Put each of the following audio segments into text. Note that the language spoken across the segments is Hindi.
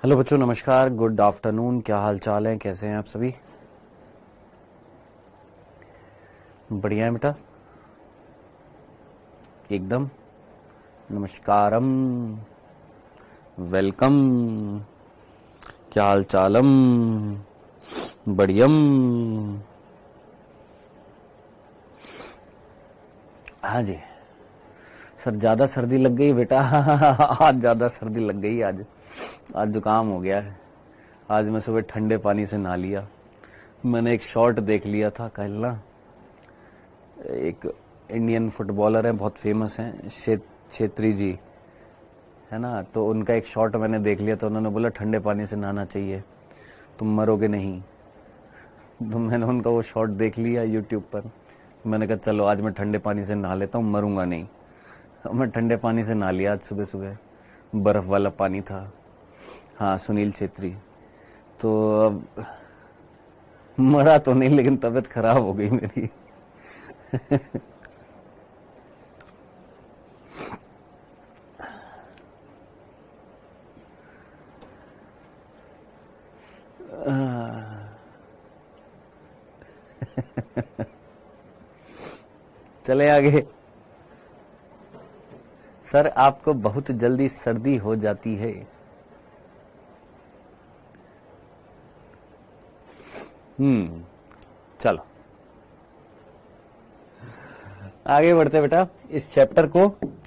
हेलो बच्चों, नमस्कार, गुड आफ्टरनून। क्या हाल चाल है, कैसे हैं आप सभी? बढ़िया है बेटा, एकदम। नमस्कारम, वेलकम। क्या हाल चालम? बढ़ियम। हाँ जी सर, ज्यादा सर्दी लग गई बेटा। आज ज्यादा सर्दी लग गई। आज जुकाम हो गया है। आज मैं सुबह ठंडे पानी से नहा लिया। मैंने एक शॉट देख लिया था कल ना, एक इंडियन फुटबॉलर है, बहुत फेमस हैं, छेत्री जी, है ना। तो उनका एक शॉट मैंने देख लिया था। उन्होंने बोला ठंडे पानी से नहाना चाहिए, तुम मरोगे नहीं। तो मैंने उनका वो शॉट देख लिया यूट्यूब पर। मैंने कहा चलो आज मैं ठंडे पानी से नहा लेता हूँ, मरूंगा नहीं। मैं ठंडे पानी से नहा लिया आज सुबह सुबह। बर्फ वाला पानी था। हाँ, सुनील छेत्री। तो अब मरा तो नहीं, लेकिन तबीयत खराब हो गई मेरी। चले आगे। सर, आपको बहुत जल्दी सर्दी हो जाती है। चलो आगे बढ़ते बेटा। इस चैप्टर को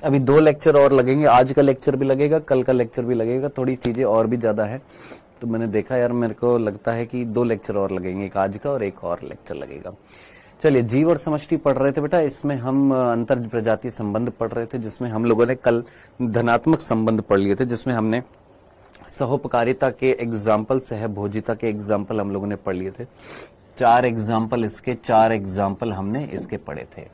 अभी 2 लेक्चर और लगेंगे। आज का लेक्चर भी लगेगा, कल का लेक्चर भी लगेगा। थोड़ी चीजें और भी ज्यादा है, तो मैंने देखा यार, मेरे को लगता है कि 2 लेक्चर और लगेंगे, एक आज का और एक और लेक्चर लगेगा। चलिए, जीव और समष्टि पढ़ रहे थे बेटा। इसमें हम अंतर प्रजातीय संबंध पढ़ रहे थे, जिसमें हम लोगों ने कल धनात्मक संबंध पढ़ लिए थे, जिसमें हमने सहोपकारिता के एग्जाम्पल, सहभोजिता के एग्जाम्पल हम लोगों ने पढ़ लिए थे। 4 एग्जाम्पल हमने इसके पढ़े थे।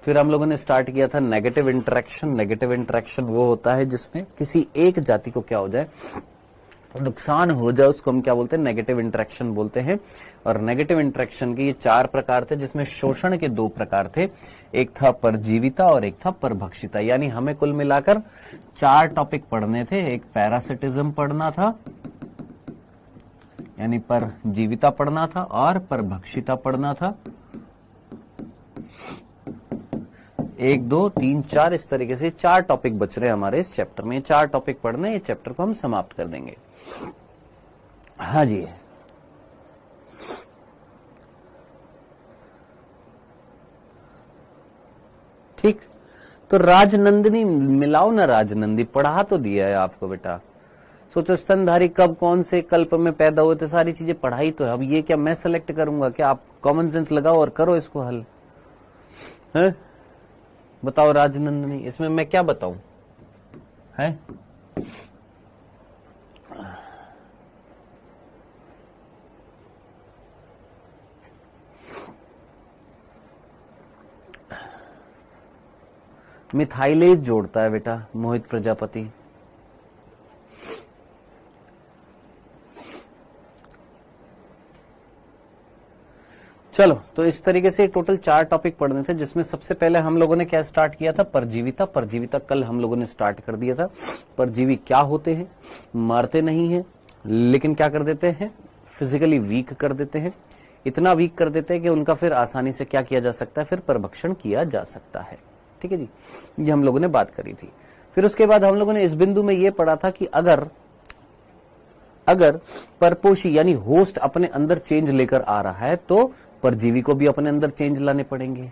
फिर हम लोगों ने स्टार्ट किया था नेगेटिव इंटरेक्शन। नेगेटिव इंटरेक्शन वो होता है जिसमें किसी एक जाति को क्या हो जाए, नुकसान हो जाए, उसको हम क्या बोलते हैं, नेगेटिव इंटरेक्शन बोलते हैं। और नेगेटिव इंटरेक्शन के ये 4 प्रकार थे, जिसमें शोषण के 2 प्रकार थे। एक था परजीविता और एक था परभक्षिता। यानी हमें कुल मिलाकर 4 टॉपिक पढ़ने थे। एक पैरासिटिज्म पढ़ना था, यानी परजीविता पढ़ना था, और परभक्षिता पढ़ना था। 1 2 3 4 इस तरीके से 4 टॉपिक बच रहे हमारे इस चैप्टर में। 4 टॉपिक पढ़ने, ये चैप्टर को हम समाप्त कर देंगे। हाँ जी, ठीक। तो राजनंदिनी मिलाओ ना, राजनंदी पढ़ा तो दिया है आपको बेटा। सोचो स्तनधारी कब कौन से कल्प में पैदा हुए थे, सारी चीजें पढ़ाई तो है। अब ये क्या मैं सेलेक्ट करूंगा क्या? आप कॉमन सेंस लगाओ और करो इसको हल। है बताओ राजनंदिनी, इसमें मैं क्या बताऊं? है मिथाइलेज जोड़ता है बेटा मोहित प्रजापति। चलो, तो इस तरीके से टोटल 4 टॉपिक पढ़ने थे, जिसमें सबसे पहले हम लोगों ने क्या स्टार्ट किया था, परजीविता। परजीविता कल हम लोगों ने स्टार्ट कर दिया था। परजीवी क्या होते हैं? मारते नहीं है, लेकिन क्या कर देते हैं, फिजिकली वीक कर देते हैं। इतना वीक कर देते हैं कि उनका फिर आसानी से क्या किया जा सकता है, फिर परभक्षण किया जा सकता है। ठीक है जी, ये हम लोगों ने बात करी थी। फिर उसके बाद हम लोगों ने इस बिंदु में ये पढ़ा था कि अगर परपोषी यानी होस्ट अपने अंदर चेंज लेकर आ रहा है, तो परजीवी को भी अपने अंदर चेंज लाने पड़ेंगे।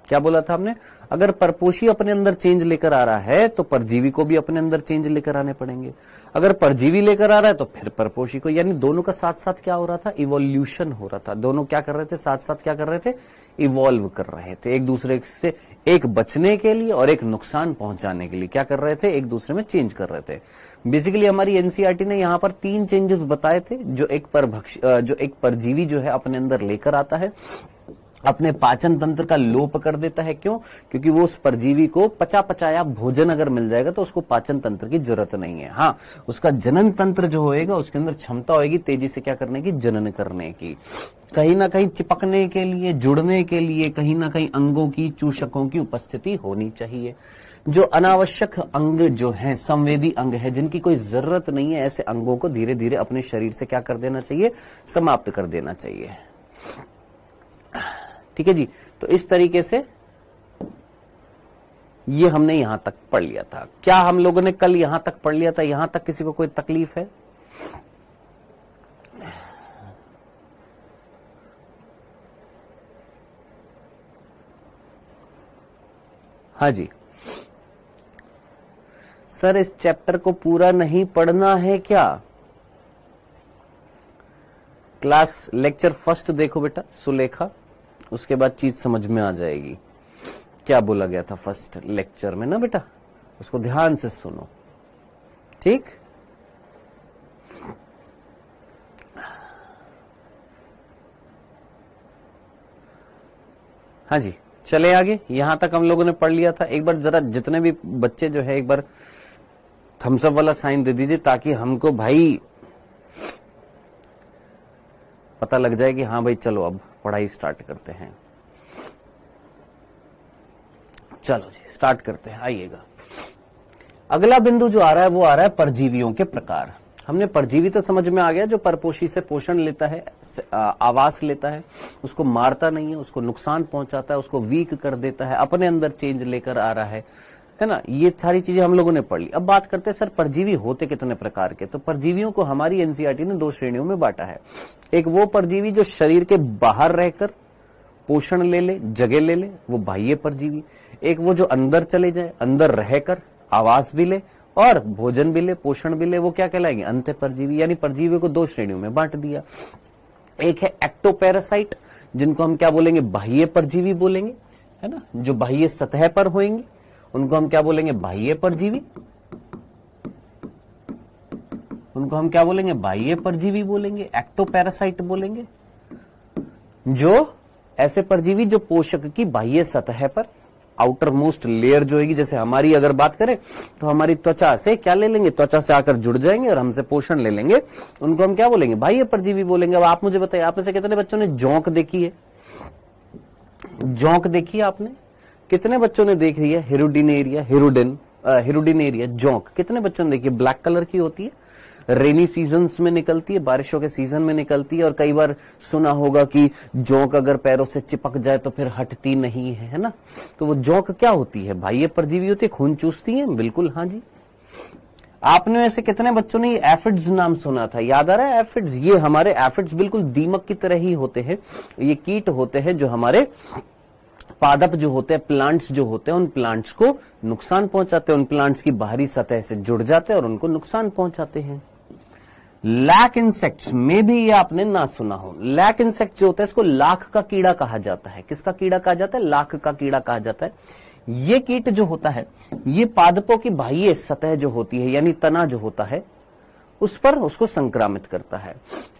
क्या बोला था हमने? अगर परपोषी अपने अंदर चेंज लेकर आ रहा है, तो परजीवी को भी अपने अंदर चेंज लेकर आने पड़ेंगे। अगर परजीवी लेकर आ रहा है, तो फिर परपोषी को। यानी दोनों का साथ साथ क्या हो रहा था, इवोल्यूशन हो रहा था। दोनों क्या कर रहे थे, साथ साथ क्या कर रहे थे, इवॉल्व कर रहे थे। एक दूसरे से, एक बचने के लिए और एक नुकसान पहुंचाने के लिए क्या कर रहे थे, एक दूसरे में चेंज कर रहे थे। बेसिकली हमारी एनसीईआरटी ने यहाँ पर 3 चेंजेस बताए थे, जो एक परजीवी जो है अपने अंदर लेकर आता है, अपने पाचन तंत्र का लोप कर देता है। क्यों? क्योंकि वो उस परजीवी को पचा पचाया भोजन अगर मिल जाएगा तो उसको पाचन तंत्र की जरूरत नहीं है। हाँ, उसका जनन तंत्र जो होएगा, उसके अंदर क्षमता होगी तेजी से क्या करने की, जनन करने की। कहीं ना कहीं चिपकने के लिए, जुड़ने के लिए कहीं ना कहीं अंगों की, चूषकों की उपस्थिति होनी चाहिए। जो अनावश्यक अंग जो हैं, संवेदी अंग है, जिनकी कोई जरूरत नहीं है, ऐसे अंगों को धीरे धीरे अपने शरीर से क्या कर देना चाहिए, समाप्त कर देना चाहिए। ठीक है जी। तो इस तरीके से ये हमने यहां तक पढ़ लिया था। क्या हम लोगों ने कल यहां तक पढ़ लिया था? यहां तक किसी को कोई तकलीफ है? हाँ जी सर, इस चैप्टर को पूरा नहीं पढ़ना है क्या? क्लास लेक्चर फर्स्ट देखो बेटा, सुलेखा, उसके बाद चीज समझ में आ जाएगी क्या बोला गया था फर्स्ट लेक्चर में ना बेटा, उसको ध्यान से सुनो। ठीक, हाँ जी चले आगे। यहां तक हम लोगों ने पढ़ लिया था। एक बार जरा जितने भी बच्चे जो है एक बार थम्सअप वाला साइन दे दीजिए, ताकि हमको भाई पता लग जाए कि हाँ भाई चलो अब पढ़ाई स्टार्ट करते हैं। चलो जी स्टार्ट करते हैं, आइएगा। अगला बिंदु जो आ रहा है वो आ रहा है परजीवियों के प्रकार। हमने परजीवी तो समझ में आ गया, जो परपोषी से पोषण लेता है, आवास लेता है, उसको मारता नहीं है, उसको नुकसान पहुंचाता है, उसको वीक कर देता है, अपने अंदर चेंज लेकर आ रहा है ना। ये सारी चीजें हम लोगों ने पढ़ ली। अब बात करते हैं सर परजीवी होते कितने प्रकार के। तो परजीवियों को हमारी एनसीईआरटी ने दो श्रेणियों में बांटा है। एक वो परजीवी जो शरीर के बाहर रहकर पोषण ले ले, जगह ले ले, वो बाह्य परजीवी। एक वो जो अंदर चले जाए, अंदर रहकर आवास भी ले और भोजन भी ले, पोषण भी ले, वो क्या कहलाएंगे, अंत्य परजीवी। यानी परजीवी को दो श्रेणियों में बांट दिया। एक है एक्टोपैरासाइट, जिनको हम क्या बोलेंगे, बाह्य परजीवी बोलेंगे, है ना, जो बाह्य सतह पर होंगे उनको हम क्या बोलेंगे, बाह्य परजीवी। उनको हम क्या बोलेंगे, बाह्य परजीवी बोलेंगे, एक्टोपैरासाइट बोलेंगे। जो ऐसे परजीवी जो पोषक की बाह्य सतह पर, आउटर मोस्ट लेयर जो होगी, जैसे हमारी अगर बात करें तो हमारी त्वचा से क्या ले लेंगे, त्वचा से आकर जुड़ जाएंगे और हमसे पोषण ले लेंगे, उनको हम क्या बोलेंगे, बाह्य परजीवी बोलेंगे। अब आप मुझे बताइए, आप में से कितने बच्चों ने जोंक देखी है? जोंक देखी है आपने? कितने बच्चों ने देखी है हिरुडिनेरिया, हिरुडिनेरिया जोंक? कितने बच्चों ने देखी है? ब्लैक कलर की होती है, रेनी सीजन्स में निकलती है, बारिशों के सीजन में निकलती है। और कई बार सुना होगा कि जोंक अगर पैरों से चिपक जाए तो फिर हटती नहीं है ना। तो वो जोंक क्या होती है, बाह्य परजीवी होती है, खून चूसती है। बिल्कुल हाँ जी। आपने ऐसे कितने बच्चों ने एफिड्स नाम सुना था? याद आ रहा है एफिड्स? ये हमारे एफिड्स बिल्कुल दीमक की तरह ही होते हैं। ये कीट होते हैं जो हमारे पादप जो होते हैं, प्लांट्स जो होते हैं, उन प्लांट्स को नुकसान पहुंचाते हैं, उन प्लांट्स की बाहरी सतह से जुड़ जाते हैं और उनको नुकसान पहुंचाते हैं। लैक इंसेक्ट्स में भी ये आपने ना सुना हो। लैक इंसेक्ट जो होता है इसको लाख का कीड़ा कहा जाता है। किसका कीड़ा कहा जाता है? लाख का कीड़ा कहा जाता है। ये कीट जो होता है ये पादपों की बाह्य सतह जो होती है, यानी तना जो होता है, उस पर उसको संक्रामित करता है।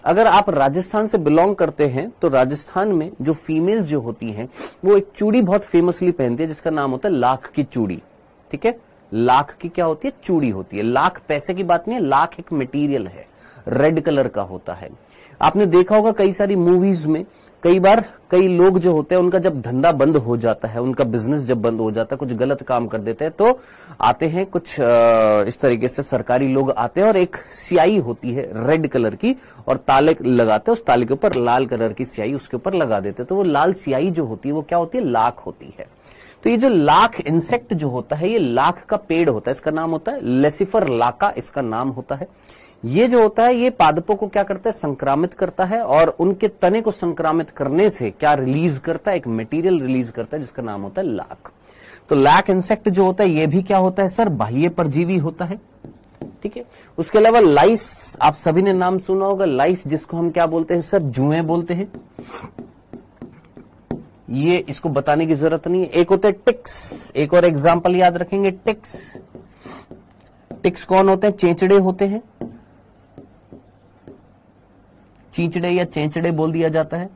अगर आप राजस्थान से बिलोंग करते हैं तो राजस्थान में जो फीमेल्स जो होती हैं वो एक चूड़ी बहुत फेमसली पहनती है जिसका नाम होता है लाख की चूड़ी। ठीक है, लाख की क्या होती है? चूड़ी होती है। लाख पैसे की बात नहीं है, लाख एक मटेरियल है, रेड कलर का होता है। आपने देखा होगा कई सारी मूवीज में, कई बार कई लोग जो होते हैं उनका जब धंधा बंद हो जाता है, उनका बिजनेस जब बंद हो जाता है, कुछ गलत काम कर देते हैं, तो आते हैं कुछ इस तरीके से सरकारी लोग आते हैं और एक स्याही होती है रेड कलर की और ताले लगाते हैं, उस ताले के ऊपर लाल कलर की स्याही उसके ऊपर लगा देते हैं। तो वो लाल स्याही जो होती है वो क्या होती है? लाख होती है। तो ये जो लाख इंसेक्ट जो होता है ये लाख का पेड़ होता है, इसका नाम होता है लेसिफर लाका, इसका नाम होता है। ये जो होता है ये पादपों को क्या करता है? संक्रामित करता है और उनके तने को संक्रामित करने से क्या रिलीज करता है? एक मटेरियल रिलीज करता है जिसका नाम होता है लाख। तो लाख इंसेक्ट जो होता है ये भी क्या होता है सर? बाह्य परजीवी होता है। ठीक है, उसके अलावा लाइस, आप सभी ने नाम सुना होगा लाइस, जिसको हम क्या बोलते हैं सर? जुएं बोलते हैं। ये इसको बताने की जरूरत नहीं है। एक होते हैं टिक्स, एक और एग्जाम्पल याद रखेंगे, टिक्स। टिक्स कौन होते हैं? चेंचड़े होते हैं। चींचड़े या चेंचड़े बोल दिया जाता है,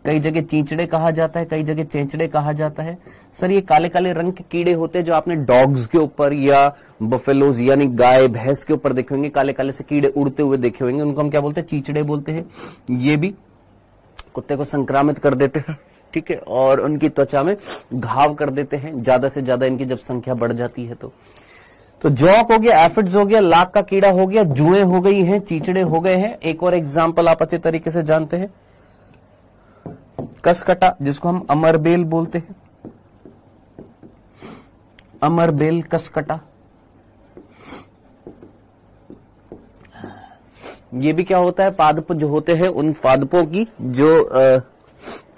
कई जगह चींचड़े कहा जाता है, कई जगह चेंचड़े कहा जाता है। सर ये काले काले रंग के कीड़े होते हैं जो आपने डॉग्स के ऊपर या बफेलोज यानी गाय भैंस के ऊपर देखे होंगे, काले काले से कीड़े उड़ते हुए देखे होंगे, उनको हम क्या बोलते हैं? चींचड़े बोलते हैं। ये भी कुत्ते को संक्रामित कर देते हैं। ठीक है, और उनकी त्वचा में घाव कर देते हैं ज्यादा से ज्यादा इनकी जब संख्या बढ़ जाती है तो जॉक हो गया, एफिड्स हो गया, लाख का कीड़ा हो गया, जुएं हो गई हैं, चीचड़े हो गए हैं। एक और एग्जाम्पल आप अच्छे तरीके से जानते हैं, कसकटा, जिसको हम अमरबेल बोलते हैं, अमरबेल, कसकटा। ये भी क्या होता है, पादप जो होते हैं उन पादपों की जो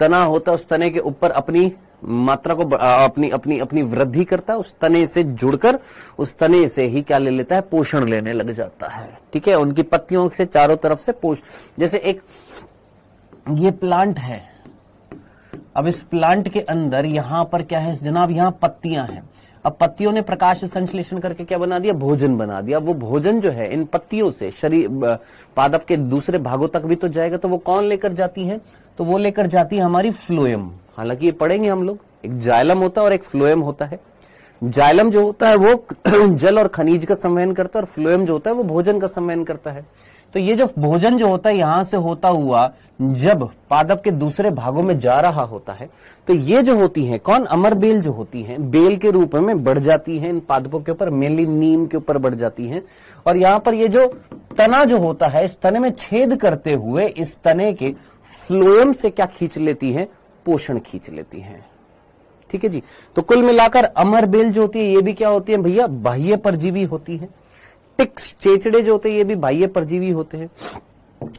तना होता है उस तने के ऊपर अपनी मात्रा को अपनी वृद्धि करता है, उस तने से जुड़कर उस तने से ही क्या ले लेता है, पोषण लेने लग जाता है। ठीक है, उनकी पत्तियों से चारों तरफ से जैसे एक ये प्लांट है, अब इस प्लांट के अंदर यहां पर क्या है जनाब, यहां पत्तियां हैं। अब पत्तियों ने प्रकाश संश्लेषण करके क्या बना दिया, भोजन बना दिया। वो भोजन जो है इन पत्तियों से शरीर पादप के दूसरे भागों तक भी तो जाएगा, तो वो कौन लेकर जाती है, तो वो लेकर जाती है हमारी फ्लोएम। हालांकि ये पढ़ेंगे हम लोग, एक जाइलम होता है और एक फ्लोएम होता है। जाइलम जो होता है वो जल और खनिज का संवहन करता है, और फ्लोएम जो होता है वो भोजन का संवहन करता है। तो ये जो भोजन जो होता है यहां से होता हुआ जब पादप के दूसरे भागों में जा रहा होता है, तो ये जो होती है कौन, अमरबेल जो होती हैं, बेल के रूप में बढ़ जाती हैं इन पादपों के ऊपर, मेनली नीम के ऊपर बढ़ जाती हैं। और यहां पर ये जो तना जो होता है, इस तने में छेद करते हुए इस तने के फ्लोएम से क्या खींच लेती है, पोषण खींच लेती हैं। ठीक है जी, तो कुल मिलाकर अमरबेल जो होती है ये भी क्या होती है भैया, बाह्य परजीवी होती है। टिक्स, चेचड़े जो होते हैं ये भी बाह्य परजीवी होते हैं।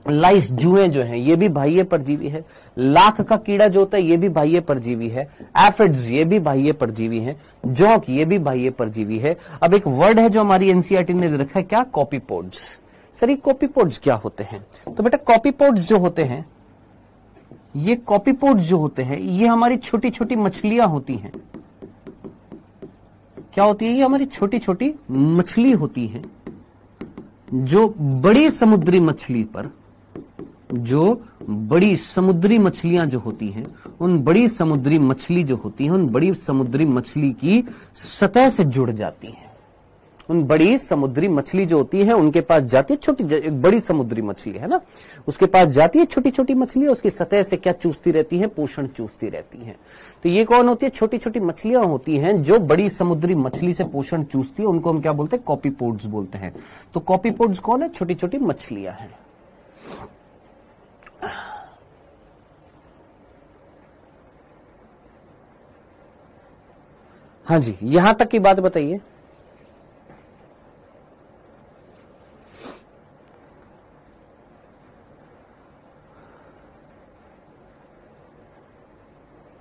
लाइस, जुएं जो हैं ये भी बाह्य परजीवी है। लाख का कीड़ा जो होता है ये भी बाह्य परजीवी है। एफिड्स ये भी बाह्य परजीवी है। जॉक ये भी बाह्य परजीवी है। अब एक वर्ड है जो हमारी एनसीईआरटी ने रखा है, क्या, कॉपीपोड्स। सर ये कॉपीपोड्स क्या होते हैं, तो बेटा कॉपीपोड्स जो होते हैं, ये कॉपीपोड्स जो होते हैं ये हमारी छोटी छोटी मछलियां होती हैं। क्या होती है, ये हमारी छोटी छोटी मछली होती है जो बड़ी समुद्री मछली पर, जो बड़ी समुद्री मछलियां जो होती हैं, उन बड़ी समुद्री मछली जो होती हैं, उन बड़ी समुद्री मछली की सतह से जुड़ जाती हैं। उन बड़ी समुद्री मछली जो होती है उनके पास जाती है, छोटी एक बड़ी समुद्री मछली है ना, उसके पास जाती है छोटी छोटी मछली, उसकी सतह से क्या चूसती रहती है, पोषण चूसती रहती है। तो ये कौन होती है, छोटी छोटी मछलियां होती हैं जो बड़ी समुद्री मछली से पोषण चूसती है, उनको हम क्या बोलते हैं, कॉपीपोड्स बोलते हैं। तो कॉपीपोड्स कौन है, छोटी छोटी मछलियां हैं। हाँ जी, यहां तक की बात बताइए।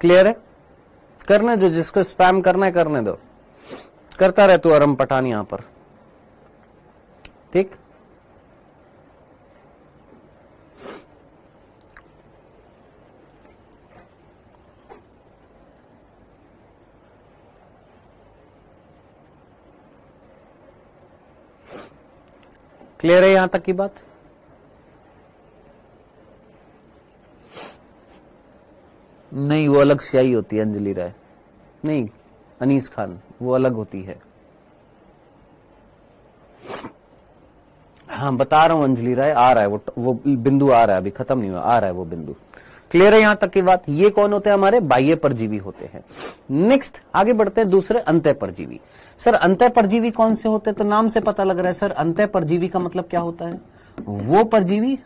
क्लियर है, करने दो, जिसको स्पैम करना है करने दो, करता रहे तू अरम पठान यहां पर। ठीक, क्लियर है यहां तक की बात। नहीं, वो अलग स्याही होती है अंजलि राय, नहीं अनीस खान, वो अलग होती है। हाँ बता रहा हूं अंजलि राय, आ रहा है वो बिंदु आ रहा है, अभी खत्म नहीं हुआ, आ रहा है वो बिंदु। क्लियर है यहां तक की बात। ये कौन होते हैं, हमारे बाह्य परजीवी होते हैं। नेक्स्ट आगे बढ़ते हैं, दूसरे अंतः परजीवी। सर अंतः परजीवी कौन से होते हैं, तो नाम से पता लग रहा है सर, अंतः परजीवी का मतलब क्या होता है, वो परजीवी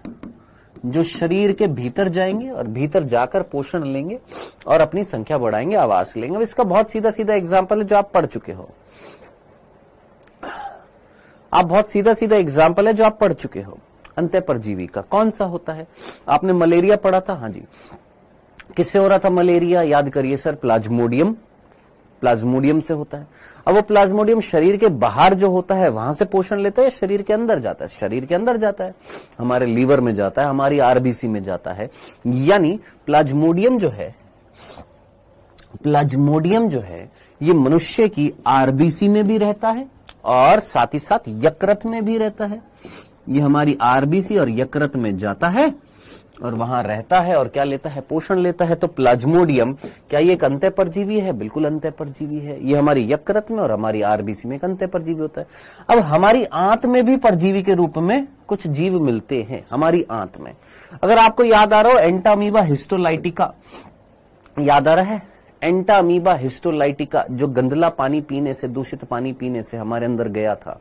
जो शरीर के भीतर जाएंगे और भीतर जाकर पोषण लेंगे और अपनी संख्या बढ़ाएंगे, आवास लेंगे। अब इसका बहुत सीधा सीधा एग्जाम्पल है जो आप पढ़ चुके हो, आप बहुत सीधा सीधा एग्जाम्पल है जो आप पढ़ चुके हो। अंतः परजीवी का कौन सा होता है, आपने मलेरिया पढ़ा था, हाँ जी, किससे हो रहा था मलेरिया, याद करिए सर, प्लाज्मोडियम, प्लाज्मोडियम से होता है। अब वो प्लाज्मोडियम शरीर के बाहर जो होता है वहां से पोषण लेता है, शरीर के अंदर जाता है, शरीर के अंदर जाता है, हमारे लीवर में जाता है, हमारी आरबीसी में जाता है। यानी प्लाज्मोडियम जो है, प्लाज्मोडियम जो है ये मनुष्य की आरबीसी में भी रहता है और साथ ही साथ यकृत में भी रहता है। ये हमारी आरबीसी और यकृत में जाता है और वहां रहता है और क्या लेता है, पोषण लेता है। तो प्लाज्मोडियम क्या ये एक अंतः परजीवी है, बिल्कुल अंतः परजीवी है। ये हमारी यकृत में और हमारी आरबीसी में एक अंतः परजीवी होता है। अब हमारी आंत में भी परजीवी के रूप में कुछ जीव मिलते हैं हमारी आंत में। अगर आपको याद आ रहा हो, एंटामीबा हिस्टोलाइटिका, याद आ रहा है? एंटामीबा हिस्टोलाइटिका, जो गंदला पानी पीने से, दूषित पानी पीने से हमारे अंदर गया था,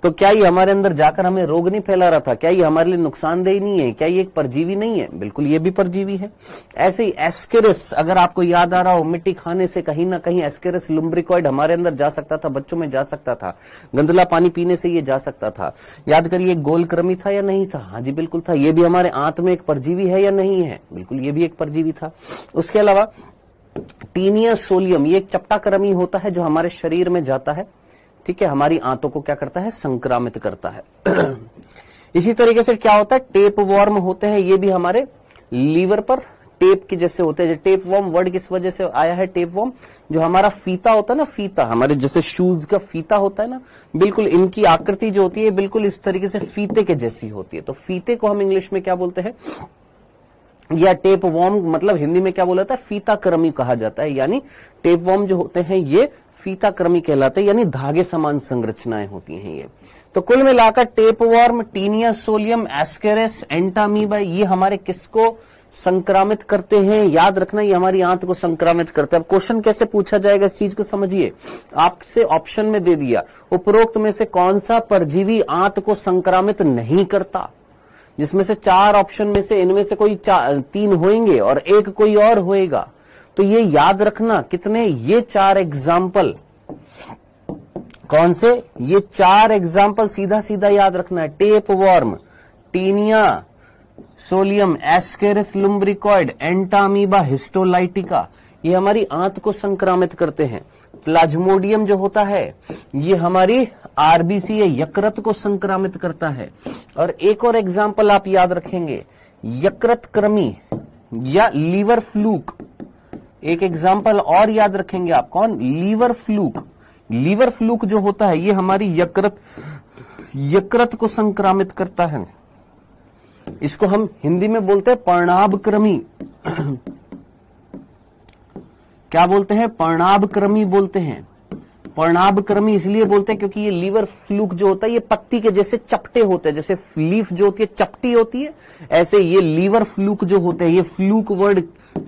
तो क्या ये हमारे अंदर जाकर हमें रोग नहीं फैला रहा था? क्या ये हमारे लिए नुकसानदेह नहीं है? क्या ये एक परजीवी नहीं है? बिल्कुल, ये भी परजीवी है। ऐसे ही एस्केरिस, अगर आपको याद आ रहा हो, मिट्टी खाने से कहीं ना कहीं एस्केरिस लुम्ब्रिकॉइड हमारे अंदर जा सकता था, बच्चों में जा सकता था, गंदला पानी पीने से ये जा सकता था। याद करिए, गोलकृमि था या नहीं था? हाँ जी बिल्कुल था। ये भी हमारे आंत में एक परजीवी है या नहीं है? बिल्कुल, ये भी एक परजीवी था। उसके अलावा टीनिया सोलियम, ये एक चपटा कृमि होता है जो हमारे शरीर में जाता है, ठीक है, हमारी आंतों को क्या करता है? संक्रामित करता है। इसी तरीके से क्या होता है? टेप वॉर्म होते हैं, ये भी हमारे लीवर पर टेप के जैसे होते हैं। टेप वॉर्म वर्ड किस वजह से आया है? टेप वॉर्म, जो हमारा फीता होता है ना, फीता हमारे जैसे शूज का फीता होता है ना, बिल्कुल इनकी आकृति जो होती है बिल्कुल इस तरीके से फीते के जैसी होती है। तो फीते को हम इंग्लिश में क्या बोलते हैं? या टेप वॉर्म, मतलब हिंदी में क्या बोला जाता है? फीता कृमि कहा जाता है। यानी टेप वॉर्म जो होते हैं ये फीता कृमि कहलाते हैं, यानी धागे समान संरचनाएं होती हैं ये। तो कुल मिलाकर tapeworm, taenia solium, ascaris, entamoeba, ये हमारे किसको संक्रामित करते हैं? याद रखना, ये हमारी आंत को संक्रामित करते हैं। अब क्वेश्चन कैसे पूछा जाएगा, इस चीज को समझिए। आपसे ऑप्शन में दे दिया, उपरोक्त में से कौन सा परजीवी आंत को संक्रामित नहीं करता? जिसमें से 4 ऑप्शन में से इनमें से कोई 3 होंगे और एक कोई और होएगा। तो ये याद रखना, कितने? ये 4 एग्जाम्पल। कौन से? ये 4 एग्जाम्पल सीधा सीधा याद रखना है। Tapeworm, taenia solium, Ascaris lumbricoid, Entamoeba histolytica, ये हमारी आंत को संक्रामित करते हैं। प्लाज्मोडियम जो होता है ये हमारी आरबीसी या यकृत को संक्रामित करता है। और एक और एग्जाम्पल आप याद रखेंगे, यकृत कृमि या लीवर फ्लूक। एक एग्जाम्पल और याद रखेंगे आप, कौन? Liver fluke. लीवर फ्लूक जो होता है ये हमारी यकृत को संक्रामित करता है। इसको हम हिंदी में बोलते हैं पर्णाभ कृमि। क्या बोलते हैं? पर्णाभ कृमि बोलते हैं। पर्णाभ कृमि इसलिए बोलते हैं क्योंकि ये लीवर फ्लूक जो होता है ये पत्ती के जैसे चपटे होते हैं, जैसे लीफ जो होती है चपटी होती है, ऐसे ये लीवर फ्लूक जो होते हैं, ये फ्लूक वर्ड,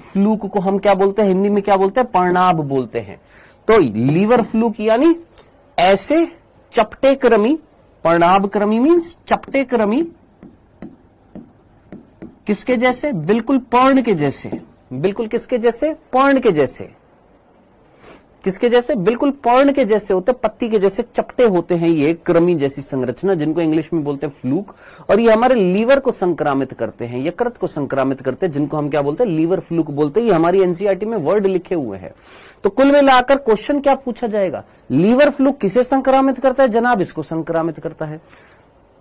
फ्लूक को हम क्या बोलते हैं हिंदी में? क्या बोलते हैं? पर्णाभ बोलते हैं। तो लीवर फ्लूक यानी ऐसे चपटे कृमि, पर्णाभ कृमि मीन्स चपटे कृमि, किसके जैसे? बिल्कुल पर्ण के जैसे। बिल्कुल किसके जैसे? पर्ण के जैसे। किसके जैसे? बिल्कुल पर्ण के जैसे होते, पत्ती के जैसे चपटे होते हैं ये कृमि जैसी संरचना, जिनको इंग्लिश में बोलते हैं फ्लूक। और ये हमारे लीवर को संक्रामित करते हैं, यकृत को संक्रामित करते हैं, जिनको हम क्या बोलते हैं? लीवर फ्लूक बोलते हैं। ये हमारी एनसीईआरटी में वर्ड लिखे हुए हैं। तो कुल मिलाकर क्वेश्चन क्या पूछा जाएगा? लीवर फ्लूक किसे संक्रामित करता है जनाब? इसको संक्रामित करता है।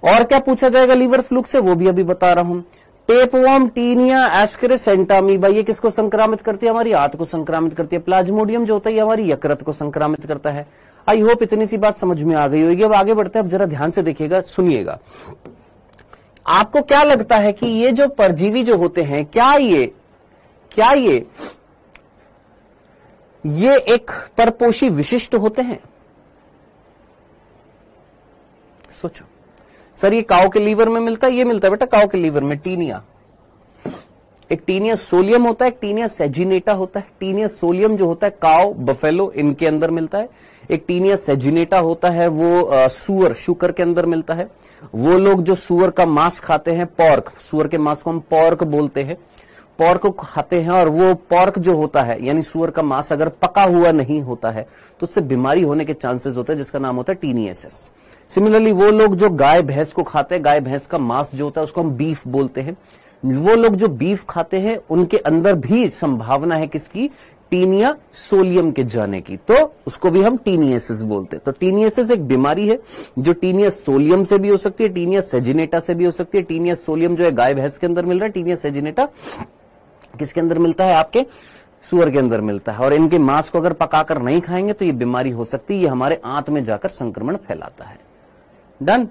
और क्या पूछा जाएगा लीवर फ्लूक से? वो भी अभी बता रहा हूं। टेपवर्म, टीनिया, एस्केरिस, एंटामीबा, ये किसको संक्रामित करती है? हमारी आंत को संक्रामित करती है। प्लाज्मोडियम जो होता है ये हमारी यकृत को संक्रामित करता है। आई होप इतनी सी बात समझ में आ गई होगी। अब आगे बढ़ते हैं, अब जरा ध्यान से देखिएगा, सुनिएगा। आपको क्या लगता है कि ये जो परजीवी जो होते हैं, क्या ये एक परपोषी विशिष्ट होते हैं? सोचो सर, ये काऊ के लीवर में मिलता है, ये मिलता है बेटा काऊ के लीवर में टीनिया। एक टीनिया सोलियम होता है, एक टीनिया सेजिनेटा होता है। टीनिया सोलियम जो होता है काऊ, बफेलो, इनके अंदर मिलता है। एक टीनिया सेजिनेटा होता है वो सुअर, शुकर के अंदर मिलता है। वो लोग जो सुअर का मांस खाते हैं, पॉर्क, सुअर के मांस को हम पॉर्क बोलते हैं, पॉर्क को खाते हैं। और वो पॉर्क जो होता है यानी सुअर का मांस अगर पका हुआ नहीं होता है तो उससे बीमारी होने के चांसेस होते हैं, जिसका नाम होता है टीनियसिस। सिमिलरली वो लोग जो गाय भैंस को खाते हैं, गाय भैंस का मांस जो होता है उसको हम बीफ बोलते हैं। वो लोग जो बीफ खाते हैं उनके अंदर भी संभावना है किसकी? टीनिया सोलियम के जाने की, तो उसको भी हम टीनियसिस बोलते हैं। तो टीनियसिस एक बीमारी है जो टीनिया सोलियम से भी हो सकती है, टीनिया सेजिनेटा से भी हो सकती है। टीनिया सोलियम जो है गाय भैंस के अंदर मिल रहा है, टीनिया सेजिनेटा किसके अंदर मिलता है? आपके सुअर के अंदर मिलता है। और इनके मांस को अगर पकाकर नहीं खाएंगे तो ये बीमारी हो सकती है, ये हमारे आंत में जाकर संक्रमण फैलाता है। डन?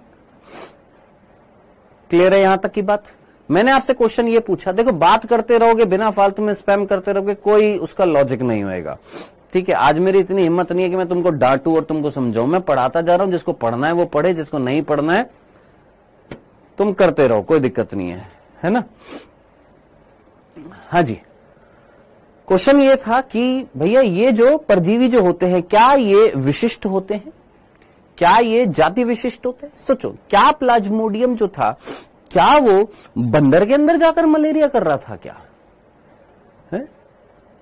क्लियर है यहां तक की बात? मैंने आपसे क्वेश्चन ये पूछा, देखो बात करते रहोगे बिना फालतू में स्पैम करते रहोगे, कोई उसका लॉजिक नहीं होएगा। ठीक है, आज मेरी इतनी हिम्मत नहीं है कि मैं तुमको डांटू और तुमको समझाऊं। मैं पढ़ाता जा रहा हूं, जिसको पढ़ना है वो पढ़े, जिसको नहीं पढ़ना है तुम करते रहो, कोई दिक्कत नहीं है, है ना? हाँ जी, क्वेश्चन ये था कि भैया ये जो परजीवी जो होते हैं क्या ये विशिष्ट होते हैं, क्या ये जाति विशिष्ट होते हैं? सोचो, क्या प्लाज्मोडियम जो था क्या वो बंदर के अंदर जाकर मलेरिया कर रहा था क्या है?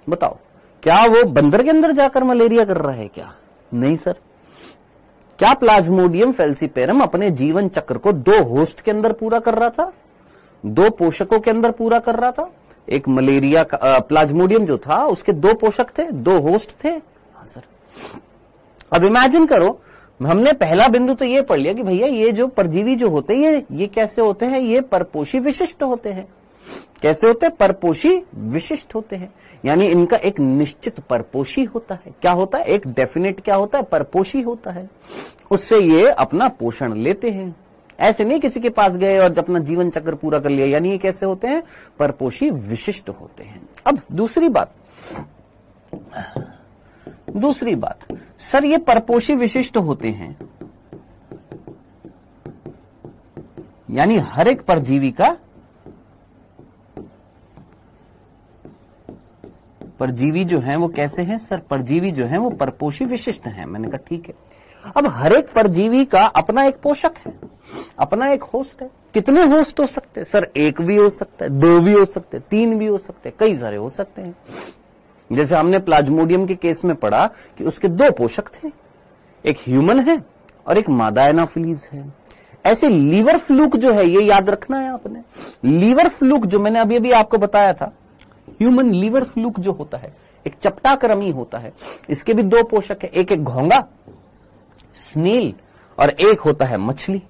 बताओ, क्या वो बंदर के अंदर जाकर मलेरिया कर रहा है क्या? नहीं सर। क्या प्लाज्मोडियम फैल्सीपेरम अपने जीवन चक्र को 2 होस्ट के अंदर पूरा कर रहा था, 2 पोषकों के अंदर पूरा कर रहा था? एक मलेरिया का प्लाज्मोडियम जो था उसके 2 पोषक थे, 2 होस्ट थे। हाँ सर। अब इमेजिन करो, हमने पहला बिंदु तो ये पढ़ लिया कि भैया ये जो परजीवी जो होते हैं ये कैसे होते हैं, ये परपोषी विशिष्ट होते हैं। कैसे होते हैं? परपोषी विशिष्ट होते हैं, यानी इनका एक निश्चित परपोषी होता है। क्या होता है? एक डेफिनेट क्या होता है? परपोषी होता है। उससे ये अपना पोषण लेते हैं। ऐसे नहीं किसी के पास गए और अपना जीवन चक्र पूरा कर लिया, यानी ये कैसे होते हैं? परपोषी विशिष्ट होते हैं। अब दूसरी बात, सर ये परपोषी विशिष्ट होते हैं, यानी हर एक परजीवी का परजीवी जो है वो कैसे हैं? सर परजीवी जो है वो परपोषी विशिष्ट हैं। मैंने कहा ठीक है। अब हर एक परजीवी का अपना एक पोषक है, अपना एक होस्ट है। कितने होस्ट हो सकते हैं? सर 1 भी हो सकता है, 2 भी हो सकते हैं, 3 भी हो सकते हैं, कई सारे हो सकते हैं। जैसे हमने प्लाज्मोडियम के केस में पढ़ा कि उसके 2 पोषक थे, एक ह्यूमन है और एक मादा एनाफिलीज है। ऐसे लीवर फ्लूक जो है, ये याद रखना है आपने, लीवर फ्लूक जो मैंने अभी आपको बताया था, ह्यूमन लीवर फ्लूक जो होता है एक चपटाक्रमी होता है। इसके भी 2 पोषक है, एक घोंगा स्नेल और एक होता है मछली।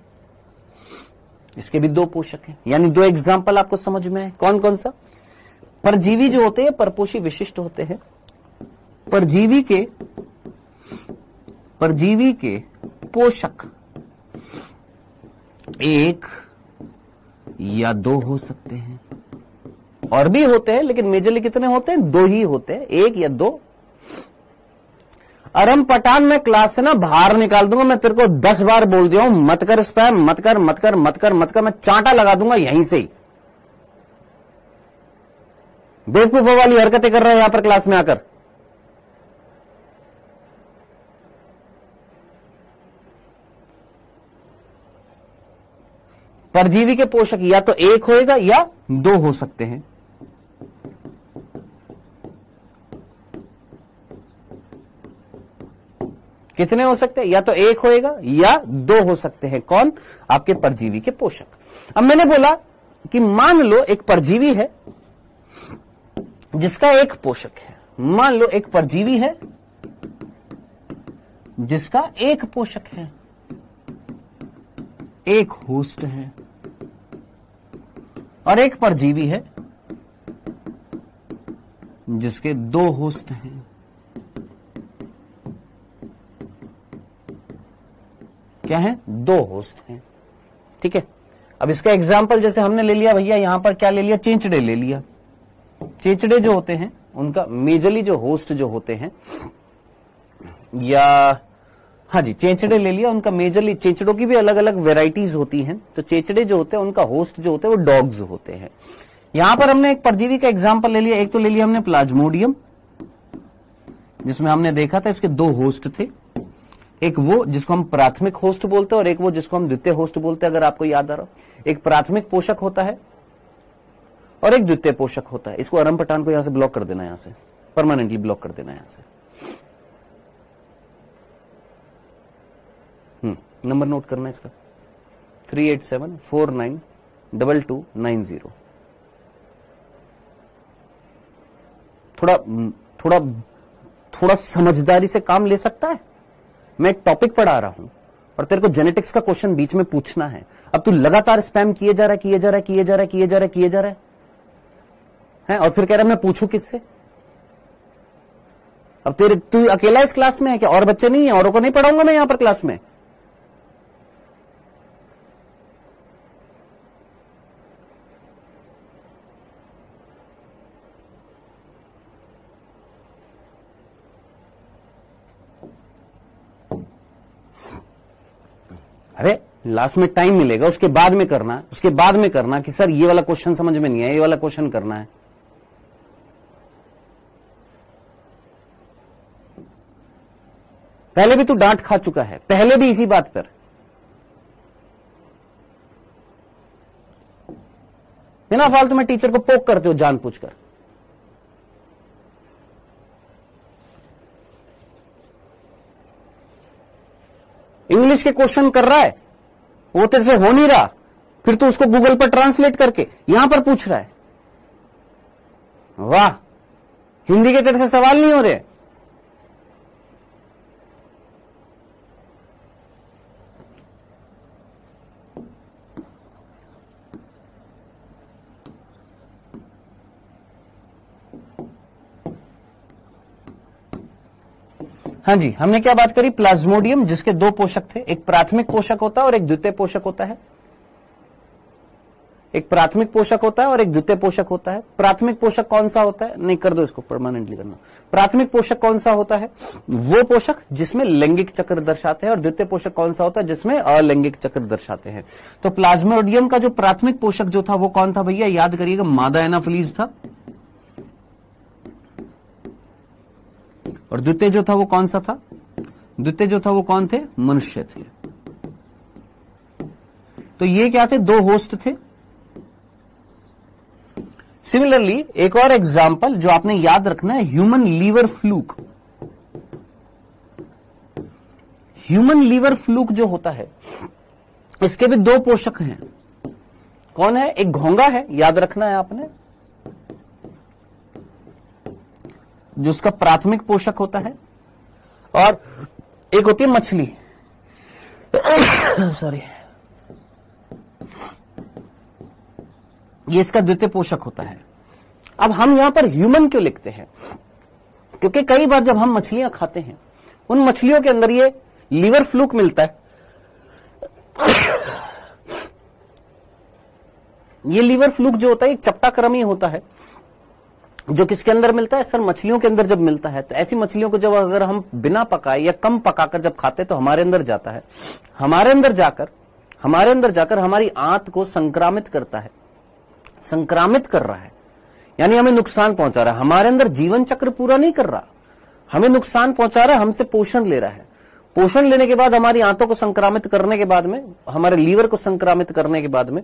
इसके भी 2 पोषक हैं, यानी 2 एग्जाम्पल आपको समझ में है। कौन कौन सा? परजीवी जो होते हैं परपोषी विशिष्ट होते हैं। परजीवी के पोषक 1 या 2 हो सकते हैं, और भी होते हैं लेकिन मेजरली कितने होते हैं? 2 ही होते हैं, 1 या 2। अरम पठान मैं क्लास से ना बाहर निकाल दूंगा। मैं तेरे को 10 बार बोल दिया हूं, मत कर स्पैम, मत कर। मैं चांटा लगा दूंगा यहीं से ही। बेवकूफों वाली हरकतें कर रहे हैं यहां पर क्लास में आकर। परजीवी के पोषक या तो 1 होएगा या 2 हो सकते हैं। कितने हो सकते हैं? या तो 1 होएगा या 2 हो सकते हैं। कौन? आपके परजीवी के पोषक। अब मैंने बोला कि मान लो एक परजीवी है जिसका 1 पोषक है। मान लो एक परजीवी है जिसका 1 पोषक है, 1 होस्ट है, और एक परजीवी है जिसके 2 होस्ट हैं। क्या है? 2 होस्ट हैं। ठीक है। अब इसका एग्जाम्पल जैसे हमने ले लिया भैया, यहां पर क्या ले लिया? चेंचड़े ले लिया। चेंचड़े जो होते हैं उनका मेजरली जो होस्ट जो होते हैं, या हाँ जी चेंचड़े ले लिया, उनका मेजरली, चेंचड़ों की भी अलग अलग वेराइटीज होती हैं, तो चेंचड़े जो होते हैं उनका होस्ट जो होते हैं वो डॉग्स होते हैं। यहां पर हमने एक परजीवी का एग्जाम्पल ले लिया। एक तो ले लिया हमने प्लाज्मोडियम, जिसमें हमने देखा था इसके 2 होस्ट थे, एक वो जिसको हम प्राथमिक होस्ट बोलते हैं और एक वो जिसको हम द्वितीय होस्ट बोलते हैं। अगर आपको याद आ रहा हो, एक प्राथमिक पोषक होता है और एक द्वितीय पोषक होता है। इसको अरम पठान को यहां से ब्लॉक कर देना, यहां से परमानेंटली ब्लॉक कर देना यहां से। नंबर नोट करना इसका 3874922290। थोड़ा समझदारी से काम ले सकता है। मैं एक टॉपिक पढ़ा रहा हूं और तेरे को जेनेटिक्स का क्वेश्चन बीच में पूछना है। अब तू लगातार स्पैम किए जा रहा है और फिर कह रहा है मैं पूछूं किससे? अब तू अकेला इस क्लास में है क्या? और बच्चे नहीं है? औरों को नहीं पढ़ाऊंगा मैं यहां पर क्लास में? अरे लास्ट में टाइम मिलेगा, उसके बाद में करना कि सर ये वाला क्वेश्चन समझ में नहीं है, ये वाला क्वेश्चन करना है। पहले भी तू डांट खा चुका है, पहले भी इसी बात पर। बिना फालतू में टीचर को पोक करते हो जानबूझकर। इंग्लिश के क्वेश्चन कर रहा है, वो तेरे से हो नहीं रहा, फिर तू उसको गूगल पर ट्रांसलेट करके यहां पर पूछ रहा है। वाह, हिंदी के तेरे से सवाल नहीं हो रहे। हाँ जी, हमने क्या बात करी? प्लाज्मोडियम, जिसके दो पोषक थे, एक प्राथमिक पोषक होता है और एक द्वितीय पोषक होता है। एक प्राथमिक पोषक होता है और एक द्वितीय पोषक होता है। प्राथमिक पोषक कौन सा होता है? नहीं, कर दो इसको, परमानेंटली करना। प्राथमिक पोषक कौन सा होता है? वो पोषक जिसमें लैंगिक चक्र दर्शाते हैं। और द्वितीय पोषक कौन सा होता है? जिसमें अलैंगिक चक्र दर्शाते हैं। तो प्लाज्मोडियम का जो प्राथमिक पोषक जो था वो कौन था भैया? याद करिएगा, मादा एनाफिलीज था। और द्वितीय जो था वो कौन सा था? द्वितीय जो था वो कौन थे? मनुष्य थे। तो ये क्या थे? दो होस्ट थे। सिमिलरली एक और एग्जाम्पल जो आपने याद रखना है, human liver fluke. Human liver fluke जो होता है, इसके भी दो पोषक हैं। कौन है? एक घोंगा है, याद रखना है आपने, जो उसका प्राथमिक पोषक होता है, और एक होती है मछली सॉरी, ये इसका द्वितीय पोषक होता है। अब हम यहां पर ह्यूमन क्यों लिखते हैं? क्योंकि कई बार जब हम मछलियां खाते हैं, उन मछलियों के अंदर ये लीवर फ्लूक मिलता है। ये लीवर फ्लूक जो होता है एक चपटाक्रमी होता है, जो किसके अंदर मिलता है? सर, मछलियों के अंदर जब मिलता है, तो ऐसी मछलियों को जब अगर हम बिना पकाए या कम पकाकर जब खाते हैं तो हमारे अंदर जाता है। हमारे अंदर जाकर हमारी आंत को संक्रामित करता है, संक्रामित कर रहा है, यानी हमें नुकसान पहुंचा रहा है। हमारे अंदर जीवन चक्र पूरा नहीं कर रहा, हमें नुकसान पहुंचा रहा है, हमसे पोषण ले रहा है। पोषण लेने के बाद हमारी आंतों को संक्रामित करने के बाद में, हमारे लीवर को संक्रामित करने के बाद में,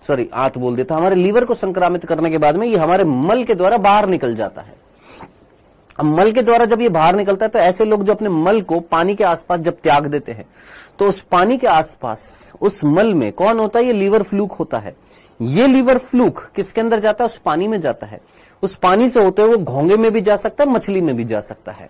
सॉरी आंत बोल देता, हमारे लीवर को संक्रामित करने के बाद में ये हमारे मल के द्वारा बाहर निकल जाता है। अब मल के द्वारा जब ये बाहर निकलता है, तो ऐसे लोग जो अपने मल को पानी के आसपास जब त्याग देते हैं, तो उस पानी के आसपास उस मल में कौन होता है? ये लीवर फ्लूक होता है। ये लीवर फ्लूक किसके अंदर जाता है? उस पानी में जाता है। उस पानी से होते हुए वो घोंगे में भी जा सकता है, मछली में भी जा सकता है।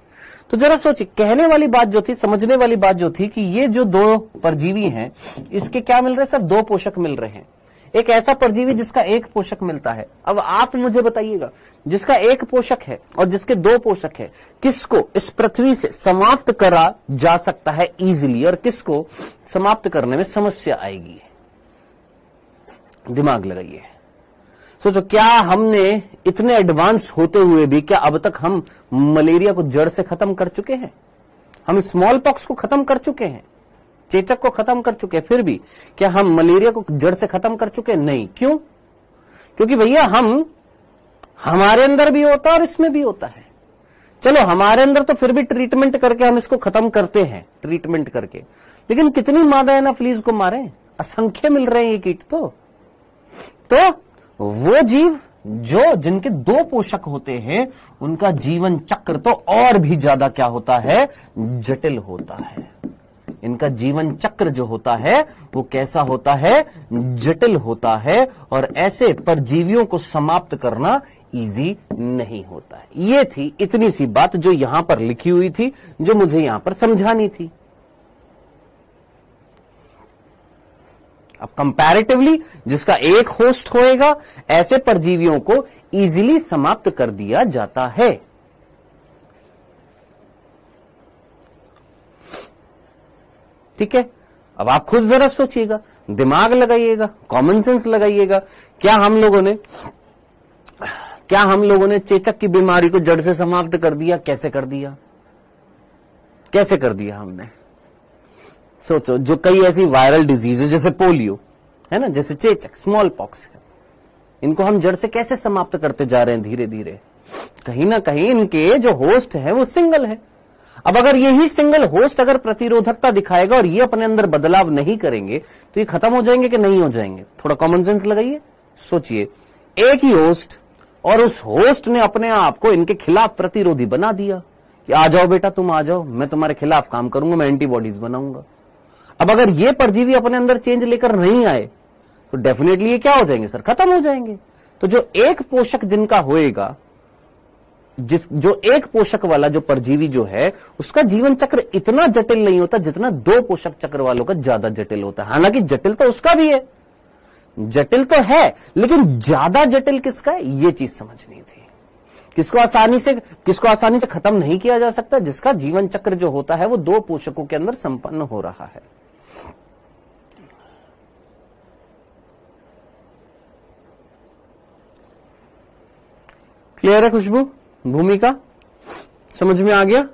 तो जरा सोचिए, कहने वाली बात जो थी, समझने वाली बात जो थी कि ये जो दो परजीवी हैं, इसके क्या मिल रहे हैं? सब दो पोषक मिल रहे हैं। एक ऐसा परजीवी जिसका एक पोषक मिलता है। अब आप मुझे बताइएगा, जिसका एक पोषक है और जिसके दो पोषक है, किसको इस पृथ्वी से समाप्त करा जा सकता है इजीली, और किसको समाप्त करने में समस्या आएगी? दिमाग लगाइए, सोचो। क्या हमने इतने एडवांस होते हुए भी, क्या अब तक हम मलेरिया को जड़ से खत्म कर चुके हैं? हम स्मॉल पॉक्स को खत्म कर चुके हैं, चेचक को खत्म कर चुके हैं, फिर भी क्या हम मलेरिया को जड़ से खत्म कर चुके हैं? नहीं। क्यों? क्योंकि भैया हमारे अंदर भी होता है और इसमें भी होता है। चलो, हमारे अंदर तो फिर भी ट्रीटमेंट करके हम इसको खत्म करते हैं, ट्रीटमेंट करके, लेकिन कितनी मादा एनाफिलीज को मारे? असंख्य मिल रहे हैं ये कीट। तो वो जीव जो जिनके दो पोषक होते हैं, उनका जीवन चक्र तो और भी ज्यादा क्या होता है? जटिल होता है। इनका जीवन चक्र जो होता है वो कैसा होता है? जटिल होता है। और ऐसे परजीवियों को समाप्त करना इजी नहीं होता है। ये थी इतनी सी बात जो यहां पर लिखी हुई थी, जो मुझे यहां पर समझानी थी। अब कंपैरेटिवली जिसका एक होस्ट होएगा, ऐसे परजीवियों को इजीली समाप्त कर दिया जाता है। ठीक है, अब आप खुद जरा सोचिएगा, दिमाग लगाइएगा, कॉमन सेंस लगाइएगा। क्या हम लोगों ने चेचक की बीमारी को जड़ से समाप्त कर दिया? कैसे कर दिया? कैसे कर दिया हमने? सोचो, जो कई ऐसी वायरल डिजीज है, जैसे पोलियो है ना, जैसे चेचक, स्मॉल पॉक्स है, इनको हम जड़ से कैसे समाप्त करते जा रहे हैं? धीरे धीरे, कहीं ना कहीं इनके जो होस्ट है वो सिंगल है। अब अगर यही सिंगल होस्ट अगर प्रतिरोधकता दिखाएगा और ये अपने अंदर बदलाव नहीं करेंगे तो ये खत्म हो जाएंगे कि नहीं हो जाएंगे? थोड़ा कॉमन सेंस लगाइए, सोचिए। एक ही होस्ट और उस होस्ट ने अपने आप को इनके खिलाफ प्रतिरोधी बना दिया कि आ जाओ बेटा, तुम आ जाओ, मैं तुम्हारे खिलाफ काम करूंगा, मैं एंटीबॉडीज बनाऊंगा। अब अगर ये परजीवी अपने अंदर चेंज लेकर नहीं आए तो डेफिनेटली ये क्या हो जाएंगे सर? खत्म हो जाएंगे। तो जो एक पोषक जिनका होएगा, जो एक पोषक वाला जो परजीवी जो है, उसका जीवन चक्र इतना जटिल नहीं होता जितना दो पोषक चक्र वालों का ज्यादा जटिल होता है। हालांकि जटिल तो उसका भी है, जटिल तो है, लेकिन ज्यादा जटिल किसका है ये चीज समझनी थी। किसको आसानी से खत्म नहीं किया जा सकता? जिसका जीवन चक्र जो होता है वो दो पोषकों के अंदर संपन्न हो रहा है। क्लियर है खुशबू? भूमिका समझ में आ गया?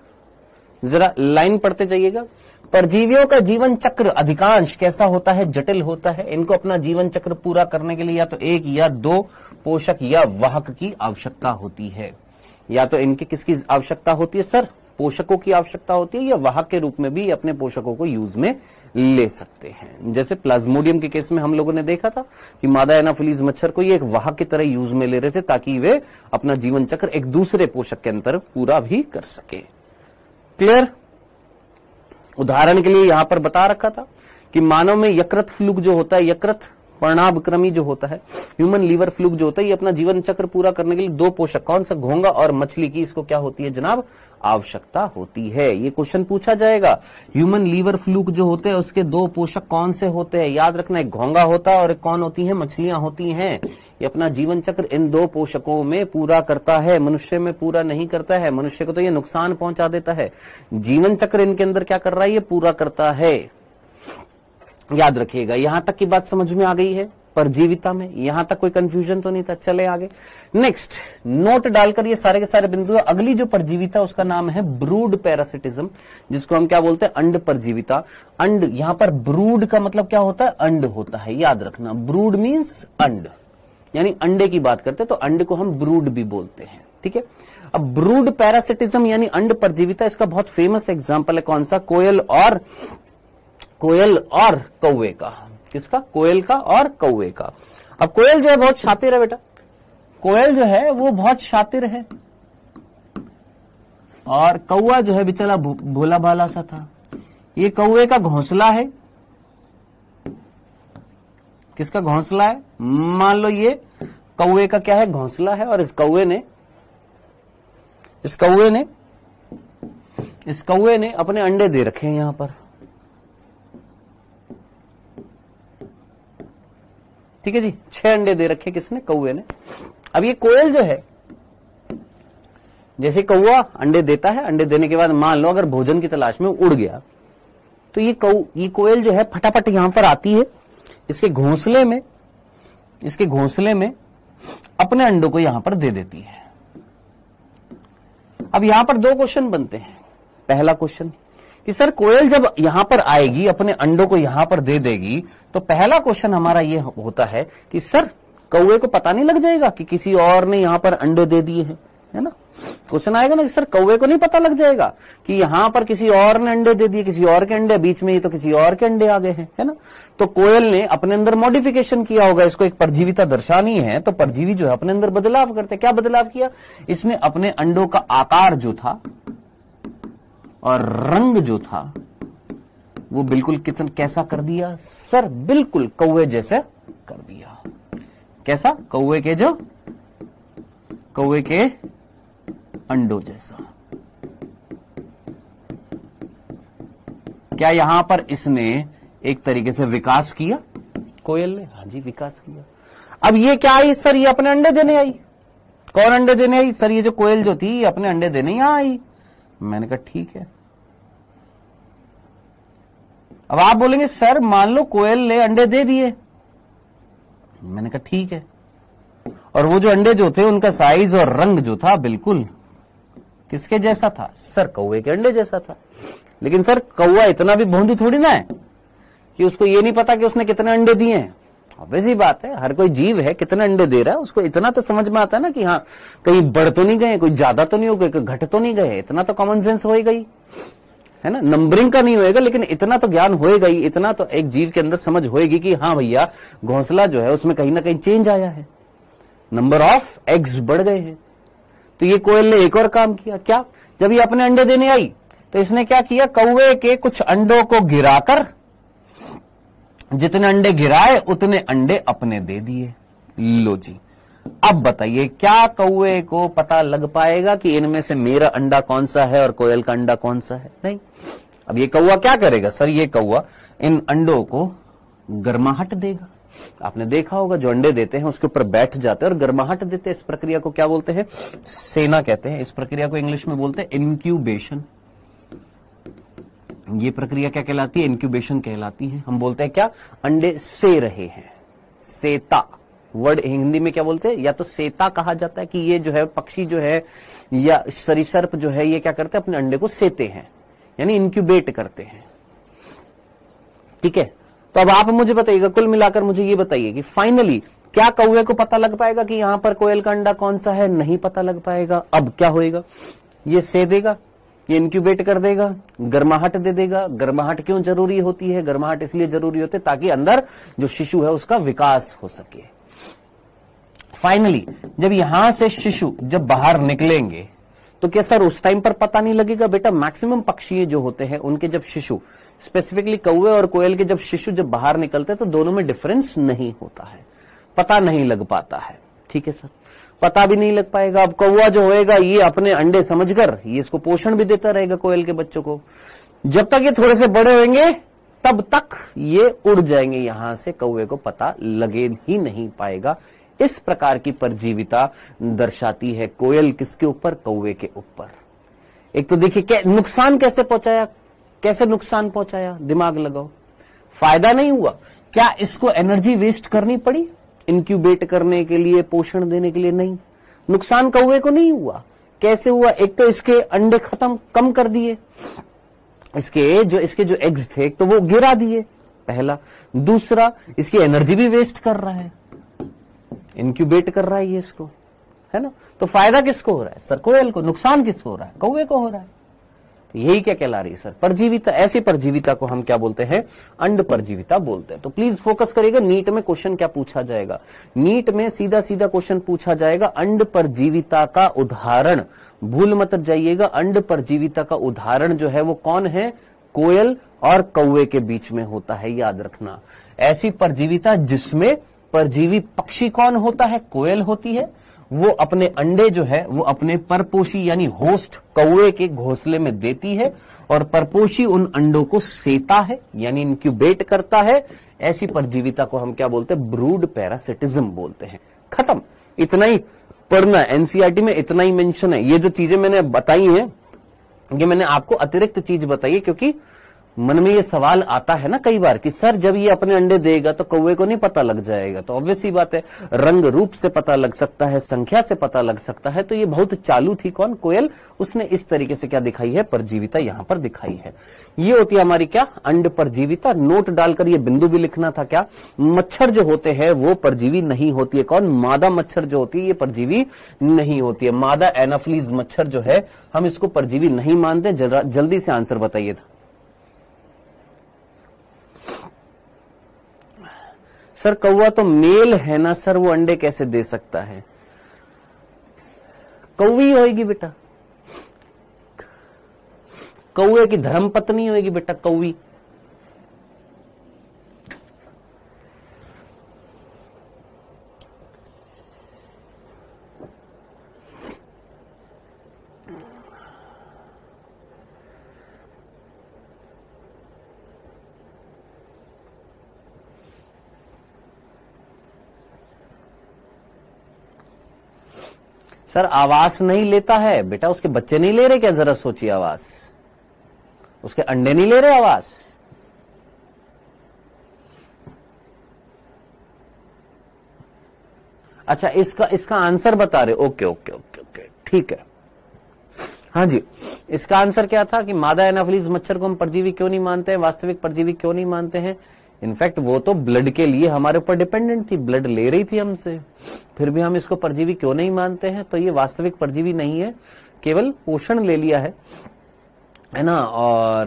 जरा लाइन पढ़ते जाइएगा। परजीवियों का जीवन चक्र अधिकांश कैसा होता है? जटिल होता है। इनको अपना जीवन चक्र पूरा करने के लिए या तो एक या दो पोषक या वाहक की आवश्यकता होती है। या तो इनकी किसकी आवश्यकता होती है सर? पोषकों की आवश्यकता होती है, या वाहक के रूप में भी अपने पोषकों को यूज में ले सकते हैं। जैसे प्लाज्मोडियम के केस में हम लोगों ने देखा था कि मादा एनाफिलीज मच्छर को ये एक वाहक की तरह यूज में ले रहे थे ताकि वे अपना जीवन चक्र एक दूसरे पोषक के अंदर पूरा भी कर सके। क्लियर? उदाहरण के लिए यहां पर बता रखा था कि मानव में यकृत फ्लूक जो होता है, यकृत पर्णाभक्रमी जो होता है, ह्यूमन लीवर फ्लूक जो होता है, ये अपना जीवन चक्र पूरा करने के लिए दो पोषक, कौन सा? घोंगा और मछली की इसको क्या होती है जनाब? आवश्यकता होती है। ये क्वेश्चन पूछा जाएगा। ह्यूमन लीवर फ्लूक जो होते हैं उसके दो पोषक कौन से होते हैं? याद रखना, एक घोंगा होता है और एक कौन होती है? मछलियां होती हैं। ये अपना जीवन चक्र इन दो पोषकों में पूरा करता है, मनुष्य में पूरा नहीं करता है। मनुष्य को तो ये नुकसान पहुंचा देता है। जीवन चक्र इनके अंदर क्या कर रहा है? ये पूरा करता है। याद रखिएगा। यहां तक की बात समझ में आ गई है? परजीविता में यहां तक कोई कंफ्यूजन तो नहीं था? चले आगे। नेक्स्ट नोट डालकर ये सारे के सारे बिंदु। अगली जो परजीविता उसका नाम है ब्रूड पैरासिटिज्म, जिसको हम क्या बोलते हैं? अंड परजीविता। अंड, यहां पर ब्रूड का मतलब क्या होता है? अंड होता है। याद रखना, ब्रूड मीन्स अंड, यानी अंडे की बात करते हैं तो अंड को हम ब्रूड भी बोलते हैं। ठीक है। अब ब्रूड पैरासिटिज्म यानी अंड परजीविता, इसका बहुत फेमस एग्जाम्पल है कौन सा? कोयल और कौवे का। किसका? कोयल का और कौवे का। अब कोयल जो है बहुत शातिर है बेटा, कोयल जो है वो बहुत शातिर है, और कौवा जो है बेचारा भोला भाला सा था। ये कौवे का घोंसला है। किसका घोंसला है? मान लो ये कौवे का क्या है? घोंसला है। और इस कौवे ने अपने अंडे दे रखे हैं यहां पर। ठीक है जी, 6 अंडे दे रखे किसने? कौवे ने। अब ये कोयल जो है, जैसे कौवा अंडे देता है, अंडे देने के बाद मान लो अगर भोजन की तलाश में उड़ गया तो ये कोयल जो है फटाफट यहां पर आती है, इसके घोंसले में अपने अंडों को यहां पर दे देती है। अब यहां पर दो क्वेश्चन बनते हैं। पहला क्वेश्चन कि सर कोयल जब यहां पर आएगी, अपने अंडों को यहां पर दे देगी, तो पहला क्वेश्चन हमारा ये होता है कि सर कौवे को पता नहीं लग जाएगा कि किसी और ने यहां पर अंडे दे दिए हैं? है ना, क्वेश्चन आएगा ना कि सर कौवे को नहीं पता लग जाएगा कि यहां पर किसी और ने अंडे दे दिए, किसी और के अंडे, बीच में ही तो किसी और के अंडे आ गए हैं, है ना। तो कोयल ने अपने अंदर मॉडिफिकेशन किया होगा, इसको एक परजीविता दर्शानी है, तो परजीवी जो है अपने अंदर बदलाव करते। क्या बदलाव किया? इसने अपने अंडों का आकार जो था और रंग जो था वो बिल्कुल कैसा कर दिया सर? बिल्कुल कौवे जैसे कर दिया। कैसा? कौवे के अंडों जैसा। क्या यहां पर इसने एक तरीके से विकास किया कोयल ने? हाँ जी, विकास किया। अब ये क्या आई सर? ये अपने अंडे देने आई। कौन अंडे देने आई सर? ये जो कोयल जो थी अपने अंडे देने यहां आई। मैंने कहा ठीक है। अब आप बोलेंगे सर मान लो कोयल ने अंडे दे दिए। मैंने कहा ठीक है। और वो जो अंडे जो थे उनका साइज और रंग जो था बिल्कुल किसके जैसा था सर? कौवे के अंडे जैसा था। लेकिन सर कौवा इतना भी भोंदू थोड़ी ना है कि उसको ये नहीं पता कि उसने कितने अंडे दिए हैं। ऑब्वियस बात है, हर कोई जीव है, कितने अंडे दे रहा है उसको इतना तो समझ में आता है ना कि हाँ कहीं बढ़ तो नहीं गए, कोई ज्यादा तो नहीं हो गए, कोई घट तो नहीं गए, इतना तो कॉमन सेंस हो ही गई। है ना, नंबरिंग का नहीं होएगा, लेकिन इतना तो ज्ञान होएगा ही, इतना तो एक जीव के अंदर समझ होएगी कि हाँ भैया घोंसला जो है उसमें कहीं ना कहीं चेंज आया है, नंबर ऑफ एग्स बढ़ गए हैं। तो ये कोयल ने एक और काम किया, क्या, जब ये अपने अंडे देने आई तो इसने क्या किया, कौवे के कुछ अंडों को गिराकर जितने अंडे गिराए उतने अंडे अपने दे दिए। लो जी, अब बताइए क्या कौवे को पता लग पाएगा कि इनमें से मेरा अंडा कौन सा है और कोयल का अंडा कौन सा है? नहीं। अब ये कौवा क्या करेगा सर, ये कौवा इन अंडों को गर्माहट देगा। आपने देखा होगा जो अंडे देते हैं उसके ऊपर बैठ जाते हैं और गर्माहट देते हैं। इस प्रक्रिया को क्या बोलते हैं, सेना कहते हैं। इस प्रक्रिया को इंग्लिश में बोलते हैं इंक्यूबेशन। ये प्रक्रिया क्या कहलाती है, इंक्यूबेशन कहलाती है। हम बोलते हैं क्या, अंडे से रहे हैं, सेता वर्ड हिंदी में क्या बोलते हैं, या तो सेता कहा जाता है कि ये जो है पक्षी जो है या सरीसर्प जो है ये क्या करते हैं, अपने अंडे को सेते हैं, यानी इंक्यूबेट करते हैं। ठीक है, तो अब आप मुझे बताइएगा, कुल मिलाकर मुझे ये बताइए कि फाइनली क्या कौवे को पता लग पाएगा कि यहां पर कोयल का अंडा कौन सा है? नहीं पता लग पाएगा। अब क्या होएगा, ये से देगा, ये इंक्यूबेट कर देगा, गर्माहट दे देगा। गर्माहट क्यों जरूरी होती है? गर्माहट इसलिए जरूरी होती है ताकि अंदर जो शिशु है उसका विकास हो सके। फाइनली जब यहां से शिशु जब बाहर निकलेंगे तो क्या सर उस टाइम पर पता नहीं लगेगा? बेटा मैक्सिमम पक्षी जो होते हैं उनके जब शिशु, स्पेसिफिकली कौवे और कोयल के जब शिशु जब बाहर निकलते हैं तो दोनों में डिफरेंस नहीं होता है, पता नहीं लग पाता है। ठीक है सर, पता भी नहीं लग पाएगा। अब कौवा जो होएगा ये अपने अंडे समझकर ये इसको पोषण भी देता रहेगा कोयल के बच्चों को। जब तक ये थोड़े से बड़े होंगे तब तक ये उड़ जाएंगे यहां से, कौवे को पता लगे ही नहीं पाएगा। इस प्रकार की परजीविता दर्शाती है कोयल किसके ऊपर, कौवे के ऊपर। एक तो देखिए नुकसान कैसे पहुंचाया, कैसे नुकसान पहुंचाया, दिमाग लगाओ। फायदा नहीं हुआ, क्या इसको एनर्जी वेस्ट करनी पड़ी इंक्यूबेट करने के लिए, पोषण देने के लिए? नहीं। नुकसान कौवे को नहीं हुआ। कैसे हुआ? एक तो इसके अंडे खत्म कम कर दिए, इसके जो एग्स थे तो वो गिरा दिए, पहला। दूसरा, इसकी एनर्जी भी वेस्ट कर रहा है, इंक्यूबेट कर रहा है ये इसको, है ना। तो फायदा किसको हो रहा है सर? कोयल को। नुकसान किसको हो रहा है? कौवे को हो रहा है। तो यही क्या कहला रही है सर, परजीविता। ऐसी परजीविता को हम क्या बोलते हैं? अंड परजीविता बोलते हैं। तो प्लीज फोकस करिएगा, नीट में क्वेश्चन क्या पूछा जाएगा। नीट में सीधा सीधा क्वेश्चन पूछा जाएगा, अंड परजीविता का उदाहरण। भूल मत जाइएगा, अंड परजीविता का उदाहरण जो है वो कौन है? कोयल और कौवे के बीच में होता है, याद रखना। ऐसी परजीविता जिसमें परजीवी पक्षी कौन होता है? कोयल होती है। वो अपने अंडे जो है वो अपने परपोषी यानी होस्ट कौवे के घोंसले में देती है और परपोषी उन अंडों को सेता है यानी इंक्यूबेट करता है। ऐसी परजीविता को हम क्या बोलते हैं? ब्रूड पैरासिटिज्म बोलते हैं। खत्म, इतना ही पढ़ना। एनसीईआरटी में इतना ही मेंशन है। ये जो चीजें मैंने बताई हैं ये मैंने आपको अतिरिक्त चीज बताई है, क्योंकि मन में ये सवाल आता है ना कई बार कि सर जब ये अपने अंडे देगा तो कौवे को नहीं पता लग जाएगा? तो ऑब्वियस ही बात है, रंग रूप से पता लग सकता है, संख्या से पता लग सकता है। तो ये बहुत चालू थी कौन? कोयल। उसने इस तरीके से क्या दिखाई है? परजीविता यहां पर दिखाई है। ये होती है हमारी क्या? अंड परजीविता। नोट डालकर ये बिंदु भी लिखना था क्या? मच्छर जो होते हैं वो परजीवी नहीं होती है। कौन? मादा मच्छर जो होती है ये परजीवी नहीं होती है। मादा एनाफ्लीज मच्छर जो है हम इसको परजीवी नहीं मानते। जल्दी से आंसर बताइए था सर। कौवा तो मेल है ना सर, वो अंडे कैसे दे सकता है? कौवी होएगी बेटा, कौवे की धर्मपत्नी होएगी बेटा, कौवी। सर आवास नहीं लेता है बेटा, उसके बच्चे नहीं ले रहे क्या? जरा सोचिए, आवास, उसके अंडे नहीं ले रहे आवास। अच्छा, इसका आंसर बता रहे। ओके ओके ओके ओके, ठीक है। हाँ जी, इसका आंसर क्या था कि मादा एनाफिलीज मच्छर को हम परजीवी क्यों नहीं मानते हैं, वास्तविक परजीवी क्यों नहीं मानते हैं? इनफैक्ट वो तो ब्लड के लिए हमारे ऊपर डिपेंडेंट थी, ब्लड ले रही थी हमसे, फिर भी हम इसको परजीवी क्यों नहीं मानते हैं? तो ये वास्तविक परजीवी नहीं है, केवल पोषण ले लिया है। है ना। और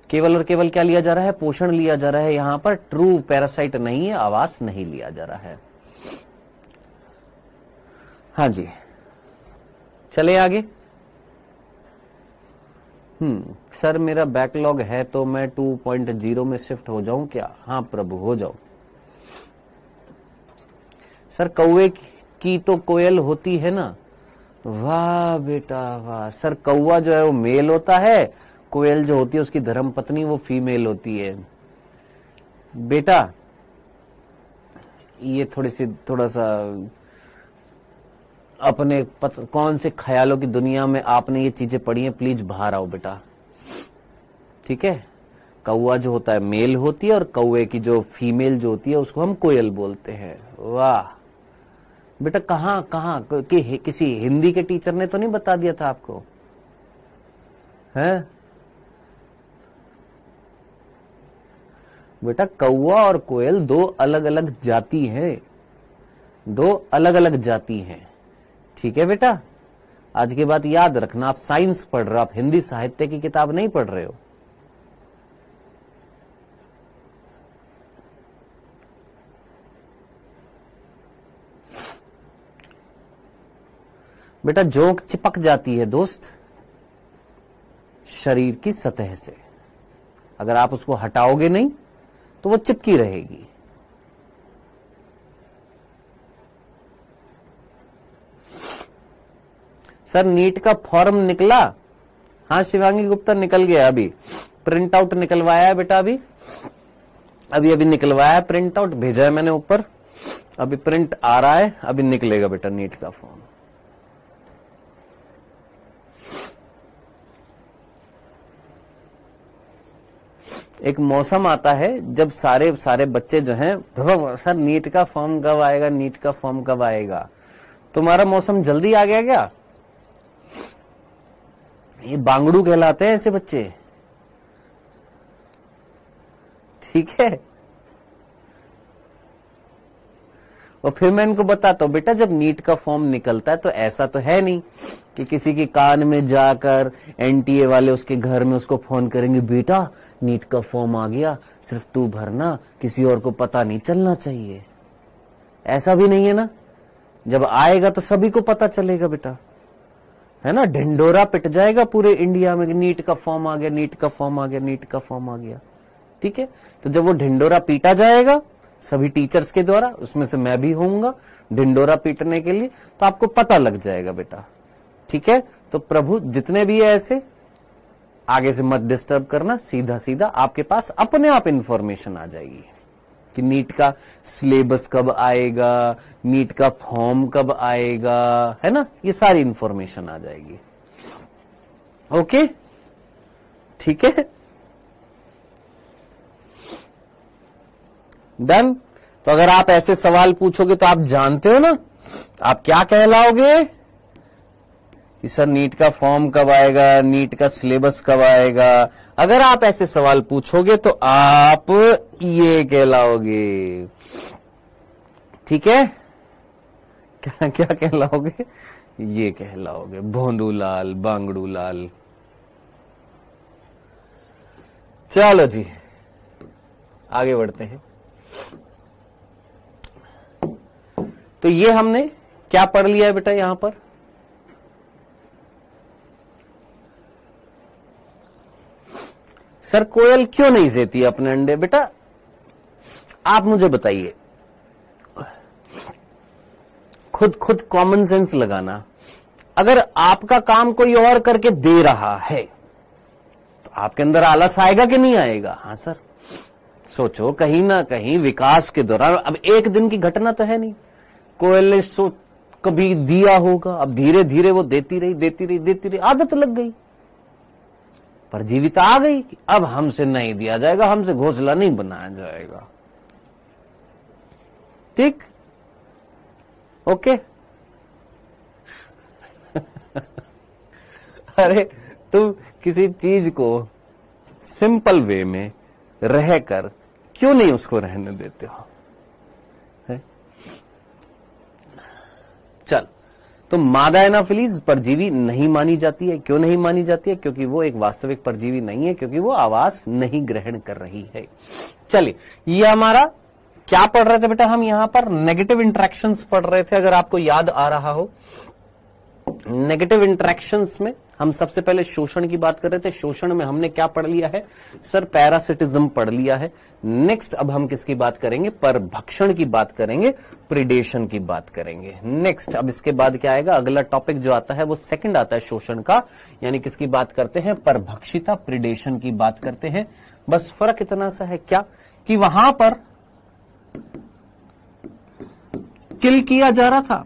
केवल और केवल क्या लिया जा रहा है, पोषण लिया जा रहा है, यहां पर ट्रू पैरासाइट नहीं है, आवास नहीं लिया जा रहा है। हाँ जी, चले आगे। सर मेरा बैकलॉग है तो मैं 2.0 में शिफ्ट हो जाऊं क्या? हाँ प्रभु, हो जाओ। सर कौवे की तो कोयल होती है ना? वाह बेटा वाह। सर कौवा जो है वो मेल होता है, कोयल जो होती है उसकी धर्म पत्नी वो फीमेल होती है। बेटा ये थोड़ा सा अपने कौन से ख्यालों की दुनिया में आपने ये चीजें पढ़ी हैं, प्लीज बाहर आओ बेटा। ठीक है, कौवा जो होता है मेल होती है और कौवे की जो फीमेल जो होती है उसको हम कोयल बोलते हैं। वाह बेटा, कहाँ किसी हिंदी के टीचर ने तो नहीं बता दिया था आपको? है बेटा, कौवा और कोयल दो अलग अलग जाति हैं, दो अलग अलग जाति हैं। ठीक है बेटा, आज की बात याद रखना। आप साइंस पढ़ रहे हो, आप हिंदी साहित्य की किताब नहीं पढ़ रहे हो। बेटा जोंक चिपक जाती है दोस्त शरीर की सतह से, अगर आप उसको हटाओगे नहीं तो वो चिपकी रहेगी। सर नीट का फॉर्म निकला? हाँ शिवांगी गुप्ता, निकल गया। अभी प्रिंट आउट निकलवाया है बेटा, अभी निकलवाया है, प्रिंट आउट भेजा है मैंने ऊपर, अभी प्रिंट आ रहा है, अभी निकलेगा बेटा नीट का फॉर्म। एक मौसम आता है जब सारे बच्चे जो हैं, सर नीट का फॉर्म कब आएगा, नीट का फॉर्म कब आएगा? तुम्हारा मौसम जल्दी आ गया क्या? ये बांगड़ू कहलाते हैं ऐसे बच्चे। ठीक है, और फिर मैं इनको बताता हूं, बेटा जब नीट का फॉर्म निकलता है तो ऐसा तो है नहीं कि किसी के कान में जाकर एनटीए वाले उसके घर में उसको फोन करेंगे, बेटा नीट का फॉर्म आ गया, सिर्फ तू भरना, किसी और को पता नहीं चलना चाहिए। ऐसा भी नहीं है ना, जब आएगा तो सभी को पता चलेगा बेटा, है ना। ढिंडोरा पिट जाएगा पूरे इंडिया में, नीट का फॉर्म आ गया, नीट का फॉर्म आ गया, नीट का फॉर्म आ गया। ठीक है, तो जब वो ढिंडोरा पीटा जाएगा सभी टीचर्स के द्वारा, उसमें से मैं भी होऊंगा ढिंडोरा पीटने के लिए, तो आपको पता लग जाएगा बेटा। ठीक है, तो प्रभु जितने भी है ऐसे आगे से मत डिस्टर्ब करना, सीधा सीधा आपके पास अपने आप इंफॉर्मेशन आ जाएगी कि नीट का सिलेबस कब आएगा, नीट का फॉर्म कब आएगा, है ना, ये सारी इंफॉर्मेशन आ जाएगी। ओके ठीक है, डन। तो अगर आप ऐसे सवाल पूछोगे तो आप जानते हो ना आप क्या कहलाओगे कि सर नीट का फॉर्म कब आएगा, नीट का सिलेबस कब आएगा। अगर आप ऐसे सवाल पूछोगे तो आप ये कहलाओगे। ठीक है, क्या क्या कहलाओगे? ये कहलाओगे, भोंदूलाल, बांगड़ूलाल। चलो जी आगे बढ़ते हैं। तो ये हमने क्या पढ़ लिया है बेटा यहां पर? सर कोयल क्यों नहीं देती अपने अंडे? बेटा आप मुझे बताइए, खुद कॉमन सेंस लगाना। अगर आपका काम कोई और करके दे रहा है तो आपके अंदर आलस आएगा कि नहीं आएगा? हाँ सर, सोचो कहीं ना कहीं विकास के दौरान, अब एक दिन की घटना तो है नहीं, कोयल ने कभी दिया होगा, अब धीरे धीरे वो देती रही, आदत लग गई, परजीविता आ गई कि अब हमसे नहीं दिया जाएगा, हमसे घोंसला नहीं बनाया जाएगा। ठीक, ओके। अरे तुम किसी चीज को सिंपल वे में रहकर क्यों नहीं उसको रहने देते हो? चल, तो मादा एनाफिलीज परजीवी नहीं मानी जाती है। क्यों नहीं मानी जाती है? क्योंकि वो एक वास्तविक परजीवी नहीं है, क्योंकि वो आवास नहीं ग्रहण कर रही है। चलिए, ये हमारा क्या पढ़ रहे थे बेटा? हम यहां पर नेगेटिव इंटरेक्शंस पढ़ रहे थे, अगर आपको याद आ रहा हो। नेगेटिव इंटरेक्शंस में हम सबसे पहले शोषण की बात कर रहे थे। शोषण में हमने क्या पढ़ लिया है सर? पैरासिटिज्म पढ़ लिया है। नेक्स्ट अब हम किसकी बात करेंगे? परभक्षण की बात करेंगे, प्रिडेशन की बात करेंगे। नेक्स्ट अब इसके बाद क्या आएगा? अगला टॉपिक जो आता है वो सेकंड आता है शोषण का, यानी किसकी बात करते हैं? परभक्षिता, प्रिडेशन की बात करते हैं। बस फर्क इतना सा है क्या कि वहां पर किल किया जा रहा था,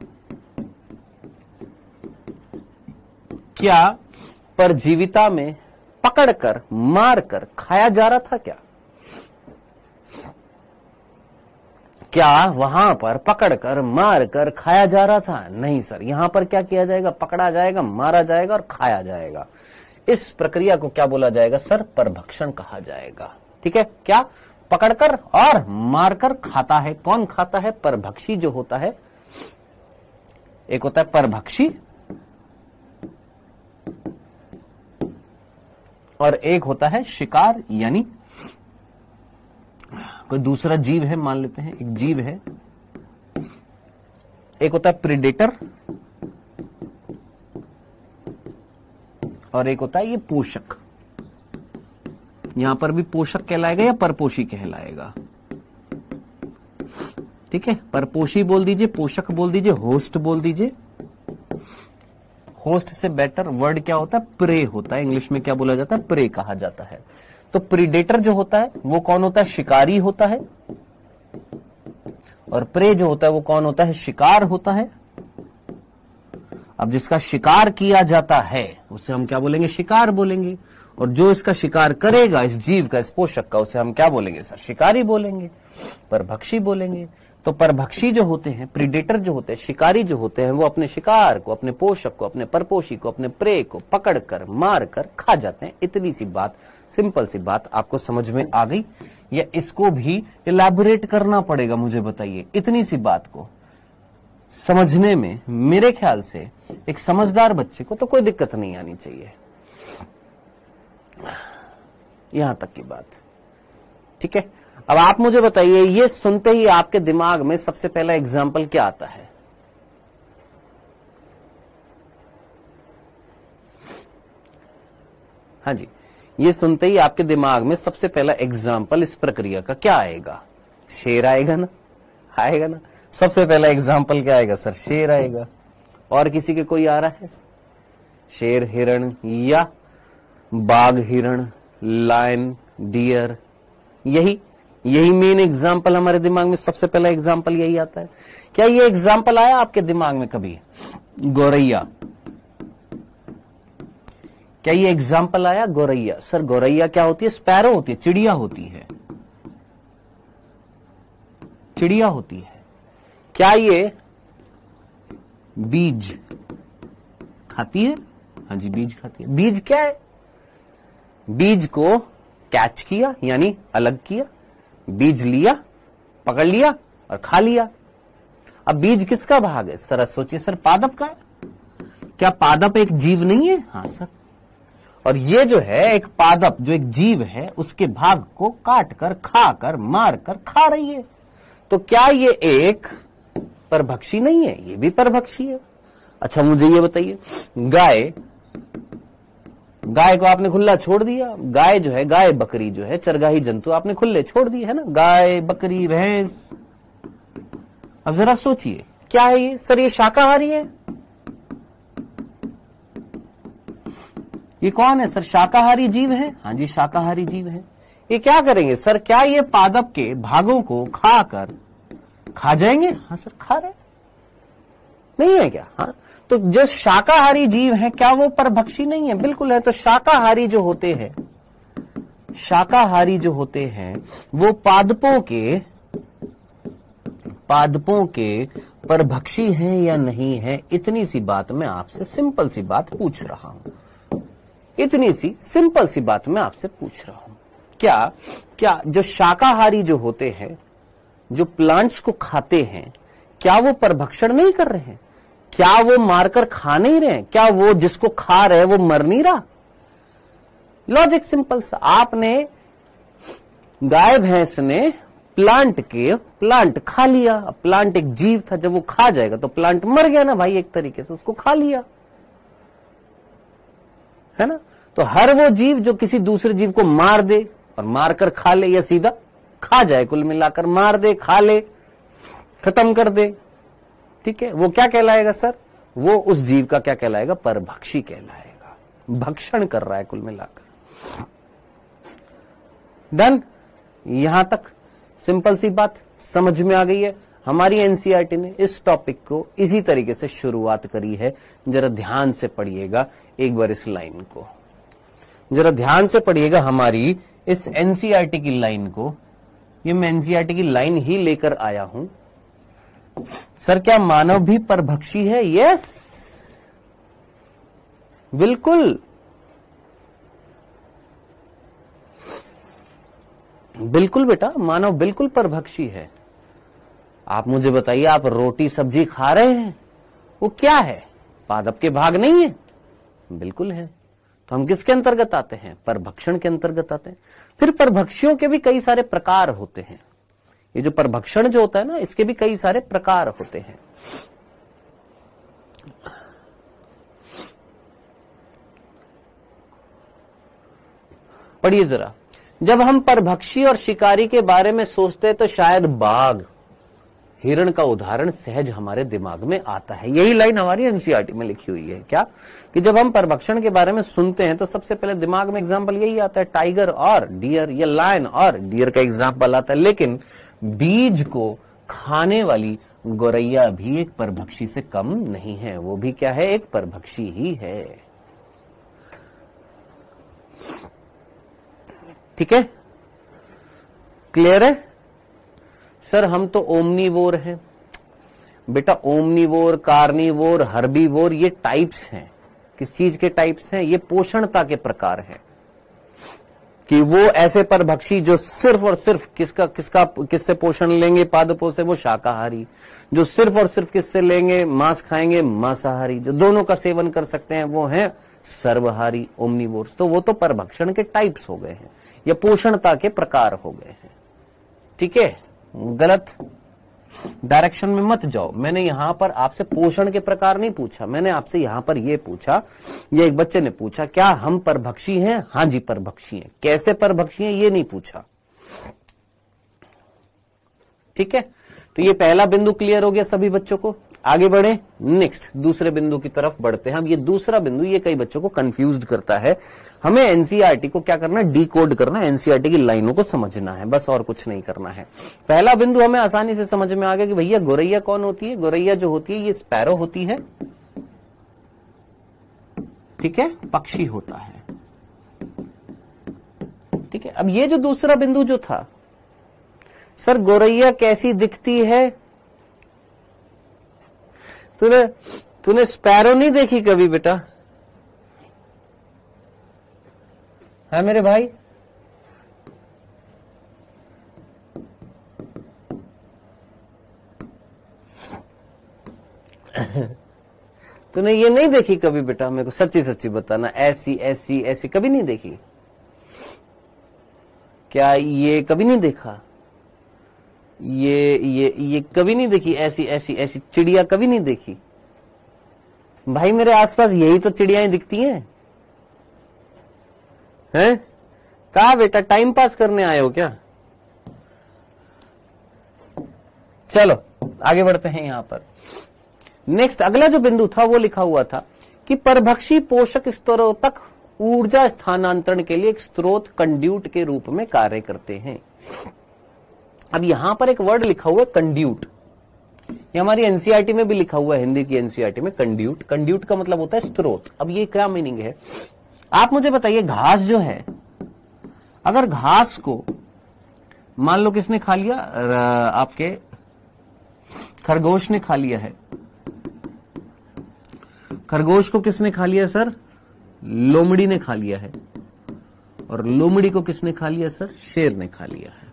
क्या परजीविता में पकड़कर मारकर खाया जा रहा था? क्या वहां पर पकड़कर मारकर खाया जा रहा था? नहीं सर, यहां पर क्या किया जाएगा? पकड़ा जाएगा, मारा जाएगा और खाया जाएगा। इस प्रक्रिया को क्या बोला जाएगा सर? परभक्षण कहा जाएगा। ठीक है, क्या पकड़कर और मारकर खाता है। कौन खाता है? परभक्षी जो होता है। एक होता है परभक्षी और एक होता है शिकार, यानी कोई दूसरा जीव है, मान लेते हैं एक जीव है। एक होता है प्रीडेटर और एक होता है ये पोषक। यहां पर भी पोषक कहलाएगा या परपोषी कहलाएगा? ठीक है, परपोषी बोल दीजिए, पोषक बोल दीजिए, होस्ट बोल दीजिए। होस्ट से बेटर वर्ड क्या होता है? प्रे होता है। इंग्लिश में क्या बोला जाता है? प्रे कहा जाता है। तो प्रीडेटर जो होता है वो कौन होता है? शिकारी होता है। और प्रे जो होता है वो कौन होता है? शिकार होता है। अब जिसका शिकार किया जाता है उसे हम क्या बोलेंगे? शिकार बोलेंगे। और जो इसका शिकार करेगा, इस जीव का, इस पोषक का, उसे हम क्या बोलेंगे सर? शिकारी बोलेंगे, परभक्षी बोलेंगे। तो परभक्षी जो होते हैं, प्रीडेटर जो होते हैं, शिकारी जो होते हैं, वो अपने शिकार को, अपने पोषक को, अपने परपोषी को, अपने प्रे को पकड़कर मारकर खा जाते हैं। इतनी सी बात, सिंपल सी बात आपको समझ में आ गई या इसको भी इलैबोरेट करना पड़ेगा? मुझे बताइए, इतनी सी बात को समझने में मेरे ख्याल से एक समझदार बच्चे को तो कोई दिक्कत नहीं आनी चाहिए। यहां तक की बात, ठीक है। अब आप मुझे बताइए, ये सुनते ही आपके दिमाग में सबसे पहला एग्जाम्पल क्या आता है? हाँ जी, ये सुनते ही आपके दिमाग में सबसे पहला एग्जाम्पल इस प्रक्रिया का क्या आएगा? शेर आएगा ना? आएगा ना? सबसे पहला एग्जाम्पल क्या आएगा सर? शेर आएगा। और किसी के कोई आ रहा है? शेर, हिरण या बाघ, हिरण, लायन, डियर, यही मेन एग्जाम्पल हमारे दिमाग में सबसे पहला एग्जाम्पल यही आता है। क्या ये एग्जाम्पल आया आपके दिमाग में कभी? गौरैया, क्या ये एग्जाम्पल आया? गौरैया। सर गौरैया क्या होती है? स्पैरो होती है, चिड़िया होती है, चिड़िया होती है। क्या ये बीज खाती है? हाँ जी, बीज खाती है। बीज क्या है? बीज को कैच किया, यानी अलग किया, बीज लिया, पकड़ लिया और खा लिया। अब बीज किसका भाग है? सर सोचिए सर, पादप का है। क्या पादप एक जीव नहीं है? हाँ सर। और ये जो है एक पादप, जो एक जीव है, उसके भाग को काट कर, खाकर, मार कर खा रही है। तो क्या ये एक परभक्षी नहीं है? ये भी परभक्षी है। अच्छा मुझे ये बताइए, गाय को आपने खुला छोड़ दिया। गाय जो है, गाय बकरी जो है, चरगाही जंतु आपने खुले छोड़ दिए, है ना? गाय, बकरी, भैंस। अब जरा सोचिए, क्या है ये? सर ये शाकाहारी है। ये कौन है सर? शाकाहारी जीव है। हाँ जी, शाकाहारी जीव है। ये क्या करेंगे सर? क्या ये पादप के भागों को खाकर खा जाएंगे? हाँ सर, खा रहे नहीं है क्या? हाँ, तो जो शाकाहारी जीव है, क्या वो परभक्षी नहीं है? बिल्कुल है। तो शाकाहारी जो होते हैं, शाकाहारी जो होते हैं वो पादपों के परभक्षी हैं या नहीं है? इतनी सी बात मैं आपसे, सिंपल सी बात पूछ रहा हूं। इतनी सी सिंपल सी बात मैं आपसे पूछ रहा हूं। क्या जो शाकाहारी जो होते हैं, जो प्लांट्स को खाते हैं, क्या वो परभक्षण नहीं कर रहे हैं? क्या वो मारकर खा नहीं रहे? क्या वो जिसको खा रहे वो मर नहीं रहा? लॉजिक सिंपल सा। आपने गाय भैंस ने प्लांट खा लिया। प्लांट एक जीव था, जब वो खा जाएगा तो प्लांट मर गया ना भाई, एक तरीके से उसको खा लिया, है ना। तो हर वो जीव जो किसी दूसरे जीव को मार दे और मारकर खा ले, या सीधा खा जाए, कुल मिलाकर मार दे, खा ले, खत्म कर दे, ठीक है, वो क्या कहलाएगा सर? वो उस जीव का क्या कहलाएगा? परभक्षी कहलाएगा। भक्षण कर रहा है कुल मिलाकर। डन। यहां तक सिंपल सी बात समझ में आ गई है। हमारी एनसीईआरटी ने इस टॉपिक को इसी तरीके से शुरुआत करी है। जरा ध्यान से पढ़िएगा एक बार इस लाइन को, जरा ध्यान से पढ़िएगा हमारी इस एनसीईआरटी की लाइन को। ये मैं एनसीईआरटी की लाइन ही लेकर आया हूं। सर क्या मानव भी परभक्षी है? यस, बिल्कुल बिल्कुल बेटा, मानव बिल्कुल परभक्षी है। आप मुझे बताइए, आप रोटी सब्जी खा रहे हैं, वो क्या है? पादप के भाग नहीं है? बिल्कुल है। तो हम किसके अंतर्गत आते हैं? परभक्षण के अंतर्गत आते हैं। फिर परभक्षियों के भी कई सारे प्रकार होते हैं। ये जो परभक्षण जो होता है ना, इसके भी कई सारे प्रकार होते हैं। पढ़िए जरा। जब हम परभक्षी और शिकारी के बारे में सोचते हैं तो शायद बाघ, हिरण का उदाहरण सहज हमारे दिमाग में आता है। यही लाइन हमारी एनसीईआरटी में लिखी हुई है क्या, कि जब हम परभक्षण के बारे में सुनते हैं तो सबसे पहले दिमाग में एग्जाम्पल यही आता है, टाइगर और डियर, या लायन और डियर का एग्जाम्पल आता है। लेकिन बीज को खाने वाली गौरैया भी एक परभक्षी से कम नहीं है। वो भी क्या है? एक परभक्षी ही है। ठीक है, क्लियर है? सर हम तो ओमनीवोर हैं। बेटा ओमनीवोर, कार्निवोर, हर्बीवोर ये टाइप्स हैं। किस चीज के टाइप्स हैं? ये पोषणता के प्रकार हैं, कि वो ऐसे परभक्षी जो सिर्फ और सिर्फ किससे पोषण लेंगे? पादपों से, वो शाकाहारी। जो सिर्फ और सिर्फ किससे लेंगे? मांस खाएंगे, मांसाहारी। जो दोनों का सेवन कर सकते हैं वो हैं सर्वहारी, ओमनीवोर्स। तो वो तो परभक्षण के टाइप्स हो गए हैं, या पोषणता के प्रकार हो गए हैं। ठीक है, गलत डायरेक्शन में मत जाओ। मैंने यहां पर आपसे पोषण के प्रकार नहीं पूछा, मैंने आपसे यहां पर यह पूछा, ये एक बच्चे ने पूछा, क्या हम परभक्षी हैं? हां जी परभक्षी हैं। कैसे परभक्षी हैं ये नहीं पूछा। ठीक है, तो ये पहला बिंदु क्लियर हो गया सभी बच्चों को। आगे बढ़े, नेक्स्ट दूसरे बिंदु की तरफ बढ़ते हैं हम। ये दूसरा बिंदु ये कई बच्चों को कंफ्यूज करता है। हमें एनसीईआरटी को क्या करना है? डिकोड करना है, एनसीईआरटी की लाइनों को समझना है, बस और कुछ नहीं करना है। पहला बिंदु हमें आसानी से समझ में आ गया कि भैया गौरैया कौन होती है? गौरैया जो होती है ये स्पैरो होती है। ठीक है, पक्षी होता है। ठीक है, अब ये जो दूसरा बिंदु जो था, सर गौरैया कैसी दिखती है? तूने स्पैरो नहीं देखी कभी बेटा? है मेरे भाई? तूने ये नहीं देखी कभी बेटा? मेरे को सच्ची सच्ची बताना, ऐसी ऐसी ऐसी कभी नहीं देखी क्या? ये कभी नहीं देखा? ये कभी नहीं देखी? ऐसी ऐसी ऐसी चिड़िया कभी नहीं देखी? भाई मेरे आसपास यही तो चिड़ियाएं दिखती हैं। हैं? कहा बेटा टाइम पास करने आए हो क्या? चलो आगे बढ़ते हैं। यहां पर नेक्स्ट अगला जो बिंदु था वो लिखा हुआ था कि परभक्षी पोषक स्तरों तक ऊर्जा स्थानांतरण के लिए एक स्रोत कंड्यूट के रूप में कार्य करते हैं। अब यहां पर एक वर्ड लिखा हुआ है कंड्यूट। ये हमारी एनसीईआरटी में भी लिखा हुआ है, हिंदी की एनसीईआरटी में कंड्यूट। कंड्यूट का मतलब होता है स्रोत। अब ये क्या मीनिंग है आप मुझे बताइए। घास जो है, अगर घास को मान लो किसने खा लिया? आपके खरगोश ने खा लिया है। खरगोश को किसने खा लिया सर? लोमड़ी ने खा लिया है। और लोमड़ी को किसने खा लिया सर? शेर ने खा लिया है।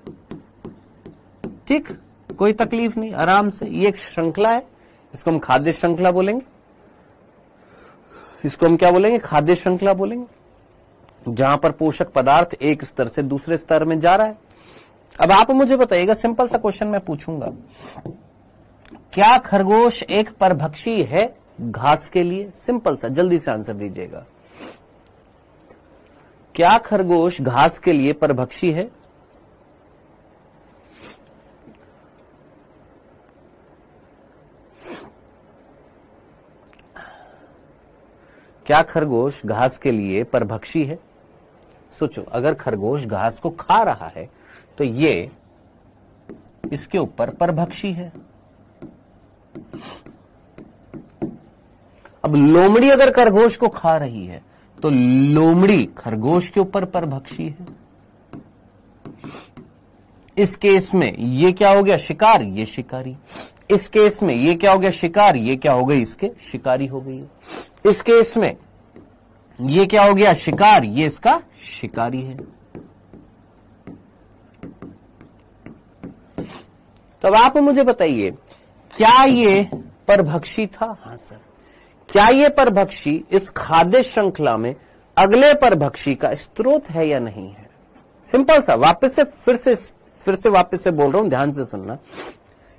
ठीक, कोई तकलीफ नहीं, आराम से। ये एक श्रृंखला है, इसको हम खाद्य श्रृंखला बोलेंगे। इसको हम क्या बोलेंगे? खाद्य श्रृंखला बोलेंगे, जहां पर पोषक पदार्थ एक स्तर से दूसरे स्तर में जा रहा है। अब आप मुझे बताइएगा, सिंपल सा क्वेश्चन मैं पूछूंगा, क्या खरगोश एक परभक्षी है घास के लिए? सिंपल सा, जल्दी से आंसर दीजिएगा। क्या खरगोश घास के लिए परभक्षी है? क्या खरगोश घास के लिए परभक्षी है? सोचो, अगर खरगोश घास को खा रहा है तो ये इसके ऊपर परभक्षी है। अब लोमड़ी अगर खरगोश को खा रही है तो लोमड़ी खरगोश के ऊपर परभक्षी है। इस केस में ये क्या हो गया? शिकार, ये शिकारी। इस केस में ये क्या हो गया? शिकार, ये क्या हो गई? इसके शिकारी हो गई। इस केस में ये क्या हो गया? शिकार, ये इसका शिकारी है। तो अब आप मुझे बताइए, क्या ये परभक्षी था? हाँ सर। क्या ये परभक्षी इस खाद्य श्रृंखला में अगले परभक्षी का स्रोत है या नहीं है? सिंपल सा, वापस से फिर से वापस से बोल रहा हूं, ध्यान से सुनना।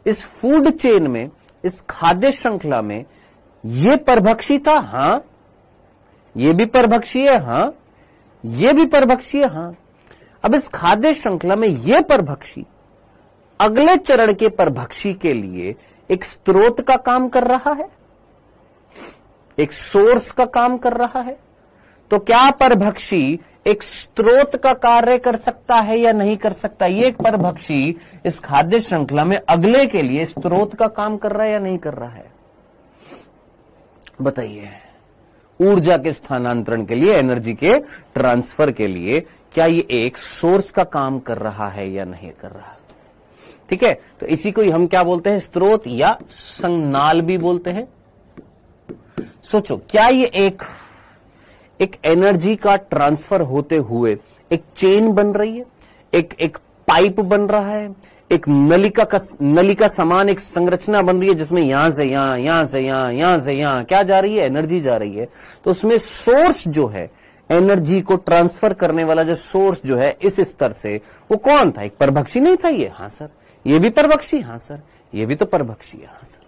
इस फूड चेन में, इस खाद्य श्रृंखला में ये परभक्षी था, हां। ये भी परभक्षी है, हां। ये भी परभक्षी है, हां। अब इस खाद्य श्रृंखला में ये परभक्षी अगले चरण के परभक्षी के लिए एक स्रोत का काम कर रहा है, एक सोर्स का काम कर रहा है। तो क्या परभक्षी एक स्रोत का कार्य कर सकता है या नहीं कर सकता? ये एक परभक्षी इस खाद्य श्रृंखला में अगले के लिए स्रोत का काम कर रहा है या नहीं कर रहा है? बताइए। ऊर्जा के स्थानांतरण के लिए, एनर्जी के ट्रांसफर के लिए क्या ये एक सोर्स का काम कर रहा है या नहीं कर रहा? ठीक है, तो इसी को हम क्या बोलते हैं? स्रोत या संज्ञाल भी बोलते हैं। सोचो, क्या ये एक एनर्जी का ट्रांसफर होते हुए एक चेन बन रही है, एक पाइप बन रहा है, एक नलिका समान एक संरचना बन रही है, जिसमें यहां से यहां, यहां से यहां, यहां से यहां क्या जा रही है? एनर्जी जा रही है। तो उसमें सोर्स जो है, एनर्जी को ट्रांसफर करने वाला जो सोर्स जो है इस स्तर से, वो कौन था? एक परभक्षी नहीं था ये? हाँ सर। ये भी परभक्षी? हाँ सर। ये भी तो परभक्षी है? हाँ सर।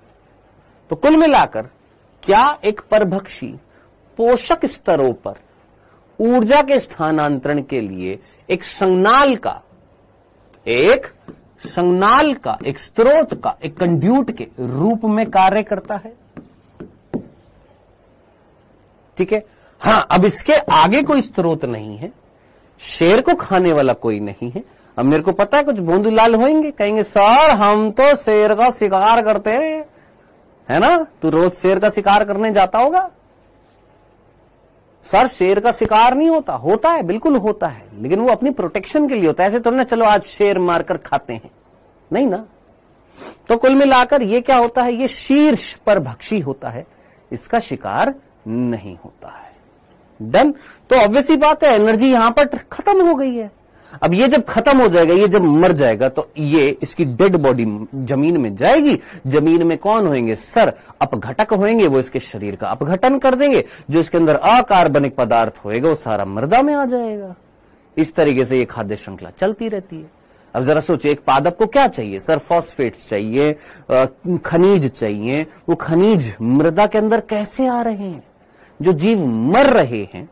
तो कुल मिलाकर क्या एक परभक्षी पोषक स्तरों पर ऊर्जा के स्थानांतरण के लिए एक संज्ञाल का, एक स्रोत का, एक कंड्यूट के रूप में कार्य करता है? ठीक है। हां, अब इसके आगे कोई स्रोत नहीं है, शेर को खाने वाला कोई नहीं है। अब मेरे को पता है कुछ भोंदूलाल होंगे, कहेंगे सर हम तो शेर का शिकार करते हैं, है ना? तू रोज शेर का शिकार करने जाता होगा। सर शेर का शिकार नहीं होता। होता है, बिल्कुल होता है, लेकिन वो अपनी प्रोटेक्शन के लिए होता है। ऐसे थोड़ा ना चलो आज शेर मारकर खाते हैं, नहीं ना। तो कुल मिलाकर ये क्या होता है? ये शीर्ष परभक्षी होता है, इसका शिकार नहीं होता है। डन। तो ऑब्वियस ही बात है, एनर्जी यहां पर खत्म हो गई है। अब ये जब खत्म हो जाएगा, ये जब मर जाएगा, तो ये इसकी डेड बॉडी जमीन में जाएगी। जमीन में कौन होंगे? सर अपघटक होंगे, वो इसके शरीर का अपघटन कर देंगे। जो इसके अंदर अकार्बनिक पदार्थ होएगा वो सारा मृदा में आ जाएगा। इस तरीके से ये खाद्य श्रृंखला चलती रहती है। अब जरा सोचिए, एक पादप को क्या चाहिए? सर फॉस्फेट्स चाहिए, खनिज चाहिए। वो खनिज मृदा के अंदर कैसे आ रहे हैं? जो जीव मर रहे हैं,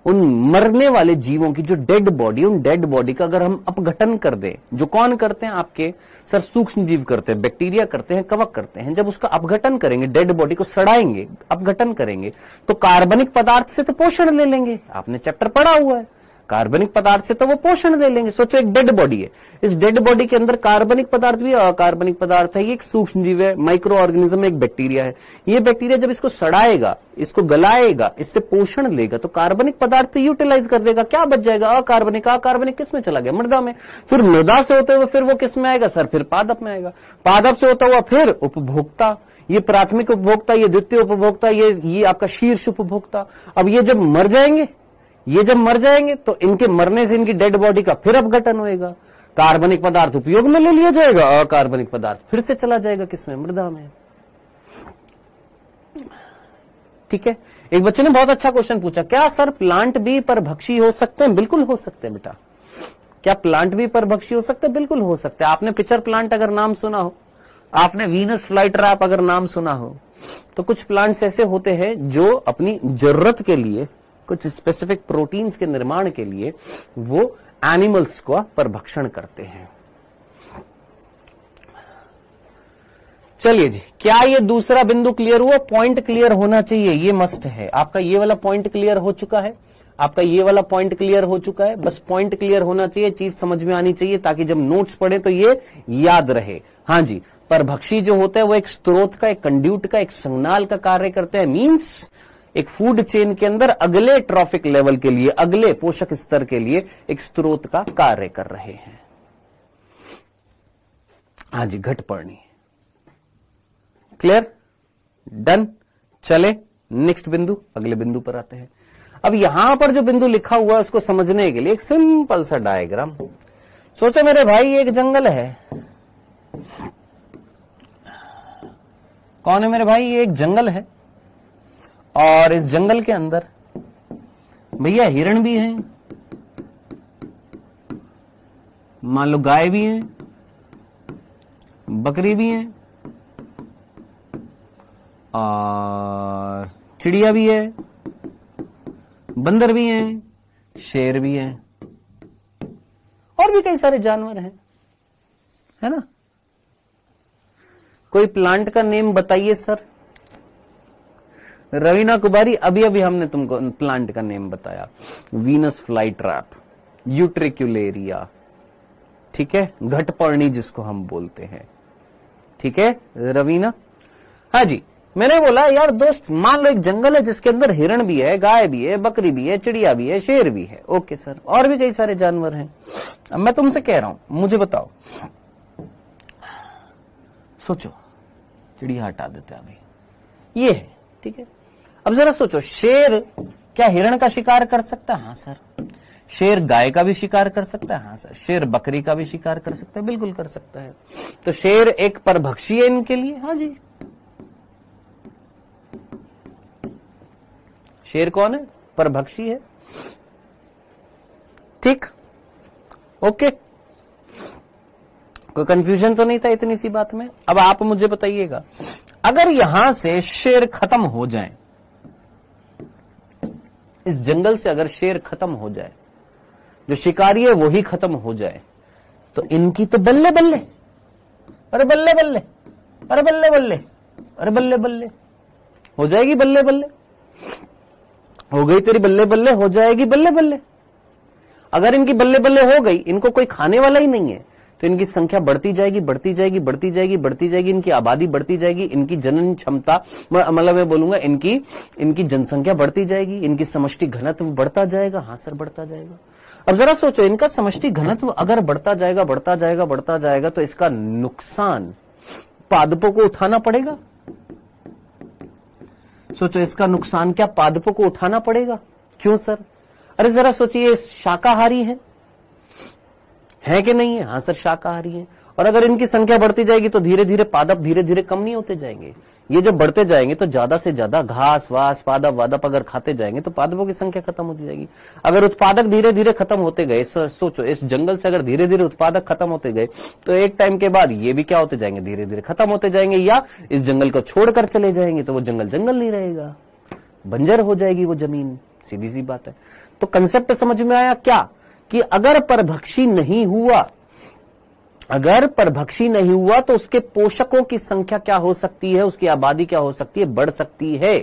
उन मरने वाले जीवों की जो डेड बॉडी, उन डेड बॉडी का अगर हम अपघटन कर दें, जो कौन करते हैं आपके? सर सूक्ष्म जीव करते हैं, बैक्टीरिया करते हैं, कवक करते हैं। जब उसका अपघटन करेंगे, डेड बॉडी को सड़ाएंगे, अपघटन करेंगे, तो कार्बनिक पदार्थ से तो पोषण ले लेंगे। आपने चैप्टर पढ़ा हुआ है, कार्बनिक पदार्थ से तो वो पोषण ले लेंगे। सोचो एक डेड बॉडी है, इस डेड बॉडी के अंदर कार्बनिक पदार्थ भी, अकार्बनिक पदार्थ है। ये एक सूक्ष्म जीव है, माइक्रो ऑर्गेनिज्म, एक बैक्टीरिया है। ये बैक्टीरिया जब इसको सड़ाएगा, इसको गलाएगा, इससे पोषण लेगा, तो कार्बनिक पदार्थ यूटिलाइज कर देगा। क्या बच जाएगा? अकार्बनिक। अकार्बनिक किस में चला गया? मृदा में। फिर मृदा से होते हुए फिर वो किस में आएगा? सर फिर पादप में आएगा। पादप से होता हुआ फिर उपभोक्ता, ये प्राथमिक उपभोक्ता, ये द्वितीय उपभोक्ता, ये आपका शीर्ष उपभोक्ता। अब ये जब मर जाएंगे, तो इनके मरने से इनकी डेड बॉडी का फिर अपघटन होएगा। कार्बनिक पदार्थ उपयोग में ले लिया जाएगा, अकार्बनिक पदार्थ फिर से चला जाएगा किसमें? मृदा में। ठीक है। एक बच्चे ने बहुत अच्छा क्वेश्चन पूछा, क्या सर प्लांट भी परभक्षी हो सकते हैं? बिल्कुल हो सकते हैं बेटा। क्या प्लांट भी परभक्षी हो सकते हैं? बिल्कुल हो सकते हैं। आपने पिचर प्लांट अगर नाम सुना हो, आपने वीनस फ्लाईट्रैप अगर नाम सुना हो, तो कुछ प्लांट्स ऐसे होते हैं जो अपनी जरूरत के लिए, कुछ स्पेसिफिक प्रोटीन्स के निर्माण के लिए वो एनिमल्स को परभक्षण करते हैं। चलिए जी, क्या ये दूसरा बिंदु क्लियर हुआ? पॉइंट क्लियर होना चाहिए, ये मस्ट है। आपका ये वाला पॉइंट क्लियर हो चुका है, आपका ये वाला पॉइंट क्लियर हो चुका है। बस पॉइंट क्लियर होना चाहिए, चीज समझ में आनी चाहिए, ताकि जब नोट्स पढ़े तो ये याद रहे। हाँ जी, परभक्षी जो होता है वो एक स्रोत का, एक कंड्यूट का, एक संज्ञाल का कार्य करते हैं। मीन्स एक फूड चेन के अंदर अगले ट्रॉफिक लेवल के लिए, अगले पोषक स्तर के लिए एक स्रोत का कार्य कर रहे हैं। हाँ जी, घटपर्णी क्लियर, डन। चले नेक्स्ट बिंदु, अगले बिंदु पर आते हैं। अब यहां पर जो बिंदु लिखा हुआ है उसको समझने के लिए एक सिंपल सा डायग्राम सोचो। मेरे भाई एक जंगल है, कौन है मेरे भाई? ये एक जंगल है, और इस जंगल के अंदर भैया हिरण भी हैं, मान लो गाय भी हैं, बकरी भी हैं, और चिड़िया भी है, बंदर भी हैं, शेर भी हैं, और भी कई सारे जानवर हैं, है ना। कोई प्लांट का नेम बताइए सर। रवीना कुमारी, अभी अभी हमने तुमको प्लांट का नेम बताया, वीनस फ्लाईट्रैप, यूट्रिक्युलेरिया, ठीक है, घटपर्णी जिसको हम बोलते हैं, ठीक है रवीना। हाँ जी, मैंने बोला यार दोस्त, मान लो एक जंगल है जिसके अंदर हिरण भी है, गाय भी है, बकरी भी है, चिड़िया भी है, शेर भी है। ओके सर, और भी कई सारे जानवर हैं। अब मैं तुमसे कह रहा हूं, मुझे बताओ, सोचो, चिड़िया हटा देते हैं अभी, ये है, ठीक है। अब जरा सोचो, शेर क्या हिरण का शिकार कर सकता है? हाँ सर। शेर गाय का भी शिकार कर सकता है? हाँ सर। शेर बकरी का भी शिकार कर सकता है? बिल्कुल कर सकता है। तो शेर एक परभक्षी है इनके लिए। हाँ जी, शेर कौन है? परभक्षी है, ठीक, ओके। कोई कंफ्यूजन तो नहीं था इतनी सी बात में? अब आप मुझे बताइएगा, अगर यहां से शेर खत्म हो जाए, इस जंगल से अगर शेर खत्म हो जाए, जो शिकारी है वही खत्म हो जाए, तो इनकी तो बल्ले बल्ले, अरे बल्ले बल्ले, अरे बल्ले बल्ले, अरे बल्ले बल्ले हो जाएगी, बल्ले बल्ले हो गई तेरी, बल्ले बल्ले हो जाएगी, बल्ले बल्ले। अगर इनकी बल्ले बल्ले हो गई, इनको कोई खाने वाला ही नहीं है, तो इनकी संख्या बढ़ती जाएगी, बढ़ती जाएगी, बढ़ती जाएगी, बढ़ती जाएगी, इनकी आबादी बढ़ती जाएगी, इनकी जनन क्षमता, मतलब मैं बोलूंगा इनकी जनसंख्या बढ़ती जाएगी, इनकी समष्टि घनत्व बढ़ता जाएगा। हाँ सर, बढ़ता जाएगा। अब जरा सोचो, इनका समष्टि घनत्व अगर बढ़ता जाएगा, बढ़ता जाएगा, बढ़ता जाएगा, तो इसका नुकसान पादपों को उठाना पड़ेगा। सोचो, इसका नुकसान क्या पादपों को उठाना पड़ेगा? क्यों सर? अरे जरा सोचिए, शाकाहारी है कि नहीं है? हाँ सर, शाकाहारी है। और अगर इनकी संख्या बढ़ती जाएगी तो धीरे धीरे पादप धीरे धीरे कम नहीं होते जाएंगे। ये जब बढ़ते जाएंगे तो ज्यादा से ज्यादा घास वास पादप वादप अगर खाते जाएंगे तो पादपों की संख्या खत्म होती जाएगी। अगर उत्पादक धीरे धीरे खत्म होते गए, सोचो इस जंगल से अगर धीरे धीरे उत्पादक खत्म होते गए तो एक टाइम के बाद ये भी क्या होते जाएंगे? धीरे धीरे खत्म होते जाएंगे, या इस जंगल को छोड़कर चले जाएंगे तो वो जंगल जंगल नहीं रहेगा, बंजर हो जाएगी वो जमीन। सीधी सी बात है। तो कंसेप्ट समझ में आया क्या? कि अगर परभक्षी नहीं हुआ, अगर परभक्षी नहीं हुआ तो उसके पोषकों की संख्या क्या हो सकती है? उसकी आबादी क्या हो सकती है? बढ़ सकती है।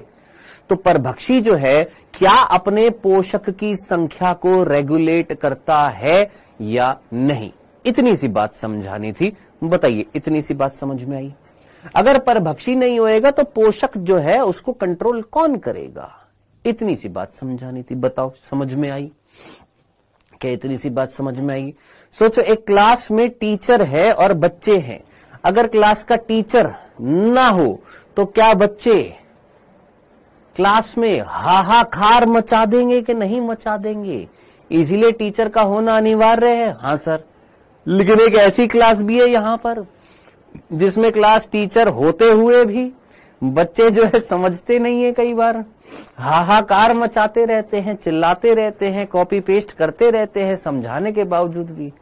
तो परभक्षी जो है क्या अपने पोषक की संख्या को रेगुलेट करता है या नहीं? इतनी सी बात समझानी थी। बताइए, इतनी सी बात समझ में आई? अगर परभक्षी नहीं होएगा तो पोषक जो है उसको कंट्रोल कौन करेगा? इतनी सी बात समझानी थी। बताओ, समझ में आई क्या? इतनी सी बात समझ में आई? सोचो, एक क्लास में टीचर है और बच्चे हैं। अगर क्लास का टीचर ना हो तो क्या बच्चे क्लास में हाहाकार मचा देंगे कि नहीं मचा देंगे? इसीलिए टीचर का होना अनिवार्य है। हाँ सर, लेकिन एक ऐसी क्लास भी है यहां पर जिसमें क्लास टीचर होते हुए भी बच्चे जो है समझते नहीं है, कई बार हाहाकार मचाते रहते हैं, चिल्लाते रहते हैं, कॉपी पेस्ट करते रहते हैं समझाने के बावजूद भी।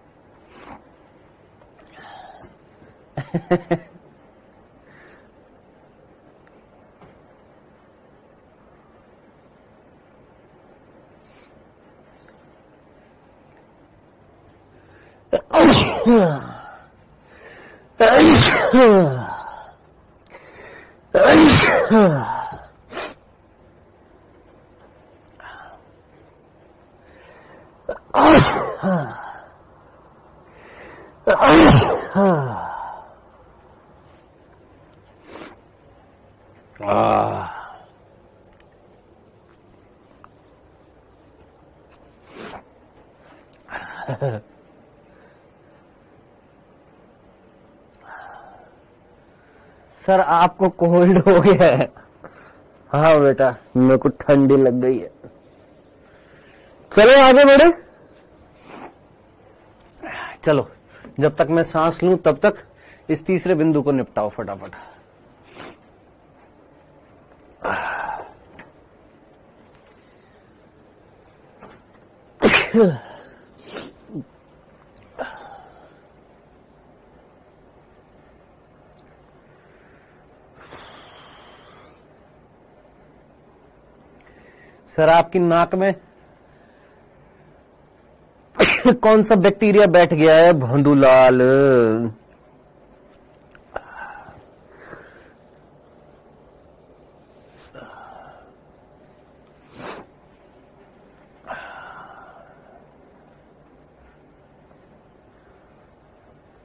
सर आपको कोल्ड हो गया है? हाँ बेटा, मेरे को ठंडी लग गई है। चलो आगे बढ़े। चलो, जब तक मैं सांस लूं तब तक इस तीसरे बिंदु को निपटाओ फटाफट। सर आपकी नाक में कौन सा बैक्टीरिया बैठ गया है भोंदूलाल?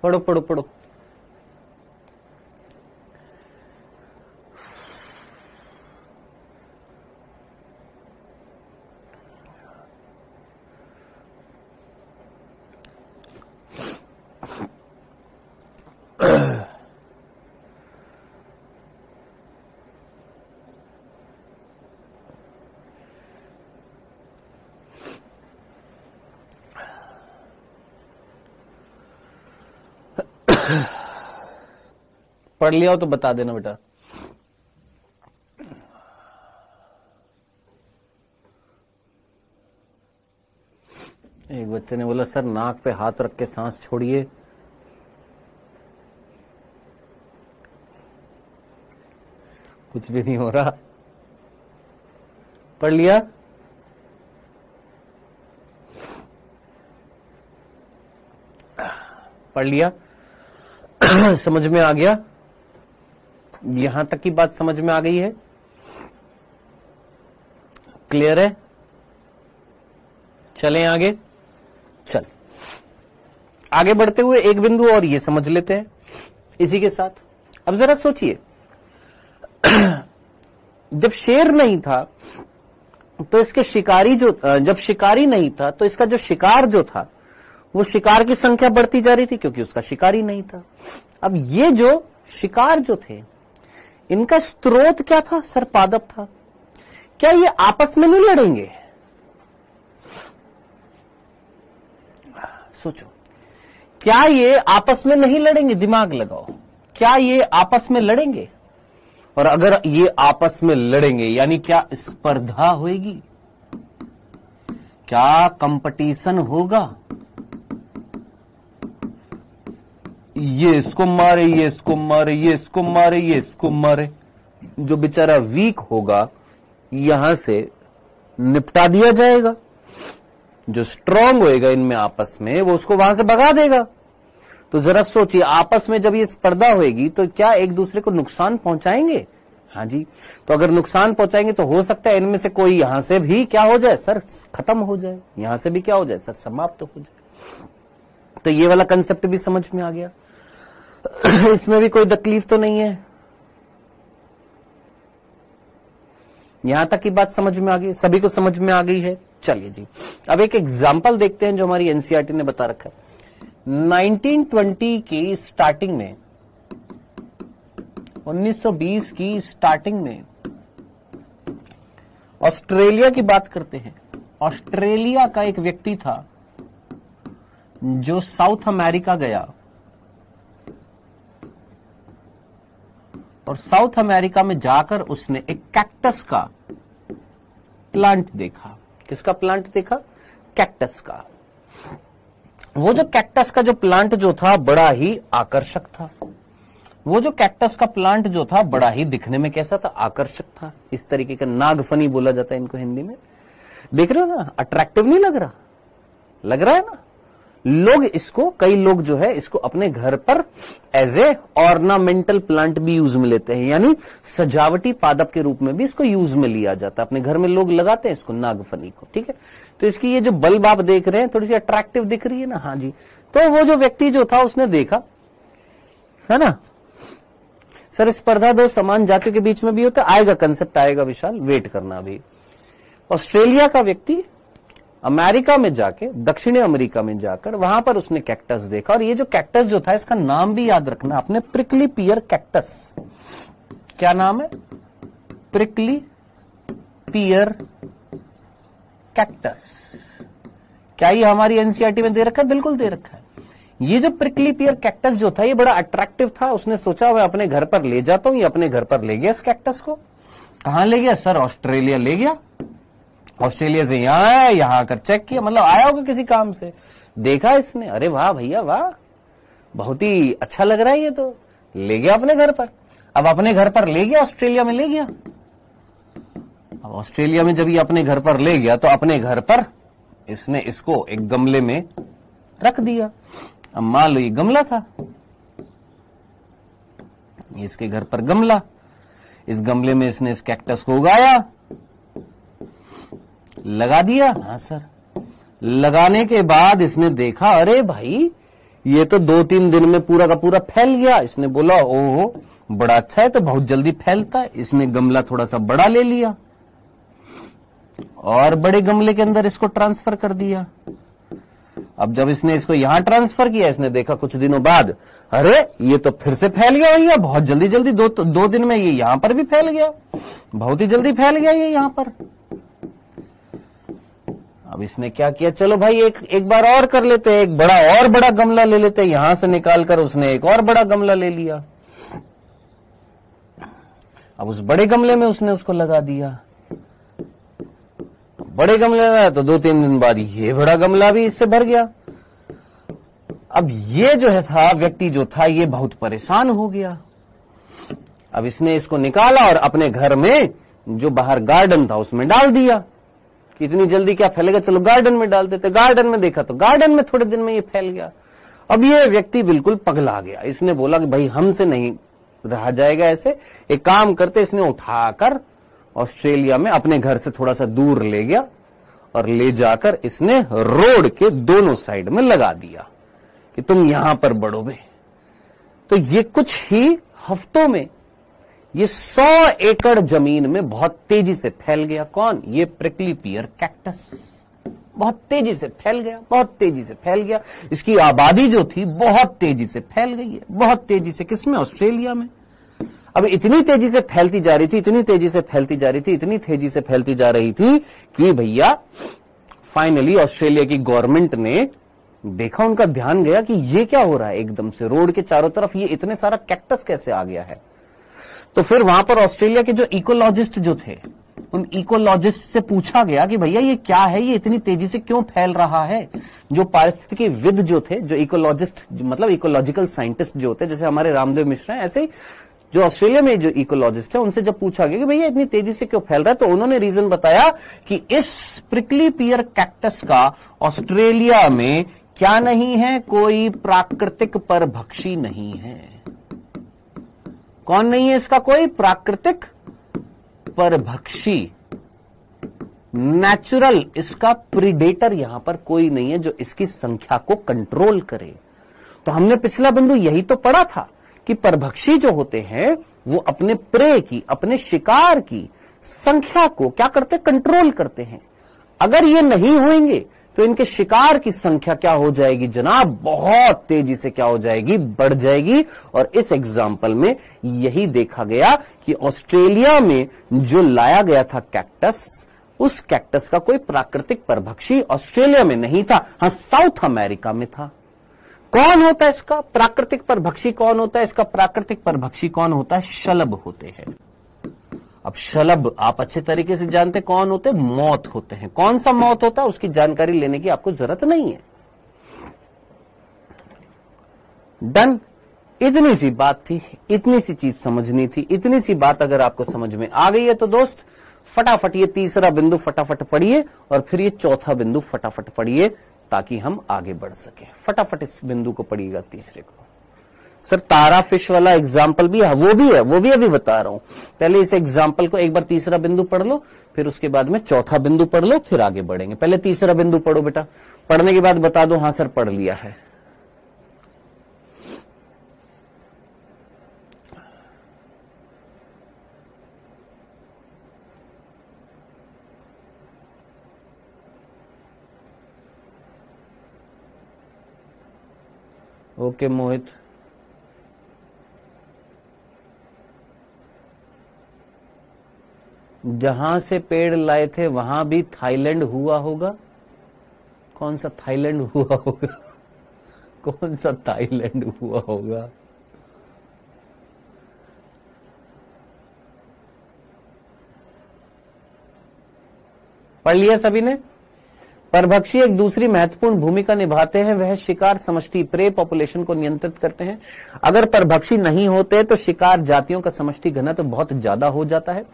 पढ़ो पढ़ो पढ़ो। पढ़ लिया हो तो बता देना बेटा। एक बच्चे ने बोला सर नाक पे हाथ रख के सांस छोड़िए। कुछ भी नहीं हो रहा। पढ़ लिया? पढ़ लिया? समझ में आ गया? यहां तक की बात समझ में आ गई है? क्लियर है? चलें आगे। चल आगे बढ़ते हुए एक बिंदु और ये समझ लेते हैं इसी के साथ। अब जरा सोचिए, जब शेर नहीं था तो इसके शिकारी जब शिकारी नहीं था तो इसका जो शिकार जो था वो शिकार की संख्या बढ़ती जा रही थी क्योंकि उसका शिकारी नहीं था। अब ये जो शिकार जो थे इनका स्रोत क्या था? सर्पादप था। क्या ये आपस में नहीं लड़ेंगे? सोचो, क्या ये आपस में नहीं लड़ेंगे? दिमाग लगाओ, क्या ये आपस में लड़ेंगे? और अगर ये आपस में लड़ेंगे यानी क्या स्पर्धा होगी? क्या कंपटीशन होगा? ये इसको मारे, ये इसको मारे, ये इसको मारे, ये इसको मारे। जो बेचारा वीक होगा यहां से निपटा दिया जाएगा, जो स्ट्रांग होएगा इनमें आपस में वो उसको वहां से भगा देगा। तो जरा सोचिए, आपस में जब ये स्पर्धा होगी तो क्या एक दूसरे को नुकसान पहुंचाएंगे? हाँ जी। तो अगर नुकसान पहुंचाएंगे तो हो सकता है इनमें से कोई यहां से भी क्या हो जाए सर? खत्म हो जाए। यहां से भी क्या हो जाए सर? समाप्त हो जाए। तो ये वाला कंसेप्ट भी समझ में आ गया। इसमें भी कोई तकलीफ तो नहीं है? यहां तक की बात समझ में आ गई? सभी को समझ में आ गई है? चलिए जी, अब एक एग्जाम्पल देखते हैं जो हमारी एनसीईआरटी ने बता रखा है। 1920 की स्टार्टिंग में, 1920 की स्टार्टिंग में ऑस्ट्रेलिया की बात करते हैं। ऑस्ट्रेलिया का एक व्यक्ति था जो साउथ अमेरिका गया और साउथ अमेरिका में जाकर उसने एक कैक्टस का प्लांट देखा। किसका प्लांट देखा? कैक्टस का। वो जो कैक्टस का जो प्लांट जो था बड़ा ही आकर्षक था। वो जो कैक्टस का प्लांट जो था बड़ा ही दिखने में कैसा था? आकर्षक था। इस तरीके का नागफनी बोला जाता है इनको हिंदी में। देख रहे हो ना, अट्रैक्टिव नहीं लग रहा? लग रहा है ना। लोग इसको, कई लोग जो है इसको अपने घर पर एज ए ऑर्नामेंटल प्लांट भी यूज में लेते हैं, यानी सजावटी पादप के रूप में भी इसको यूज में लिया जाता है। अपने घर में लोग लगाते हैं इसको, नागफनी को। ठीक है, तो इसकी ये जो बल्ब आप देख रहे हैं थोड़ी सी अट्रैक्टिव दिख रही है ना। हाँ जी। तो वो जो व्यक्ति जो था उसने देखा, है ना। सर स्पर्धा दो समान जातियों के बीच में भी होता, आएगा कंसेप्ट आएगा विशाल, वेट करना अभी। ऑस्ट्रेलिया का व्यक्ति अमेरिका में जाके, दक्षिणी अमेरिका में जाकर वहां पर उसने कैक्टस देखा, और ये जो कैक्टस जो था इसका नाम भी याद रखना आपने, प्रिकली पियर कैक्टस। क्या नाम है? प्रिकली पियर कैक्टस। क्या ये हमारी एनसीईआरटी में दे रखा है? बिल्कुल दे रखा है। ये जो प्रिकली पियर कैक्टस जो था ये बड़ा अट्रैक्टिव था। उसने सोचा मैं अपने घर पर ले जाता हूं। ये अपने घर पर ले गया इस कैक्टस को। कहां ले गया? सर ऑस्ट्रेलिया ले गया। ऑस्ट्रेलिया से यहां आया, यहां आकर चेक किया, मतलब आया होगा किसी काम से, देखा इसने, अरे वाह भैया वाह, बहुत ही अच्छा लग रहा है ये, तो ले गया अपने घर पर। अब अपने घर पर ले गया, ऑस्ट्रेलिया में ले गया। अब ऑस्ट्रेलिया में जब ये अपने घर पर ले गया तो अपने घर पर इसने इसको एक गमले में रख दिया। अब मान लो ये गमला था, इसके घर पर गमला, इस गमले में इसने इस कैक्टस को उगाया, लगा दिया। हाँ सर। लगाने के बाद इसने देखा, अरे भाई ये तो 2-3 दिन में पूरा का पूरा फैल गया। इसने बोला ओहो बड़ा अच्छा है, तो बहुत जल्दी फैलता है। इसने गमला थोड़ा सा बड़ा ले लिया और बड़े गमले के अंदर इसको ट्रांसफर कर दिया। अब जब इसने इसको यहां ट्रांसफर किया, इसने देखा कुछ दिनों बाद, अरे ये तो फिर से फैल गया भैया, बहुत जल्दी जल्दी, दो दिन में ये यहां पर भी फैल गया, बहुत ही जल्दी फैल गया ये यहां पर। अब इसने क्या किया, चलो भाई एक बार और कर लेते हैं, एक बड़ा और बड़ा गमला ले लेते हैं। यहां से निकालकर उसने एक और बड़ा गमला ले लिया। अब उस बड़े गमले में उसने उसको लगा दिया। बड़े गमले लगाया तो 2-3 दिन बाद ये बड़ा गमला भी इससे भर गया। अब ये जो है था व्यक्ति जो था ये बहुत परेशान हो गया। अब इसने इसको निकाला और अपने घर में जो बाहर गार्डन था उसमें डाल दिया कि इतनी जल्दी क्या फैलेगा, चलो गार्डन में डाल देते। गार्डन में देखा तो गार्डन में थोड़े दिन में ये फैल गया। अब ये व्यक्ति बिल्कुल पगला गया। इसने बोला कि भाई हमसे नहीं रहा जाएगा ऐसे, एक काम करते। इसने उठाकर ऑस्ट्रेलिया में अपने घर से थोड़ा सा दूर ले गया और ले जाकर इसने रोड के दोनों साइड में लगा दिया कि तुम यहां पर बढ़ोगे। तो ये कुछ ही हफ्तों में ये 100 एकड़ जमीन में बहुत तेजी से फैल गया। कौन? ये प्रिकली पियर कैक्टस बहुत तेजी से फैल गया, बहुत तेजी से फैल गया। इसकी आबादी जो थी बहुत तेजी से फैल गई है, बहुत तेजी से। किसमें? ऑस्ट्रेलिया में। अब इतनी तेजी से फैलती जा रही थी, इतनी तेजी से फैलती जा रही थी, इतनी तेजी से फैलती जा रही थी कि भैया फाइनली ऑस्ट्रेलिया की गवर्नमेंट ने देखा, उनका ध्यान गया कि ये क्या हो रहा है, एकदम से रोड के चारों तरफ ये इतने सारा कैक्टस कैसे आ गया है। तो फिर वहां पर ऑस्ट्रेलिया के जो इकोलॉजिस्ट जो थे, उन इकोलॉजिस्ट से पूछा गया कि भैया ये क्या है, ये इतनी तेजी से क्यों फैल रहा है। जो पारिस्थितिकीविद जो थे, जो इकोलॉजिस्ट मतलब इकोलॉजिकल साइंटिस्ट जो होते, जैसे हमारे रामदेव मिश्रा हैं, ऐसे ही जो ऑस्ट्रेलिया में जो इकोलॉजिस्ट है, उनसे जब पूछा गया कि भैया इतनी तेजी से क्यों फैल रहा है, तो उन्होंने रीजन बताया कि इस प्रिकली पियर कैक्टस का ऑस्ट्रेलिया में क्या नहीं है, कोई प्राकृतिक परभक्षी नहीं है। कौन नहीं है इसका? कोई प्राकृतिक परभक्षी, नेचुरल इसका प्रीडेटर यहां पर कोई नहीं है जो इसकी संख्या को कंट्रोल करे। तो हमने पिछला बिंदु यही तो पढ़ा था कि परभक्षी जो होते हैं वो अपने प्रे की, अपने शिकार की संख्या को क्या करते? कंट्रोल करते हैं। अगर ये नहीं होंगे तो इनके शिकार की संख्या क्या हो जाएगी जनाब? बहुत तेजी से क्या हो जाएगी? बढ़ जाएगी। और इस एग्जाम्पल में यही देखा गया कि ऑस्ट्रेलिया में जो लाया गया था कैक्टस, उस कैक्टस का कोई प्राकृतिक परभक्षी ऑस्ट्रेलिया में नहीं था, हां साउथ अमेरिका में था। कौन होता है इसका प्राकृतिक परभक्षी? कौन होता है इसका प्राकृतिक परभक्षी? कौन होता है? शलभ होते हैं। अब शलभ आप अच्छे तरीके से जानते कौन होते हैं? मौत होते हैं। कौन सा मौत होता है उसकी जानकारी लेने की आपको जरूरत नहीं है। डन। इतनी सी बात थी, इतनी सी चीज समझनी थी। इतनी सी बात अगर आपको समझ में आ गई है तो दोस्त फटाफट ये तीसरा बिंदु फटाफट पढ़िए और फिर ये चौथा बिंदु फटाफट पढ़िए ताकि हम आगे बढ़ सके। फटाफट इस बिंदु को पढ़िएगा तीसरे को। सर तारा फिश वाला एग्जाम्पल भी है, वो भी अभी बता रहा हूं। पहले इस एग्जाम्पल को एक बार तीसरा बिंदु पढ़ लो, फिर उसके बाद में चौथा बिंदु पढ़ लो, फिर आगे बढ़ेंगे। पहले तीसरा बिंदु पढ़ो बेटा, पढ़ने के बाद बता दो हाँ सर पढ़ लिया है। ओके मोहित, जहां से पेड़ लाए थे वहां भी थाईलैंड हुआ होगा। कौन सा थाईलैंड हुआ होगा? कौन सा थाईलैंड हुआ होगा? पढ़ लिया सभी ने? परभक्षी एक दूसरी महत्वपूर्ण भूमिका निभाते हैं। वह शिकार समष्टि प्रे पॉपुलेशन को नियंत्रित करते हैं। अगर परभक्षी नहीं होते तो शिकार जातियों का समष्टि घनत्व बहुत ज्यादा हो जाता है।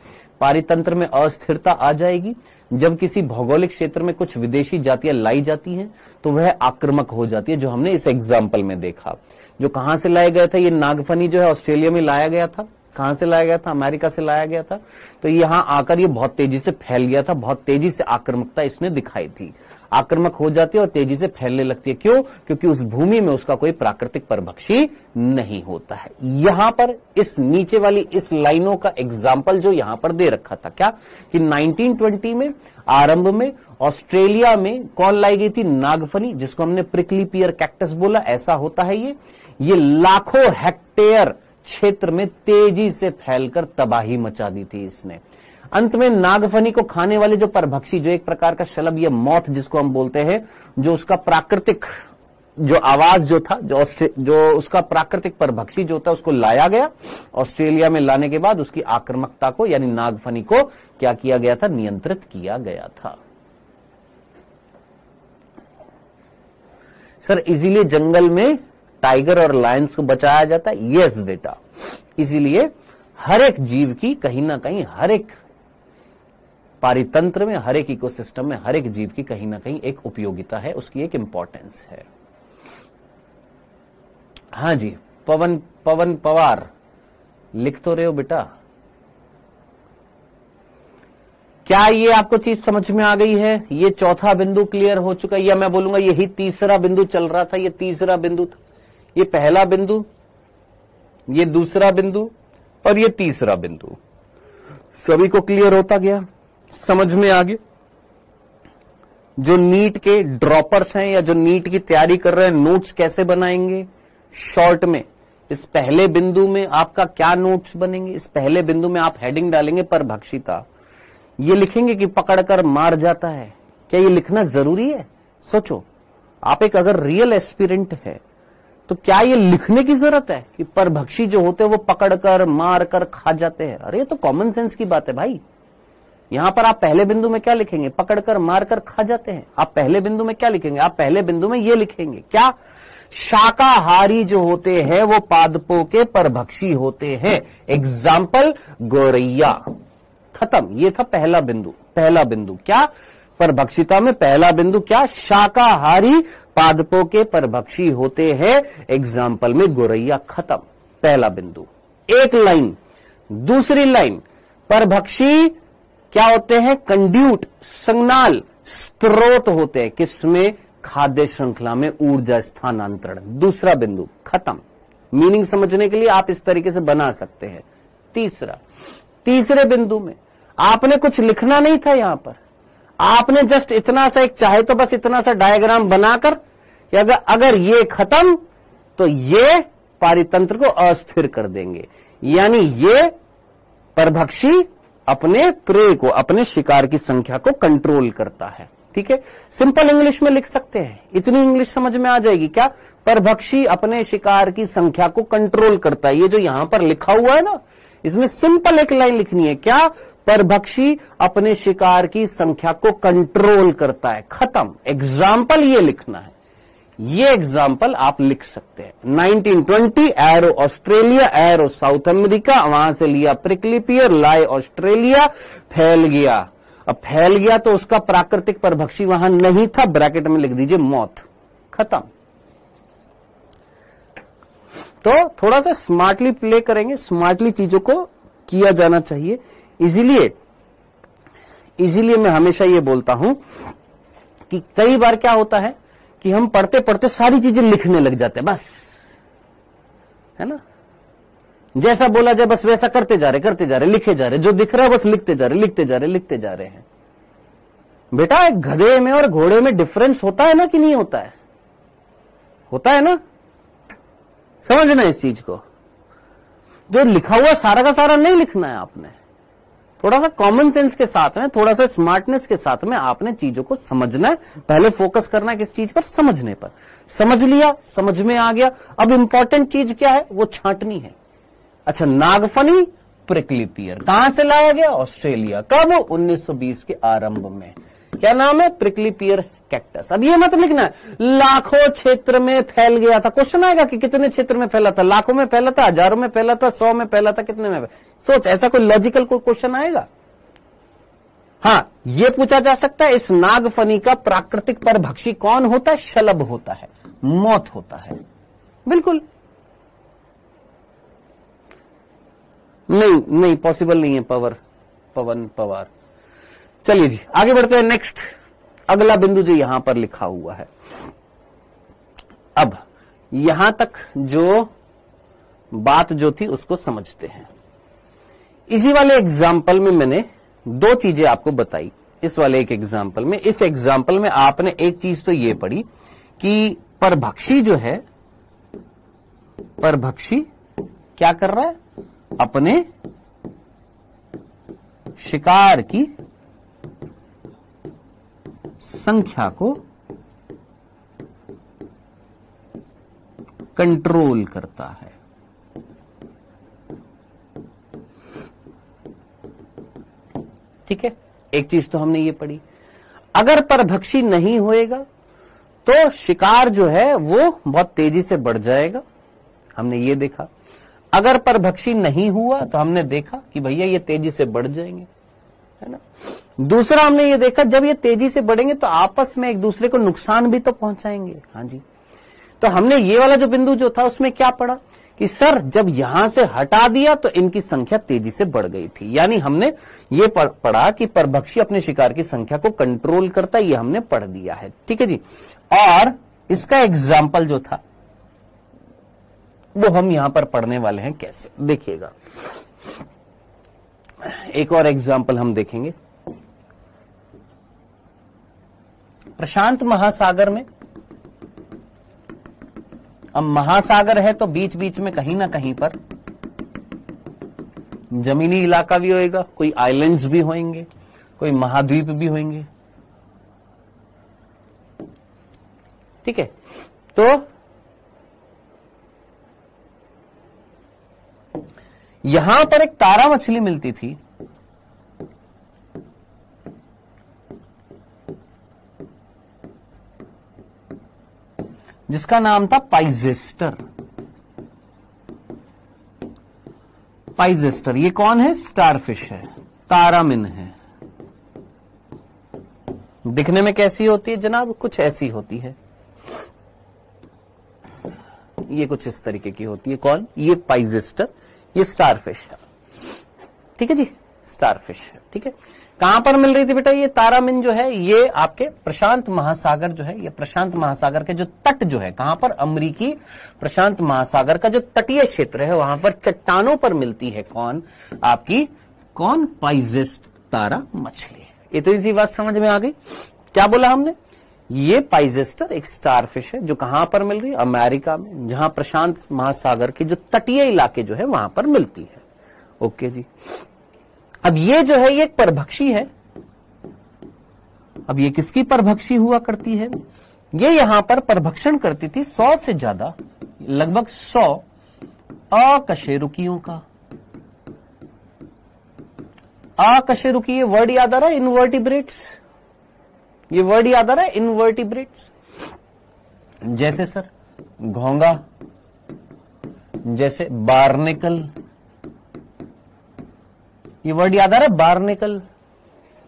पारितंत्र में अस्थिरता आ जाएगी। जब किसी भौगोलिक क्षेत्र में कुछ विदेशी जातियां लाई जाती हैं तो वह आक्रामक हो जाती है, जो हमने इस एग्जाम्पल में देखा। जो कहां से लाए गए थे? ये नागफनी जो है ऑस्ट्रेलिया में लाया गया था। कहां से लाया गया था? अमेरिका से लाया गया था। तो यहां आकर ये बहुत तेजी से फैल गया था। बहुत तेजी से आक्रामकता इसने दिखाई थी। आक्रामक हो जाती है और तेजी से फैलने लगती है। क्यों? क्योंकि उस भूमि में उसका कोई प्राकृतिक परभक्षी नहीं होता है। यहां पर इस नीचे वाली इस लाइनों का एग्जाम्पल जो यहां पर दे रखा था क्या कि 1920 में आरंभ में ऑस्ट्रेलिया में कौन लाई गई थी? नागफनी, जिसको हमने प्रिकली पियर कैक्टस बोला। ऐसा होता है ये लाखों हेक्टेयर क्षेत्र में तेजी से फैलकर तबाही मचा दी थी इसने। अंत में नागफनी को खाने वाले जो परभक्षी, जो एक प्रकार का शलभ या मौत जिसको हम बोलते हैं, जो उसका प्राकृतिक जो आवाज जो था, जो उसका प्राकृतिक परभक्षी जो था, उसको लाया गया। ऑस्ट्रेलिया में लाने के बाद उसकी आक्रामकता को यानी नागफनी को क्या किया गया था? नियंत्रित किया गया था। सर इसीलिए जंगल में टाइगर और लायंस को बचाया जाता है। यस बेटा, इसीलिए हर एक जीव की कहीं ना कहीं, हर एक पारितंत्र में, हर एक इकोसिस्टम में, हर एक जीव की कहीं ना कहीं एक उपयोगिता है, उसकी एक इंपॉर्टेंस है। हाँ जी, पवन पवार लिख तो रहे हो बेटा? क्या ये आपको चीज समझ में आ गई है? ये चौथा बिंदु क्लियर हो चुका है, या मैं बोलूंगा यही तीसरा बिंदु चल रहा था। ये तीसरा बिंदु था, ये पहला बिंदु, ये दूसरा बिंदु और ये तीसरा बिंदु। सभी को क्लियर होता गया, समझ में आ गया? जो नीट के ड्रॉपर्स हैं या जो नीट की तैयारी कर रहे हैं, नोट्स कैसे बनाएंगे? शॉर्ट में इस पहले बिंदु में आपका क्या नोट्स बनेंगे? इस पहले बिंदु में आप हेडिंग डालेंगे परभक्षिता। ये लिखेंगे कि पकड़कर मार जाता है। क्या ये लिखना जरूरी है? सोचो, आप एक अगर रियल एस्पिरेंट है तो क्या ये लिखने की जरूरत है कि परभक्षी जो होते हैं वो पकड़कर मारकर खा जाते हैं? अरे ये तो कॉमन सेंस की बात है भाई। यहां पर आप पहले बिंदु में क्या लिखेंगे? पकड़कर मारकर खा जाते हैं। आप पहले बिंदु में क्या लिखेंगे? आप पहले बिंदु में ये लिखेंगे क्या? शाकाहारी जो होते हैं वो पादपों के परभक्षी होते हैं। एग्जाम्पल गोरैया। खत्म। ये था पहला बिंदु। पहला बिंदु क्या? परभक्षिता में पहला बिंदु क्या? शाकाहारी पादपों के परभक्षी होते हैं। एग्जाम्पल में गोरैया। खत्म। पहला बिंदु। एक लाइन। दूसरी लाइन, परभक्षी क्या होते हैं? कंड्यूट, संज्ञाल, स्त्रोत होते हैं। किसमें? खाद्य श्रृंखला में ऊर्जा स्थानांतरण। दूसरा बिंदु। खत्म। मीनिंग समझने के लिए आप इस तरीके से बना सकते हैं। तीसरा, तीसरे बिंदु में आपने कुछ लिखना नहीं था। यहां पर आपने जस्ट इतना सा, एक चाहे तो बस इतना सा डायग्राम बनाकर, अगर ये खत्म तो ये पारितंत्र को अस्थिर कर देंगे। यानी ये परभक्षी अपने प्रे को, अपने शिकार की संख्या को कंट्रोल करता है। ठीक है, सिंपल इंग्लिश में लिख सकते हैं, इतनी इंग्लिश समझ में आ जाएगी क्या? परभक्षी अपने शिकार की संख्या को कंट्रोल करता है। ये जो यहां पर लिखा हुआ है ना, इसमें सिंपल एक लाइन लिखनी है, क्या? परभक्षी अपने शिकार की संख्या को कंट्रोल करता है, खत्म। एग्जाम्पल ये लिखना है, ये एग्जाम्पल आप लिख सकते हैं। 1920 arrow Australia, arrow south America, वहां से लिया प्रिकली पियर, लाए ऑस्ट्रेलिया, फैल गया। अब फैल गया तो उसका प्राकृतिक परभक्षी वहां नहीं था, ब्रैकेट में लिख दीजिए मौत, खत्म। तो थोड़ा सा स्मार्टली प्ले करेंगे, स्मार्टली चीजों को किया जाना चाहिए। इसीलिए मैं हमेशा ये बोलता हूं कि कई बार क्या होता है कि हम पढ़ते पढ़ते सारी चीजें लिखने लग जाते हैं, बस, है ना, जैसा बोला जाए बस वैसा करते जा रहे, लिखे जा रहे, जो दिख रहा है बस लिखते जा रहे हैं। बेटा एक गधे में और घोड़े में डिफरेंस होता है ना कि नहीं होता है? होता है ना, समझना इस चीज को। जो लिखा हुआ सारा का सारा नहीं लिखना है आपने, थोड़ा सा कॉमन सेंस के साथ में, थोड़ा सा स्मार्टनेस के साथ में आपने चीजों को समझना है। पहले फोकस करना है किस चीज पर? समझने पर। समझ लिया, समझ में आ गया, अब इंपॉर्टेंट चीज क्या है? वो छांटनी है। अच्छा, नागफनी प्रिकली पियर कहां से लाया गया? ऑस्ट्रेलिया। कब? 1920 के आरंभ में। क्या नाम है? प्रिकली पियर कैक्टस। अब ये मत लिखना है लाखों क्षेत्र में फैल गया था। क्वेश्चन आएगा कि कितने क्षेत्र में फैला था? लाखों में फैला था, हजारों में फैला था, 100 में फैला था, कितने में? सोच, ऐसा कोई लॉजिकल कोई क्वेश्चन आएगा? हाँ, ये पूछा जा सकता है इस नागफनी का प्राकृतिक परभक्षी कौन होता है? शलभ होता है, मौत होता है। बिल्कुल नहीं पॉसिबल नहीं है। पवन पवार। चलिए जी आगे बढ़ते हैं। नेक्स्ट अगला बिंदु जो यहां पर लिखा हुआ है, अब यहां तक जो बात जो थी उसको समझते हैं। इसी वाले एग्जाम्पल में मैंने दो चीजें आपको बताई। इस वाले एक एग्जाम्पल में, इस एग्जाम्पल में आपने एक चीज तो ये पढ़ी कि परभक्षी जो है, परभक्षी क्या कर रहा है? अपने शिकार की संख्या को कंट्रोल करता है। ठीक है, एक चीज तो हमने ये पढ़ी। अगर परभक्षी नहीं होएगा तो शिकार जो है वो बहुत तेजी से बढ़ जाएगा, हमने ये देखा। अगर परभक्षी नहीं हुआ तो हमने देखा कि भैया ये तेजी से बढ़ जाएंगे, है ना। दूसरा हमने ये देखा जब ये तेजी से बढ़ेंगे तो आपस में एक दूसरे को नुकसान भी तो पहुंचाएंगे। हाँ जी, तो हमने ये वाला जो बिंदु जो था उसमें क्या पढ़ा कि सर जब यहां से हटा दिया तो इनकी संख्या तेजी से बढ़ गई थी। यानी हमने ये पढ़ा कि परभक्षी अपने शिकार की संख्या को कंट्रोल करता है, ये हमने पढ़ दिया है। ठीक है जी, और इसका एग्जाम्पल जो था वो हम यहां पर पढ़ने वाले हैं। कैसे? देखिएगा, एक और एग्जाम्पल हम देखेंगे। प्रशांत महासागर में, अब महासागर है तो बीच बीच में कहीं ना कहीं पर जमीनी इलाका भी होएगा, कोई आइलैंड्स भी होंगे, कोई महाद्वीप भी होंगे। ठीक है, तो यहां पर एक तारा मछली मिलती थी, जिसका नाम था पाइजेस्टर। पाइजेस्टर ये कौन है? स्टारफिश है, तारामिन है। दिखने में कैसी होती है जनाब? कुछ ऐसी होती है, ये कुछ इस तरीके की होती है। कौन? ये पाइजेस्टर, ये स्टारफिश है। ठीक है जी, स्टारफिश है। ठीक है, कहां पर मिल रही थी बेटा? ये तारामिन जो है ये आपके प्रशांत महासागर जो है, ये प्रशांत महासागर के जो तट जो है, कहां पर? अमरीकी प्रशांत महासागर का जो तटीय क्षेत्र है वहां पर चट्टानों पर मिलती है। कौन? आपकी कौन? पाइजेस्ट तारा मछली। इतनी सी बात समझ में आ गई। क्या बोला हमने? ये पाइजेस्टर एक स्टारफिश है जो कहां पर मिल रही है? अमेरिका में, जहां प्रशांत महासागर के जो तटीय इलाके जो है वहां पर मिलती है। ओके जी, अब ये जो है ये एक परभक्षी है अब ये किसकी परभक्षी हुआ करती है? ये यहां पर परभक्षण करती थी 100 से ज्यादा, लगभग 100 अकशेरुकियों का। अकशेरुकी, ये वर्ड याद आ रहा है, इनवर्टिब्रेट्स, ये वर्ड याद आ रहा है, इनवर्टिब्रेट्स। जैसे सर घोंगा, जैसे बार्नेकल, ये वर्ड याद आ रहा है, बार्नेकल,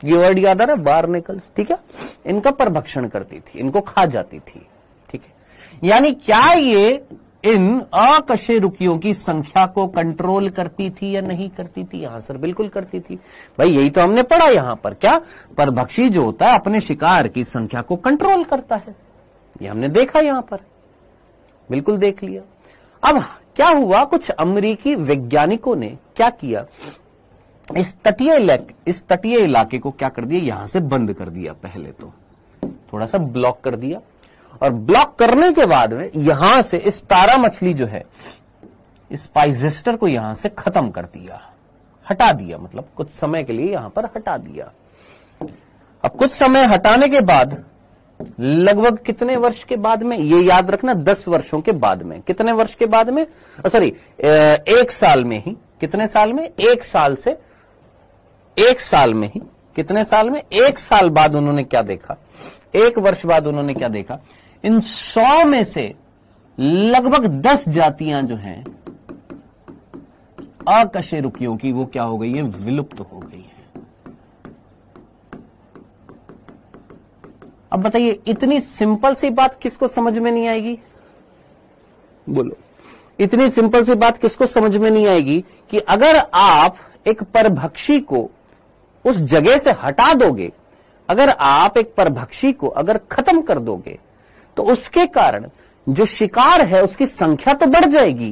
ये वर्ड याद आ रहा है, बार्नेकल्स, ठीक है। इनका परभक्षण करती थी, इनको खा जाती थी, ठीक है। यानी क्या ये इन अकशेरुकियों की संख्या को कंट्रोल करती थी या नहीं करती थी? यहां सर बिल्कुल करती थी भाई, यही तो हमने पढ़ा यहां पर, क्या परभक्षी जो होता है अपने शिकार की संख्या को कंट्रोल करता है, ये हमने देखा यहां पर, बिल्कुल देख लिया। अब क्या हुआ, कुछ अमेरिकी वैज्ञानिकों ने क्या किया, इस तटीय इलाके को क्या कर दिया, यहां से बंद कर दिया, पहले तो थोड़ा सा ब्लॉक कर दिया, और ब्लॉक करने के बाद में यहां से इस तारा मछली जो है, इस पाइजेस्टर को यहां से खत्म कर दिया, हटा दिया, मतलब कुछ समय के लिए यहां पर हटा दिया। अब कुछ समय हटाने के बाद लगभग कितने वर्ष के बाद में, ये याद रखना, 10 वर्षों के बाद में, कितने वर्ष के बाद में, सॉरी 1 साल में ही, कितने साल में, 1 साल से 1 साल में ही, कितने साल में, 1 साल बाद उन्होंने क्या देखा, 1 वर्ष बाद उन्होंने क्या देखा, इन 100 में से लगभग 10 जातियां जो हैं अकशेरुकियों की, वो क्या हो गई है, विलुप्त हो गई है। अब बताइए, इतनी सिंपल सी बात किसको समझ में नहीं आएगी? बोलो, इतनी सिंपल सी बात किसको समझ में नहीं आएगी कि अगर आप एक परभक्षी को उस जगह से हटा दोगे, अगर आप एक परभक्षी को अगर खत्म कर दोगे, तो उसके कारण जो शिकार है उसकी संख्या तो बढ़ जाएगी,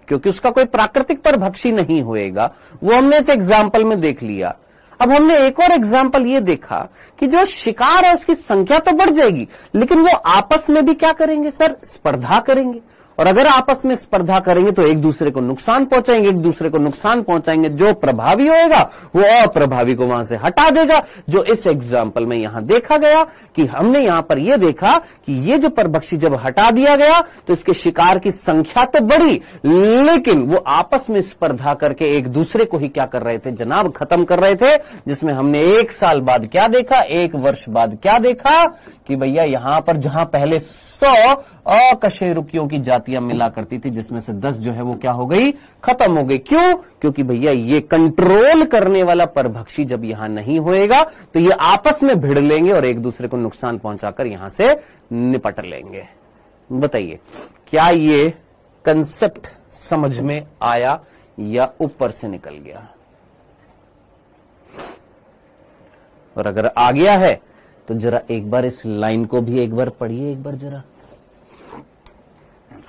क्योंकि उसका कोई प्राकृतिक परभक्षी नहीं होएगा। वो हमने इस एग्जाम्पल में देख लिया। अब हमने एक और एग्जाम्पल ये देखा कि जो शिकार है उसकी संख्या तो बढ़ जाएगी, लेकिन वो आपस में भी क्या करेंगे सर, स्पर्धा करेंगे, और अगर आपस में स्पर्धा करेंगे तो एक दूसरे को नुकसान पहुंचाएंगे, एक दूसरे को नुकसान पहुंचाएंगे। जो प्रभावी होएगा वो अप्रभावी को वहां से हटा देगा, जो इस एग्जाम्पल में यहां देखा गया कि हमने यहां पर यह देखा कि ये जो परभक्षी जब हटा दिया गया तो इसके शिकार की संख्या तो बढ़ी, लेकिन वो आपस में स्पर्धा करके एक दूसरे को ही क्या कर रहे थे जनाब, खत्म कर रहे थे। जिसमें हमने 1 साल बाद क्या देखा, 1 वर्ष बाद क्या देखा कि भैया यहां पर जहां पहले 100 अकशेरुकियों की जातियां मिला करती थी, जिसमें से 10 जो है वो क्या हो गई, खत्म हो गई। क्यों? क्योंकि भैया ये कंट्रोल करने वाला परभक्षी जब यहां नहीं होएगा तो ये आपस में भिड़ लेंगे और एक दूसरे को नुकसान पहुंचाकर यहां से निपट लेंगे। बताइए, क्या ये कंसेप्ट समझ में आया या ऊपर से निकल गया? और अगर आ गया है तो जरा एक बार इस लाइन को भी एक बार पढ़िए, एक बार जरा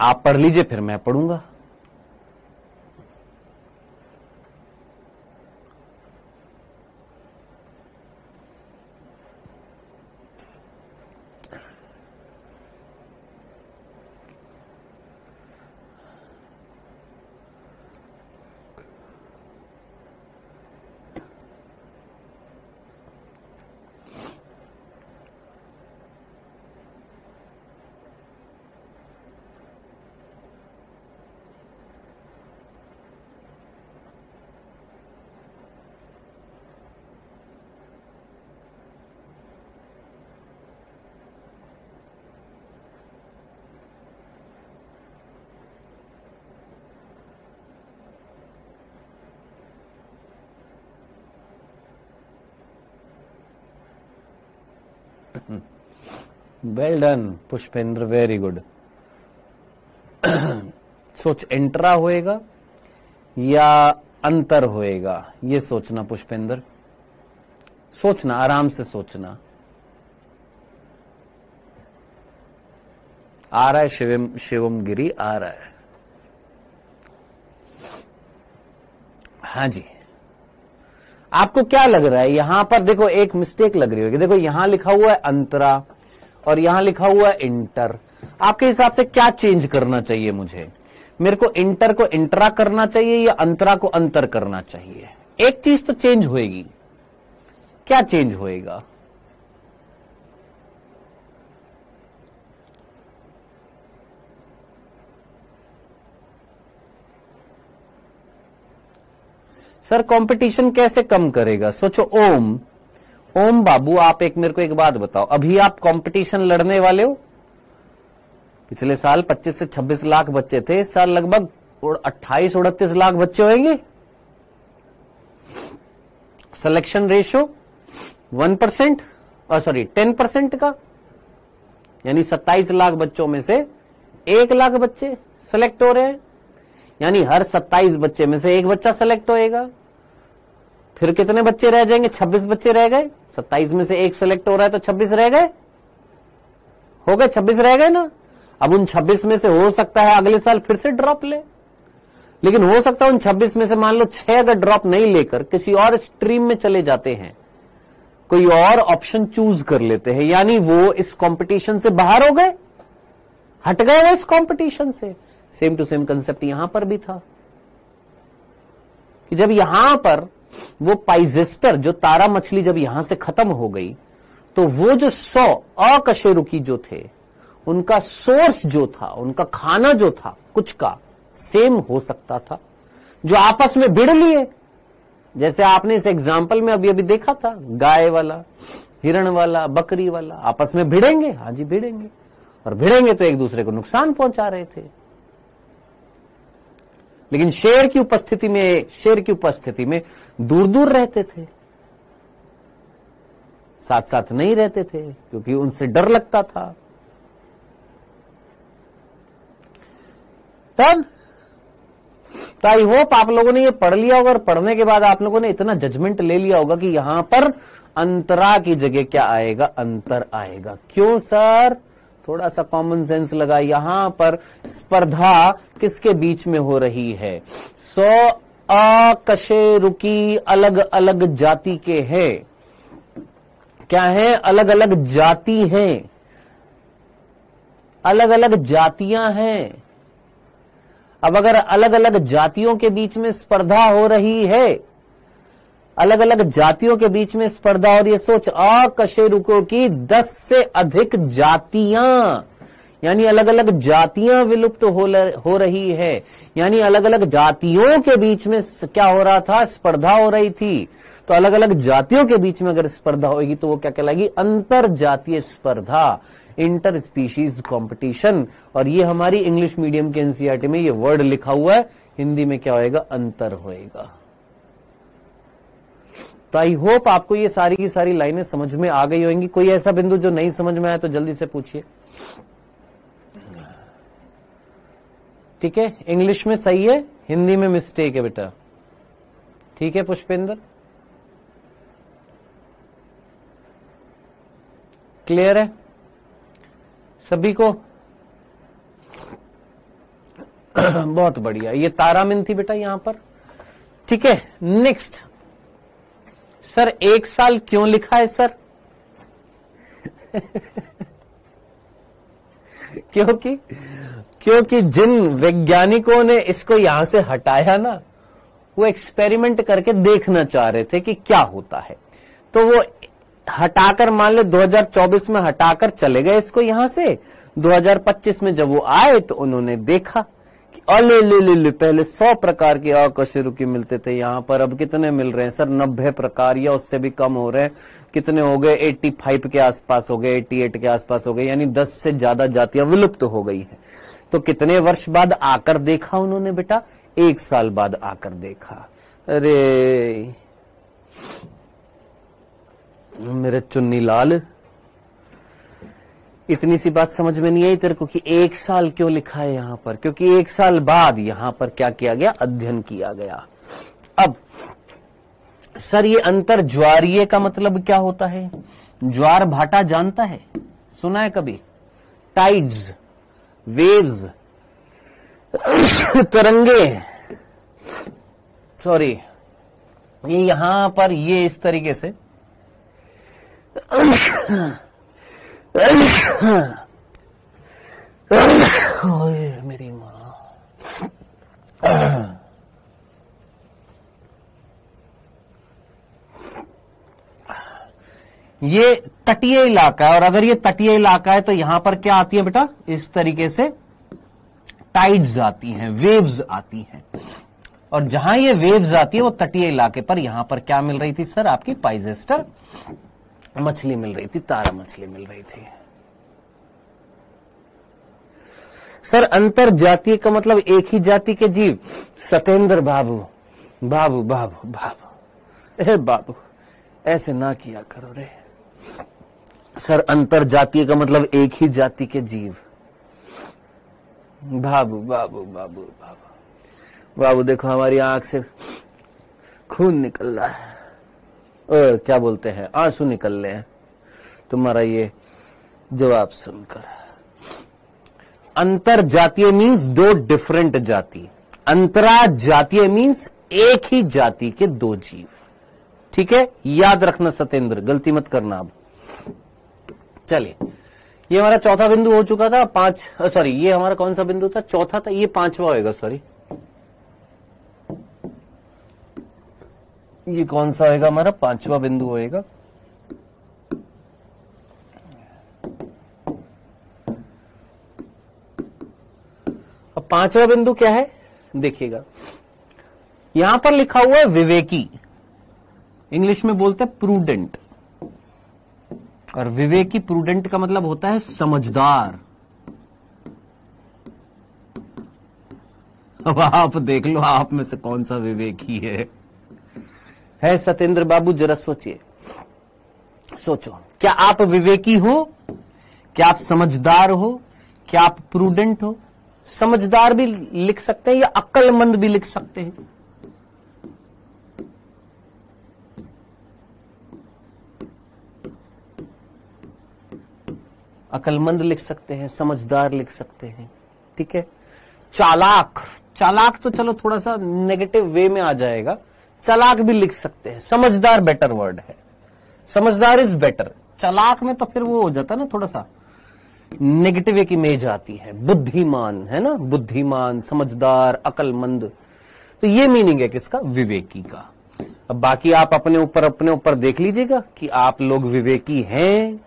आप पढ़ लीजिए, फिर मैं पढ़ूंगा। Well done Pushpendra, very good. सोच, इंट्रा होएगा या अंतर होएगा, ये सोचना पुष्पेंद्र, सोचना, आराम से सोचना। आ रहा है शिवम गिरी, आ रहा है। हाँ जी, आपको क्या लग रहा है? यहां पर देखो एक मिस्टेक लग रही होगी। देखो यहां लिखा हुआ है अंतरा और यहां लिखा हुआ है इंटर। आपके हिसाब से क्या चेंज करना चाहिए मुझे? मेरे को इंटर को इंट्रा करना चाहिए या अंतरा को अंतर करना चाहिए? एक चीज तो चेंज होएगी। क्या चेंज होएगा? सर कंपटीशन कैसे कम करेगा? सोचो, ओम बाबू, आप मेरे को एक बात बताओ, अभी आप कंपटीशन लड़ने वाले हो? पिछले साल 25 से 26 लाख बच्चे थे, इस साल लगभग 28-29 लाख बच्चे होंगे। सिलेक्शन रेशियो 1%, 10% का, यानी 27 लाख बच्चों में से 1 लाख बच्चे सेलेक्ट हो रहे हैं, यानी हर 27 बच्चे में से एक बच्चा सेलेक्ट होएगा। फिर कितने बच्चे रह जाएंगे? 26 बच्चे रह गए। 27 में से एक सेलेक्ट हो रहा है तो 26 रह गए, हो गए 26 रह गए ना। अब उन 26 में से हो सकता है अगले साल फिर से ड्रॉप ले, लेकिन हो सकता है उन 26 में से मान लो 6 अगर ड्रॉप नहीं लेकर किसी और स्ट्रीम में चले जाते हैं, कोई और ऑप्शन चूज कर लेते हैं, यानी वो इस कंपटीशन से बाहर हो गए, हट गए वो इस कंपटीशन से। सेम टू सेम कंसेप्ट यहां पर भी था कि जब यहां पर वो पाइजेस्टर, जो तारा मछली, जब यहां से खत्म हो गई तो वो जो 100 अकशेरुकी जो थे, उनका सोर्स जो था, उनका खाना जो था, कुछ का सेम हो सकता था, जो आपस में भिड़ लिए। जैसे आपने इस एग्जाम्पल में अभी अभी देखा था, गाय वाला, हिरण वाला, बकरी वाला आपस में भिड़ेंगे। हाँ जी, भिड़ेंगे, और भिड़ेंगे तो एक दूसरे को नुकसान पहुंचा रहे थे। लेकिन शेर की उपस्थिति में दूर दूर रहते थे, साथ साथ नहीं रहते थे, क्योंकि उनसे डर लगता था। तब तो आई होप आप लोगों ने ये पढ़ लिया होगा, और पढ़ने के बाद आप लोगों ने इतना जजमेंट ले लिया होगा कि यहां पर अंतरा की जगह क्या आएगा? अंतर आएगा। क्यों सर? थोड़ा सा कॉमन सेंस लगा। यहां पर स्पर्धा किसके बीच में हो रही है? 100 अकशेरुकी अलग अलग जाति के हैं। क्या है? अलग अलग जाति हैं, अलग अलग जातियां हैं। अब अगर अलग अलग जातियों के बीच में स्पर्धा हो रही है, अलग अलग जातियों के बीच में स्पर्धा, और ये सोच, अकशेरुकों की 10 से अधिक जातियां, यानी अलग अलग जातियां विलुप्त हो रही है, यानी अलग अलग जातियों के बीच में क्या हो रहा था? स्पर्धा हो रही थी। तो अलग अलग जातियों के बीच में अगर स्पर्धा होगी तो वो क्या कहलाएगी? अंतर जातीय स्पर्धा, इंटर स्पीशीज कॉम्पिटिशन। और ये हमारी इंग्लिश मीडियम के एनसीईआरटी में ये वर्ड लिखा हुआ है, हिंदी में क्या होएगा? अंतर होएगा। तो आई होप आपको ये सारी की सारी लाइनें समझ में आ गई होंगी। कोई ऐसा बिंदु जो नहीं समझ में आया तो जल्दी से पूछिए। ठीक है, इंग्लिश में सही है, हिंदी में मिस्टेक है बेटा। ठीक है पुष्पेंद्र, क्लियर है सभी को? बहुत बढ़िया। ये तारामिन थी बेटा यहां पर। ठीक है, नेक्स्ट। सर 1 साल क्यों लिखा है सर? क्योंकि जिन वैज्ञानिकों ने इसको यहां से हटाया ना, वो एक्सपेरिमेंट करके देखना चाह रहे थे कि क्या होता है। तो वो हटाकर, मान ले 2024 में हटाकर चले गए इसको यहां से। 2025 में जब वो आए तो उन्होंने देखा कि अले ले पहले 100 प्रकार के अकशेरुकी मिलते थे, यहां पर अब कितने मिल रहे हैं सर? 90 प्रकार या उससे भी कम हो रहे हैं। कितने हो गए? 85 के आसपास हो गए, 88 के आसपास हो गए, यानी 10 से ज्यादा जातियां विलुप्त हो गई हैं। तो कितने वर्ष बाद आकर देखा उन्होंने बेटा? 1 साल बाद आकर देखा। अरे मेरे चुन्नी लाल, इतनी सी बात समझ में नहीं आई तेरे को कि 1 साल क्यों लिखा है यहां पर? क्योंकि 1 साल बाद यहां पर क्या किया गया? अध्ययन किया गया। अब सर ये अंतर ज्वारीय का मतलब क्या होता है? ज्वार भाटा जानता है? सुना है कभी? टाइड्स, वेव्स, तरंगे, सॉरी, ये यहां पर ये इस तरीके से ओए मेरी मां, ये तटीय इलाका है, और अगर ये तटीय इलाका है तो यहां पर क्या आती है बेटा? इस तरीके से टाइड्स आती हैं, वेव्स आती हैं। और जहां ये वेव्स आती है वो तटीय इलाके पर, यहां पर क्या मिल रही थी सर? आपकी पाइजेस्टर मछली मिल रही थी, तारा मछली मिल रही थी। सर अंतर जातीय का मतलब एक ही जाति के जीव। सतेंद्र बाबू बाबू बाबू बाबू, ए बाबू ऐसे ना किया करो रे। सर अंतर जातीय का मतलब एक ही जाति के जीव। बाबू बाबू बाबू बाबू बाबू, देखो हमारी आंख से खून निकल रहा है, क्या बोलते हैं, आंसू निकल रहे हैं तुम्हारा ये जवाब सुनकर। अंतर जातीय मीन्स दो डिफरेंट जाति, अंतरा जातीय मीन्स एक ही जाति के दो जीव। ठीक है, याद रखना सतेंद्र, गलती मत करना। अब चलिए, ये हमारा चौथा बिंदु हो चुका था। सॉरी, ये हमारा कौन सा बिंदु था? चौथा था, ये पांचवा होएगा। सॉरी, ये कौन सा होएगा? हमारा पांचवा बिंदु होएगा। अब पांचवा बिंदु क्या है देखिएगा, यहां पर लिखा हुआ है विवेकी, इंग्लिश में बोलते हैं प्रूडेंट। और विवेकी, प्रूडेंट का मतलब होता है समझदार। अब आप देख लो आप में से कौन सा विवेकी है सतेंद्र बाबू? जरा सोचिए, सोचो, क्या आप विवेकी हो? क्या आप समझदार हो? क्या आप प्रूडेंट हो? समझदार भी लिख सकते हैं या अक्लमंद भी लिख सकते हैं। अक्लमंद लिख सकते हैं, समझदार लिख सकते हैं। ठीक है, चालाक, चालाक तो चलो थोड़ा सा नेगेटिव वे में आ जाएगा, चालाक भी लिख सकते हैं। समझदार बेटर वर्ड है, समझदार इज बेटर। चालाक में तो फिर वो हो जाता ना, थोड़ा सा नेगेटिव एक इमेज आती है। बुद्धिमान है ना, बुद्धिमान, समझदार, अक्लमंद, तो ये मीनिंग है किसका? विवेकी का। अब बाकी आप अपने ऊपर देख लीजिएगा कि आप लोग विवेकी हैं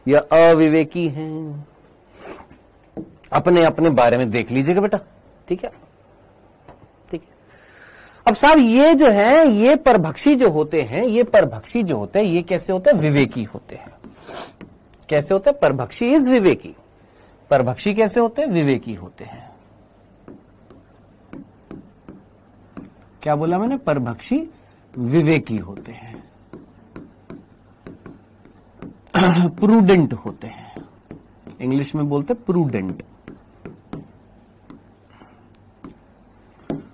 या अविवेकी हैं, अपने अपने बारे में देख लीजिएगा बेटा। ठीक है, ठीक है। अब साहब ये जो है, ये परभक्षी जो होते हैं, ये परभक्षी जो होते हैं, ये कैसे होते हैं? विवेकी होते हैं। कैसे होते हैं? परभक्षी इज विवेकी। परभक्षी कैसे होते हैं? विवेकी होते हैं। क्या बोला मैंने? परभक्षी विवेकी होते हैं, प्रूडेंट होते हैं, इंग्लिश में बोलते प्रूडेंट।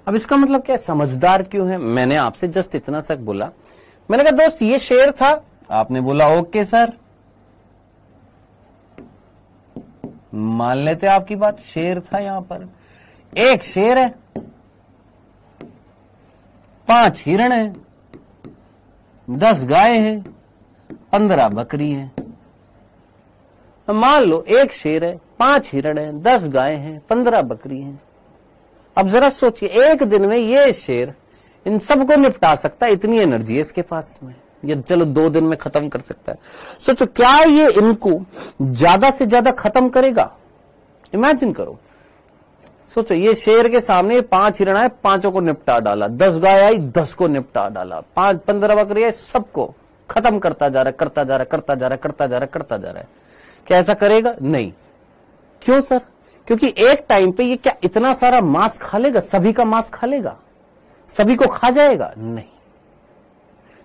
अब इसका मतलब क्या है? समझदार क्यों है? मैंने आपसे जस्ट इतना सक बोला, मैंने कहा दोस्त ये शेर था, आपने बोला ओके सर, मान लेते आपकी बात, शेर था। यहां पर एक शेर है, 5 हिरण है, 10 गाय हैं, 15 बकरी है। मान लो एक शेर है, 5 हिरण है, 10 गाय हैं, 15 बकरी हैं। अब जरा सोचिए, एक दिन में ये शेर इन सबको निपटा सकता है, इतनी एनर्जी है इसके पास में। ये चलो 2 दिन में खत्म कर सकता है। सोचो क्या ये इनको ज्यादा से ज्यादा खत्म करेगा? इमेजिन करो, सोचो ये शेर के सामने 5 हिरण आए, 5 को निपटा डाला, 10 गाय आई, 10 को निपटा डाला, 15 बकरी आई, सबको खत्म करता जा रहा है, करता जा रहा है, करता जा रहा है, करता जा रहा है, करता जा रहा है। क्या ऐसा करेगा? नहीं। क्यों सर? क्योंकि एक टाइम पे ये क्या इतना सारा मांस खा लेगा? सभी का मांस खा लेगा? सभी को खा जाएगा? नहीं।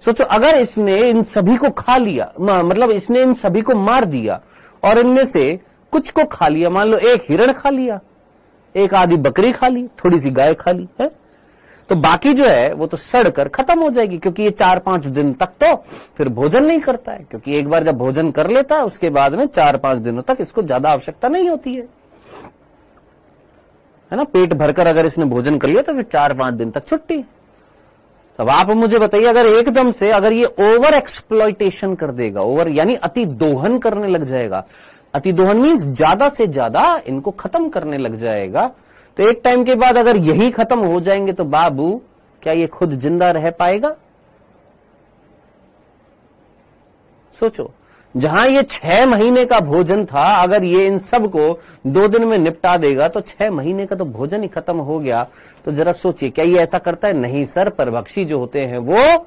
सोचो अगर इसने इन सभी को खा लिया, मतलब इसने इन सभी को मार दिया और इनमें से कुछ को खा लिया, मान लो एक हिरण खा लिया, एक आधी बकरी खा ली, थोड़ी सी गाय खा ली है, तो बाकी जो है वो तो सड़ कर खत्म हो जाएगी। क्योंकि ये 4-5 दिन तक तो फिर भोजन नहीं करता है, क्योंकि एक बार जब भोजन कर लेता है उसके बाद में 4-5 दिनों तक इसको ज्यादा आवश्यकता नहीं होती है ना। पेट भरकर अगर इसने भोजन कर लिया तो फिर 4-5 दिन तक छुट्टी। तब आप मुझे बताइए, अगर एकदम से अगर ये ओवर एक्सप्लॉइटेशन कर देगा, ओवर यानी अति दोहन करने लग जाएगा, अति दोहन मीन्स ज्यादा से ज्यादा इनको खत्म करने लग जाएगा, तो एक टाइम के बाद अगर यही खत्म हो जाएंगे तो बाबू क्या ये खुद जिंदा रह पाएगा? सोचो। जहां ये 6 महीने का भोजन था, अगर ये इन सब को 2 दिन में निपटा देगा तो 6 महीने का तो भोजन ही खत्म हो गया। तो जरा सोचिए, क्या ये ऐसा करता है? नहीं सर, परभक्षी जो होते हैं वो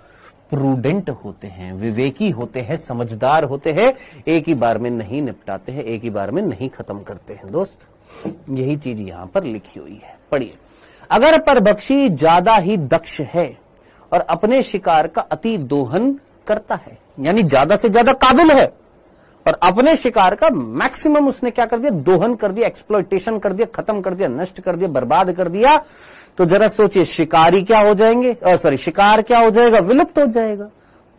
प्रूडेंट होते हैं, विवेकी होते हैं, समझदार होते हैं, एक ही बार में नहीं निपटाते हैं, एक ही बार में नहीं खत्म करते हैं। दोस्त, यही चीज यहां पर लिखी हुई है, पढ़िए। अगर परभक्षी ज्यादा ही दक्ष है और अपने शिकार का अति दोहन करता है, यानी ज्यादा से ज्यादा काबिल है और अपने शिकार का मैक्सिमम उसने क्या कर दिया? दोहन कर दिया, एक्सप्लॉइटेशन कर दिया, खत्म कर दिया, नष्ट कर दिया, बर्बाद कर दिया, तो जरा सोचिए, शिकारी क्या हो जाएंगे? शिकार क्या हो जाएगा? विलुप्त हो जाएगा,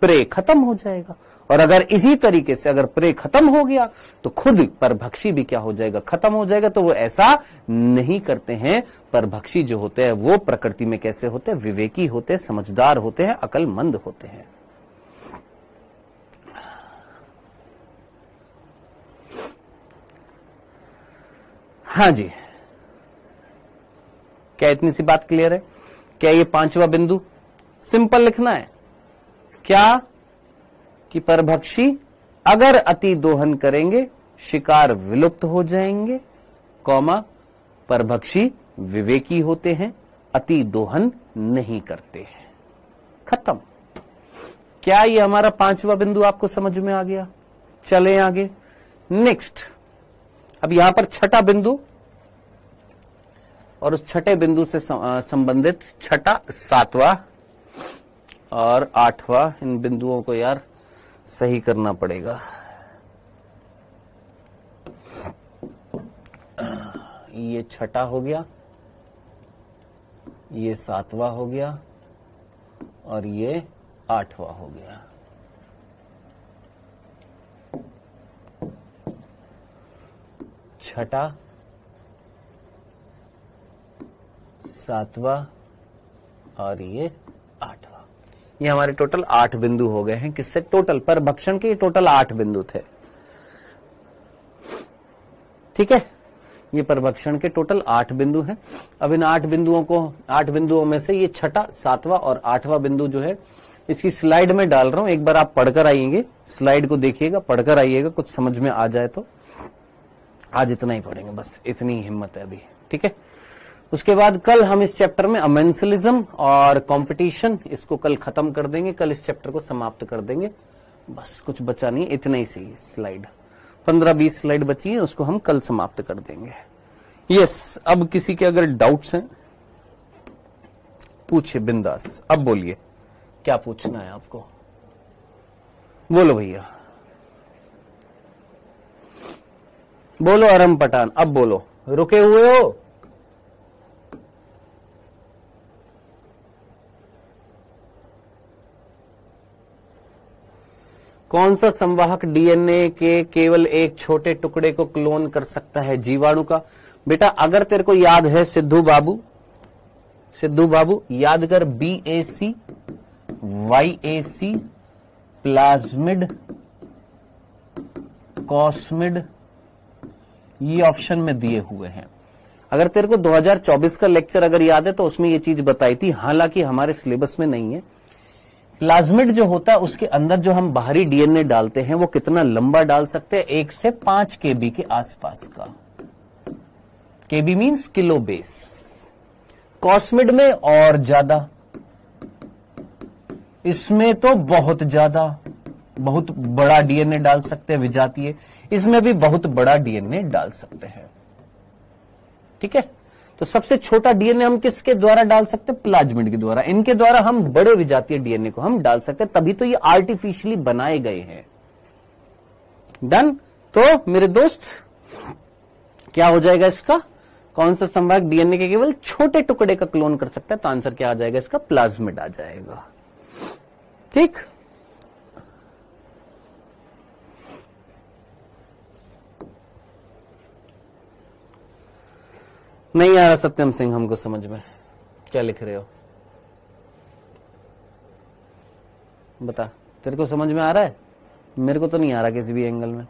प्रे खत्म हो जाएगा। और अगर इसी तरीके से अगर प्रे खत्म हो गया तो खुद परभक्षी भी क्या हो जाएगा? खत्म हो जाएगा। तो वो ऐसा नहीं करते हैं। परभक्षी जो होते हैं वो प्रकृति में कैसे होते हैं? विवेकी होते हैं, समझदार होते हैं, अकलमंद होते हैं। हाँ जी, क्या इतनी सी बात क्लियर है? क्या ये 5वां बिंदु सिंपल लिखना है क्या? कि परभक्षी अगर अति दोहन करेंगे शिकार विलुप्त हो जाएंगे, कौमा परभक्षी विवेकी होते हैं, अति दोहन नहीं करते हैं। खत्म। क्या ये हमारा 5वां बिंदु आपको समझ में आ गया? चले आगे। नेक्स्ट, अब यहां पर 6ठा बिंदु और उस 6ठे बिंदु से संबंधित 6ठा, 7वां और 8वां, इन बिंदुओं को यार सही करना पड़ेगा। ये 6ठा हो गया, ये 7वां हो गया और ये 8वां हो गया। छठा, 7वां और ये 8वां। ये हमारे टोटल 8 बिंदु हो गए हैं। किससे? टोटल परभक्षण के टोटल 8 बिंदु थे। ठीक है, ये परभक्षण के टोटल 8 बिंदु हैं। अब इन 8 बिंदुओं में से ये 6ठा, 7वां और 8वां बिंदु जो है इसकी स्लाइड में डाल रहा हूं। एक बार आप पढ़कर आइएंगे, स्लाइड को देखिएगा, पढ़कर आइएगा, कुछ समझ में आ जाए तो। आज इतना ही पढ़ेंगे, बस इतनी हिम्मत है अभी। ठीक है, उसके बाद कल हम इस चैप्टर में अमेंसलिज्म और कंपटीशन, इसको कल खत्म कर देंगे। कल इस चैप्टर को समाप्त कर देंगे। बस कुछ बचा नहीं, इतना ही सही। स्लाइड 15-20 स्लाइड बची है, उसको हम कल समाप्त कर देंगे। यस, अब किसी के अगर डाउट्स हैं पूछिए बिंदास। अब बोलिए, क्या पूछना है आपको? बोलो भैया, बोलो अरम पठान, अब बोलो। रुके हुए हो? कौन सा संवाहक डीएनए के केवल एक छोटे टुकड़े को क्लोन कर सकता है? जीवाणु का। बेटा अगर तेरे को याद है, सिद्धू बाबू याद कर, BAC, YAC, प्लाज्मिड, कॉस्मिड, ये ऑप्शन में दिए हुए हैं। अगर तेरे को 2024 का लेक्चर अगर याद है तो उसमें ये चीज बताई थी, हालांकि हमारे सिलेबस में नहीं है। प्लाज्मिड जो होता है उसके अंदर जो हम बाहरी डीएनए डालते हैं वो कितना लंबा डाल सकते हैं? 1 से 5 KB के आसपास का। KB means kilo base. Cosmid में और ज्यादा, इसमें तो बहुत ज्यादा, बहुत बड़ा डीएनए डाल सकते हैं विजातीय। इसमें भी बहुत बड़ा डीएनए डाल सकते हैं। ठीक है, तो सबसे छोटा डीएनए हम किसके द्वारा डाल सकते हैं? प्लाज्मिड के द्वारा। इनके द्वारा हम बड़े विजातीय डीएनए को हम डाल सकते हैं, तभी तो ये आर्टिफिशियली बनाए गए हैं। डन। तो मेरे दोस्त, क्या हो जाएगा इसका? कौन सा संवाहक डीएनए के केवल छोटे टुकड़े का क्लोन कर सकता है? तो आंसर क्या आ जाएगा इसका? प्लाज्मिड आ जाएगा। ठीक, नहीं आ रहा सत्यम सिंह हमको समझ में, क्या लिख रहे हो? बता, तेरे को समझ में आ रहा है? मेरे को तो नहीं आ रहा किसी भी एंगल में।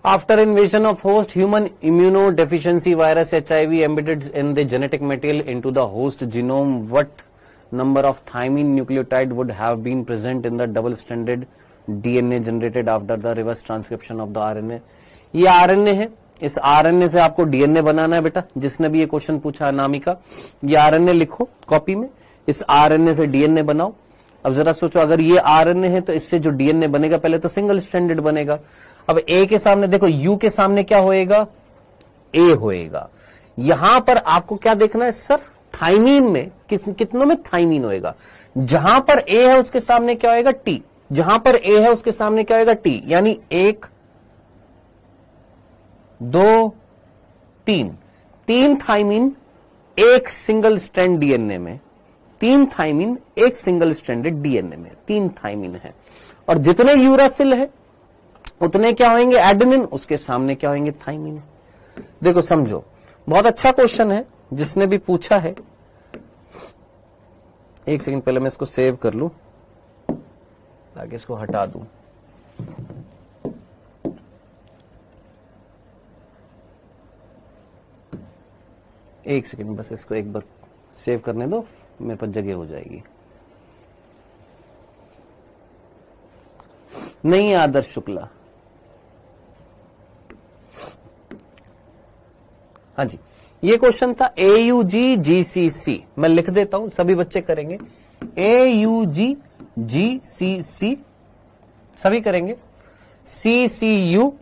After invasion of host, human immunodeficiency virus HIV embedded in the genetic material into the host genome, what number of thymine nucleotide would have been present in the double-stranded DNA generated after the reverse transcription of the RNA? ये RNA है, इस RNA से आपको DNA बनाना है बेटा। जिसने भी ये क्वेश्चन पूछा अनामिका, ये RNA लिखो कॉपी में, इस RNA से DNA बनाओ। अब जरा सोचो, अगर ये RNA है तो इससे जो DNA बनेगा पहले तो सिंगल स्ट्रैंडेड बनेगा। अब A के सामने देखो, U के सामने क्या होएगा? A होएगा। यहां पर आपको क्या देखना है सर? थाइमीन में कितनों में थाइमीन होएगा? जहां पर A है उसके सामने क्या होएगा? T। जहां पर A है उसके सामने क्या होएगा? T। यानी 1 2 3 3 थाइमीन एक सिंगल स्ट्रैंड डीएनए में, 3 थाइमीन एक सिंगल स्ट्रैंडेड डीएनए में, 3 थाइमीन है। और जितने यूरासिल है उतने क्या होंगे? एडेनिन। उसके सामने क्या होंगे? थाइमीन। देखो समझो, बहुत अच्छा क्वेश्चन है, जिसने भी पूछा है। एक सेकंड पहले मैं इसको सेव कर लूं ताकि इसको हटा दूं। एक सेकंड बस इसको एक बार सेव करने दो, मेरे पास जगह हो जाएगी। नहीं आदर्श शुक्ला, हाँ जी, ये क्वेश्चन था AUG-GCC। मैं लिख देता हूं, सभी बच्चे करेंगे। AUG-GCC सभी करेंगे। CCU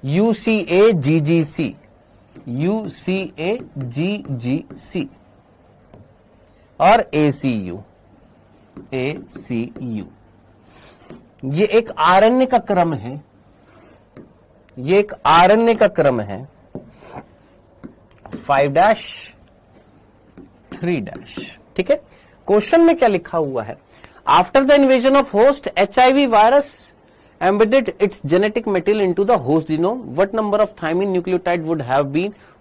UCA-GGC और ACU। ये एक आरएनए का क्रम है, ये एक आरएनए का क्रम है। 5' 3'। ठीक है। क्वेश्चन में क्या लिखा हुआ है? After the invasion of host, HIV virus embedded its genetic material into the host genome. What number of thymine nucleotide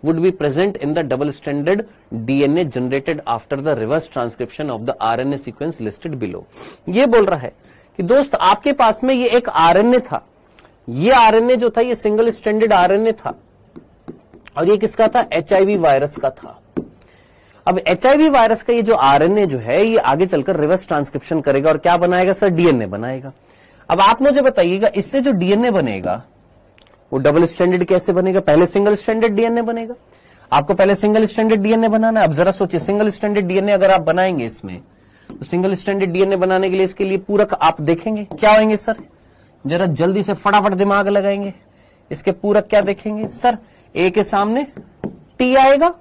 would be present in the double-stranded DNA generated after the reverse transcription of the RNA sequence listed below? ये बोल रहा है कि दोस्त आपके पास में ये एक RNA था, ये RNA जो था ये सिंगल स्ट्रैंडेड RNA था, और ये किसका था? HIV वायरस का था। अब HIV वायरस का ये जो RNA जो है ये आगे चलकर रिवर्स ट्रांसक्रिप्शन करेगा और क्या बनाएगा सर? DNA बनाएगा। अब आप मुझे बताइएगा, इससे जो डीएनए बनेगा वो डबल स्ट्रैंडेड कैसे बनेगा? पहले सिंगल स्ट्रैंडेड डीएनए बनेगा। आपको पहले सिंगल स्ट्रैंडेड डीएनए बनाना है। अब जरा सोचिए, सिंगल स्ट्रैंडेड डीएनए अगर आप बनाएंगे इसमें, तो सिंगल स्ट्रैंडेड डीएनए बनाने के लिए इसके लिए पूरक आप देखेंगे क्या होंगे सर? जरा जल्दी से फटाफट दिमाग लगाएंगे। इसके पूरक क्या देखेंगे सर? ए के सामने टी आएगा,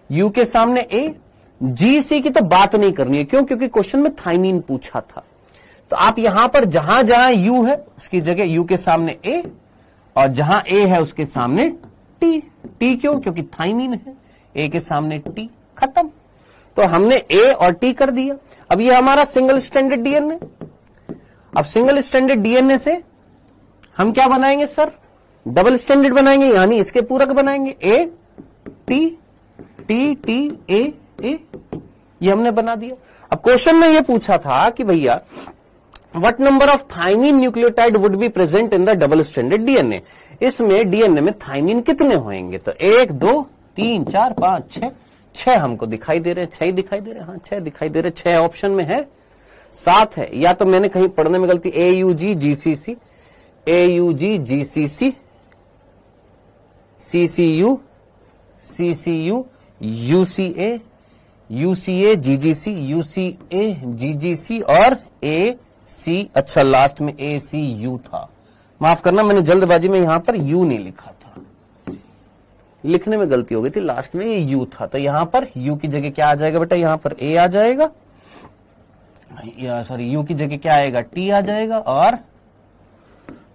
यू के सामने ए, जी सी की तो बात नहीं करनी है। क्यों? क्योंकि क्वेश्चन में थाइमीन पूछा था। तो आप यहां पर जहां जहां यू है उसकी जगह यू के सामने ए, और जहां ए है उसके सामने टी। टी क्यों? क्योंकि थाइमीन है। ए के सामने टी, खत्म। तो हमने ए और टी कर दिया। अब ये हमारा सिंगल स्ट्रैंडेड डीएनए। अब सिंगल स्ट्रैंडेड डीएनए से हम क्या बनाएंगे सर? डबल स्ट्रैंडेड बनाएंगे, यानी इसके पूरक बनाएंगे। A T T T A A, ये हमने बना दिया। अब क्वेश्चन में ये पूछा था कि भैया What number of thymine nucleotide would be present in the double-stranded DNA? इसमें डीएनए में थाइमीन कितने होंगे? तो 1 2 3 4 5 6, 6 हमको दिखाई दे रहे हैं। 6 दिखाई दे रहे हैं, हाँ 6 दिखाई दे रहे हैं। 6 ऑप्शन में है, 7 है, या तो मैंने कहीं पढ़ने में गलती। AUG-GCC, AUG-GCC, CCU, CCU, UCA, UCA-GGC, UCA-GGC और AC। अच्छा, लास्ट में ACU था। माफ करना, मैंने जल्दबाजी में यहां पर U नहीं लिखा था, लिखने में गलती हो गई थी। लास्ट में ये U था, तो यहां पर U की जगह क्या आ जाएगा बेटा? यहां पर A आ जाएगा, या सॉरी U की जगह क्या आएगा? T आ जाएगा, और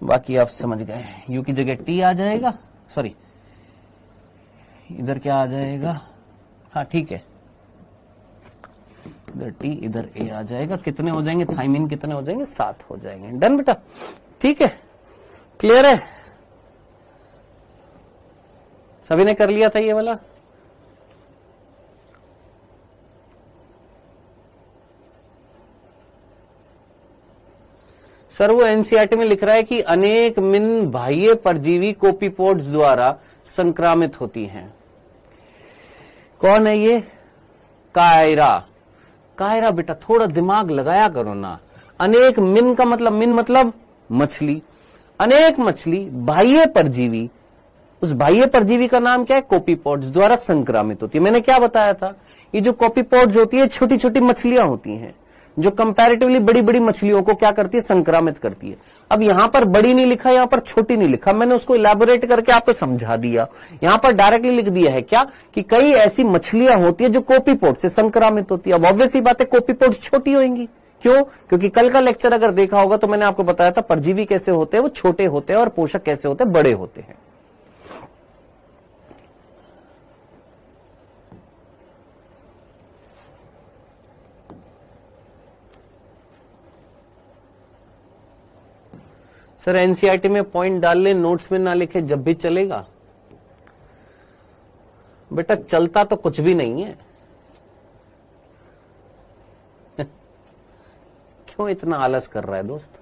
बाकी आप समझ गए। U की जगह T आ जाएगा, सॉरी इधर क्या आ जाएगा? हाँ ठीक है, इधर टी इधर ए आ जाएगा। कितने हो जाएंगे थाइमीन? कितने हो जाएंगे? 7 हो जाएंगे। डन बेटा, ठीक है, क्लियर है? सभी ने कर लिया था ये वाला? सर वो एनसीईआरटी में लिख रहा है कि अनेक मिन बाह्य परजीवी कोपीपोड्स द्वारा संक्रामित होती हैं। कौन है ये? कायरा। कायरा बेटा थोड़ा दिमाग लगाया करो ना। अनेक मिन का मतलब, मिन मतलब मछली, अनेक मछली बाह्य परजीवी, उस बाह्य परजीवी का नाम क्या है? कोपीपोड्स द्वारा संक्रामित होती है। मैंने क्या बताया था? ये जो कोपीपोड्स होती है छोटी छोटी मछलियां होती हैं जो कंपैरेटिवली बड़ी बड़ी मछलियों को क्या करती है? संक्रामित करती है। अब यहां पर बड़ी नहीं लिखा, यहां पर छोटी नहीं लिखा, मैंने उसको इलैबोरेट करके आपको समझा दिया। यहां पर डायरेक्टली लिख दिया है क्या कि कई ऐसी मछलियां होती है जो कोपीपोड से संक्रामित होती है। अब ऑब्वियसली बात है कोपीपोड छोटी होंगी। क्यों? क्योंकि कल का लेक्चर अगर देखा होगा तो मैंने आपको बताया था परजीवी कैसे होते हैं, वो छोटे होते हैं, और पोषक कैसे होते हैं? बड़े होते हैं। सर एनसीईआरटी में पॉइंट डाल ले, नोट्स में ना लिखे जब भी चलेगा? बेटा चलता तो कुछ भी नहीं है। क्यों इतना आलस कर रहा है दोस्त?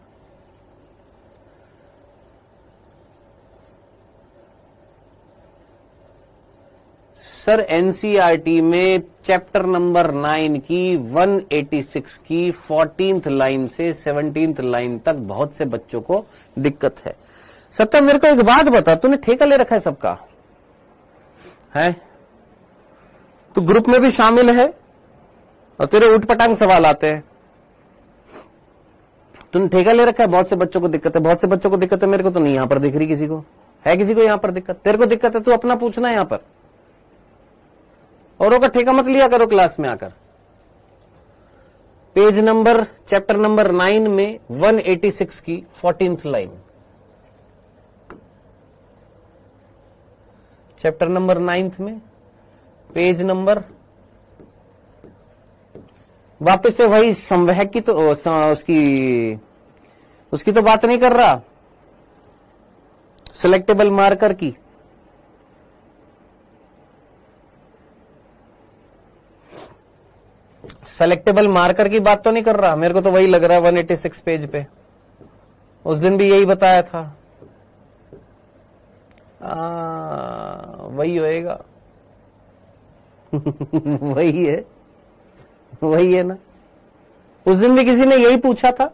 सर एनसीईआरटी में चैप्टर नंबर 9 की 186 की 14th लाइन से 17th लाइन तक बहुत से बच्चों को दिक्कत है। सत्या मेरे को एक बात बता, तूने ठेका ले रखा है सबका? है तू ग्रुप में भी शामिल है और तेरे उठपटांग सवाल आते हैं। तूने ठेका ले रखा है, बहुत से बच्चों को दिक्कत है, बहुत से बच्चों को दिक्कत है। मेरे को तो नहीं यहां पर दिख रही किसी को। है किसी को यहां पर दिक्कत? तेरे को दिक्कत है तू अपना पूछना है यहां पर, औरों का ठेका मत लिया करो क्लास में आकर। पेज नंबर चैप्टर नंबर 9 में 186 की 14th लाइन, चैप्टर नंबर 9 में पेज नंबर, वापस से वही संवहक की तो उसकी तो बात नहीं कर रहा, सिलेक्टेबल मार्कर की। सेलेक्टेबल मार्कर की बात तो नहीं कर रहा। मेरे को तो वही लग रहा है 186 पेज पे, उस दिन भी यही बताया था। वही होएगा। वही है ना। उस दिन भी किसी ने यही पूछा था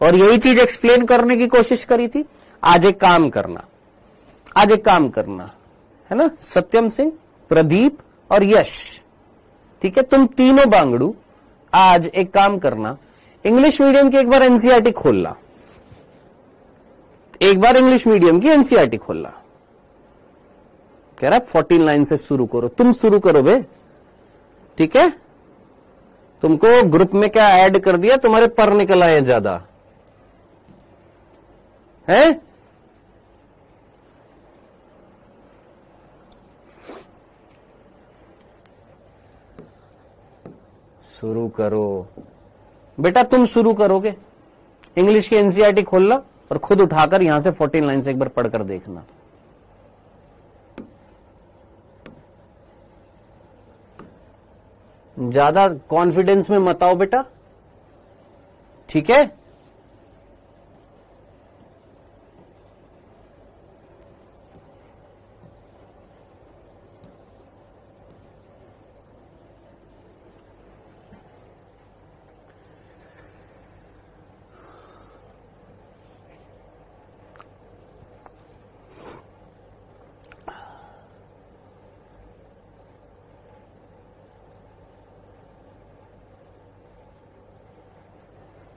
और यही चीज एक्सप्लेन करने की कोशिश करी थी। आज एक काम करना है ना, सत्यम सिंह, प्रदीप और यश, ठीक है, तुम तीनों बांगड़ू आज एक काम करना, इंग्लिश मीडियम की एक बार एनसीईआरटी खोलना, एक बार इंग्लिश मीडियम की एनसीईआरटी खोलना। कह रहा 14 लाइन से शुरू करो, तुम शुरू करो बे, ठीक है। तुमको ग्रुप में क्या ऐड कर दिया, तुम्हारे पर निकल आए ज्यादा है। शुरू करो बेटा, तुम शुरू करोगे। इंग्लिश की एनसीईआरटी खोलना और खुद उठाकर यहां से 14 लाइन से एक बार पढ़कर देखना। ज्यादा कॉन्फिडेंस में मत आओ बेटा, ठीक है।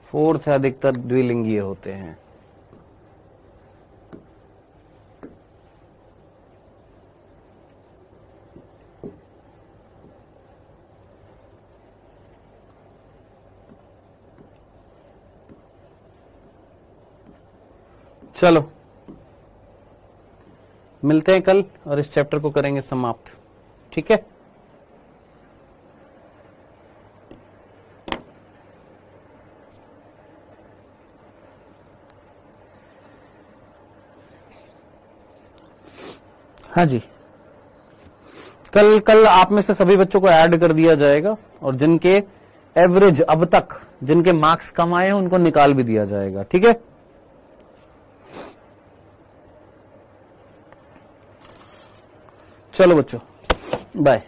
फोर्थ अधिकतर द्विलिंगीय होते हैं। चलो मिलते हैं कल और इस चैप्टर को करेंगे समाप्त, ठीक है। हाँ जी, कल आप में से सभी बच्चों को ऐड कर दिया जाएगा और जिनके एवरेज अब तक जिनके मार्क्स कम आए हैं उनको निकाल भी दिया जाएगा, ठीक है। चलो बच्चों, बाय।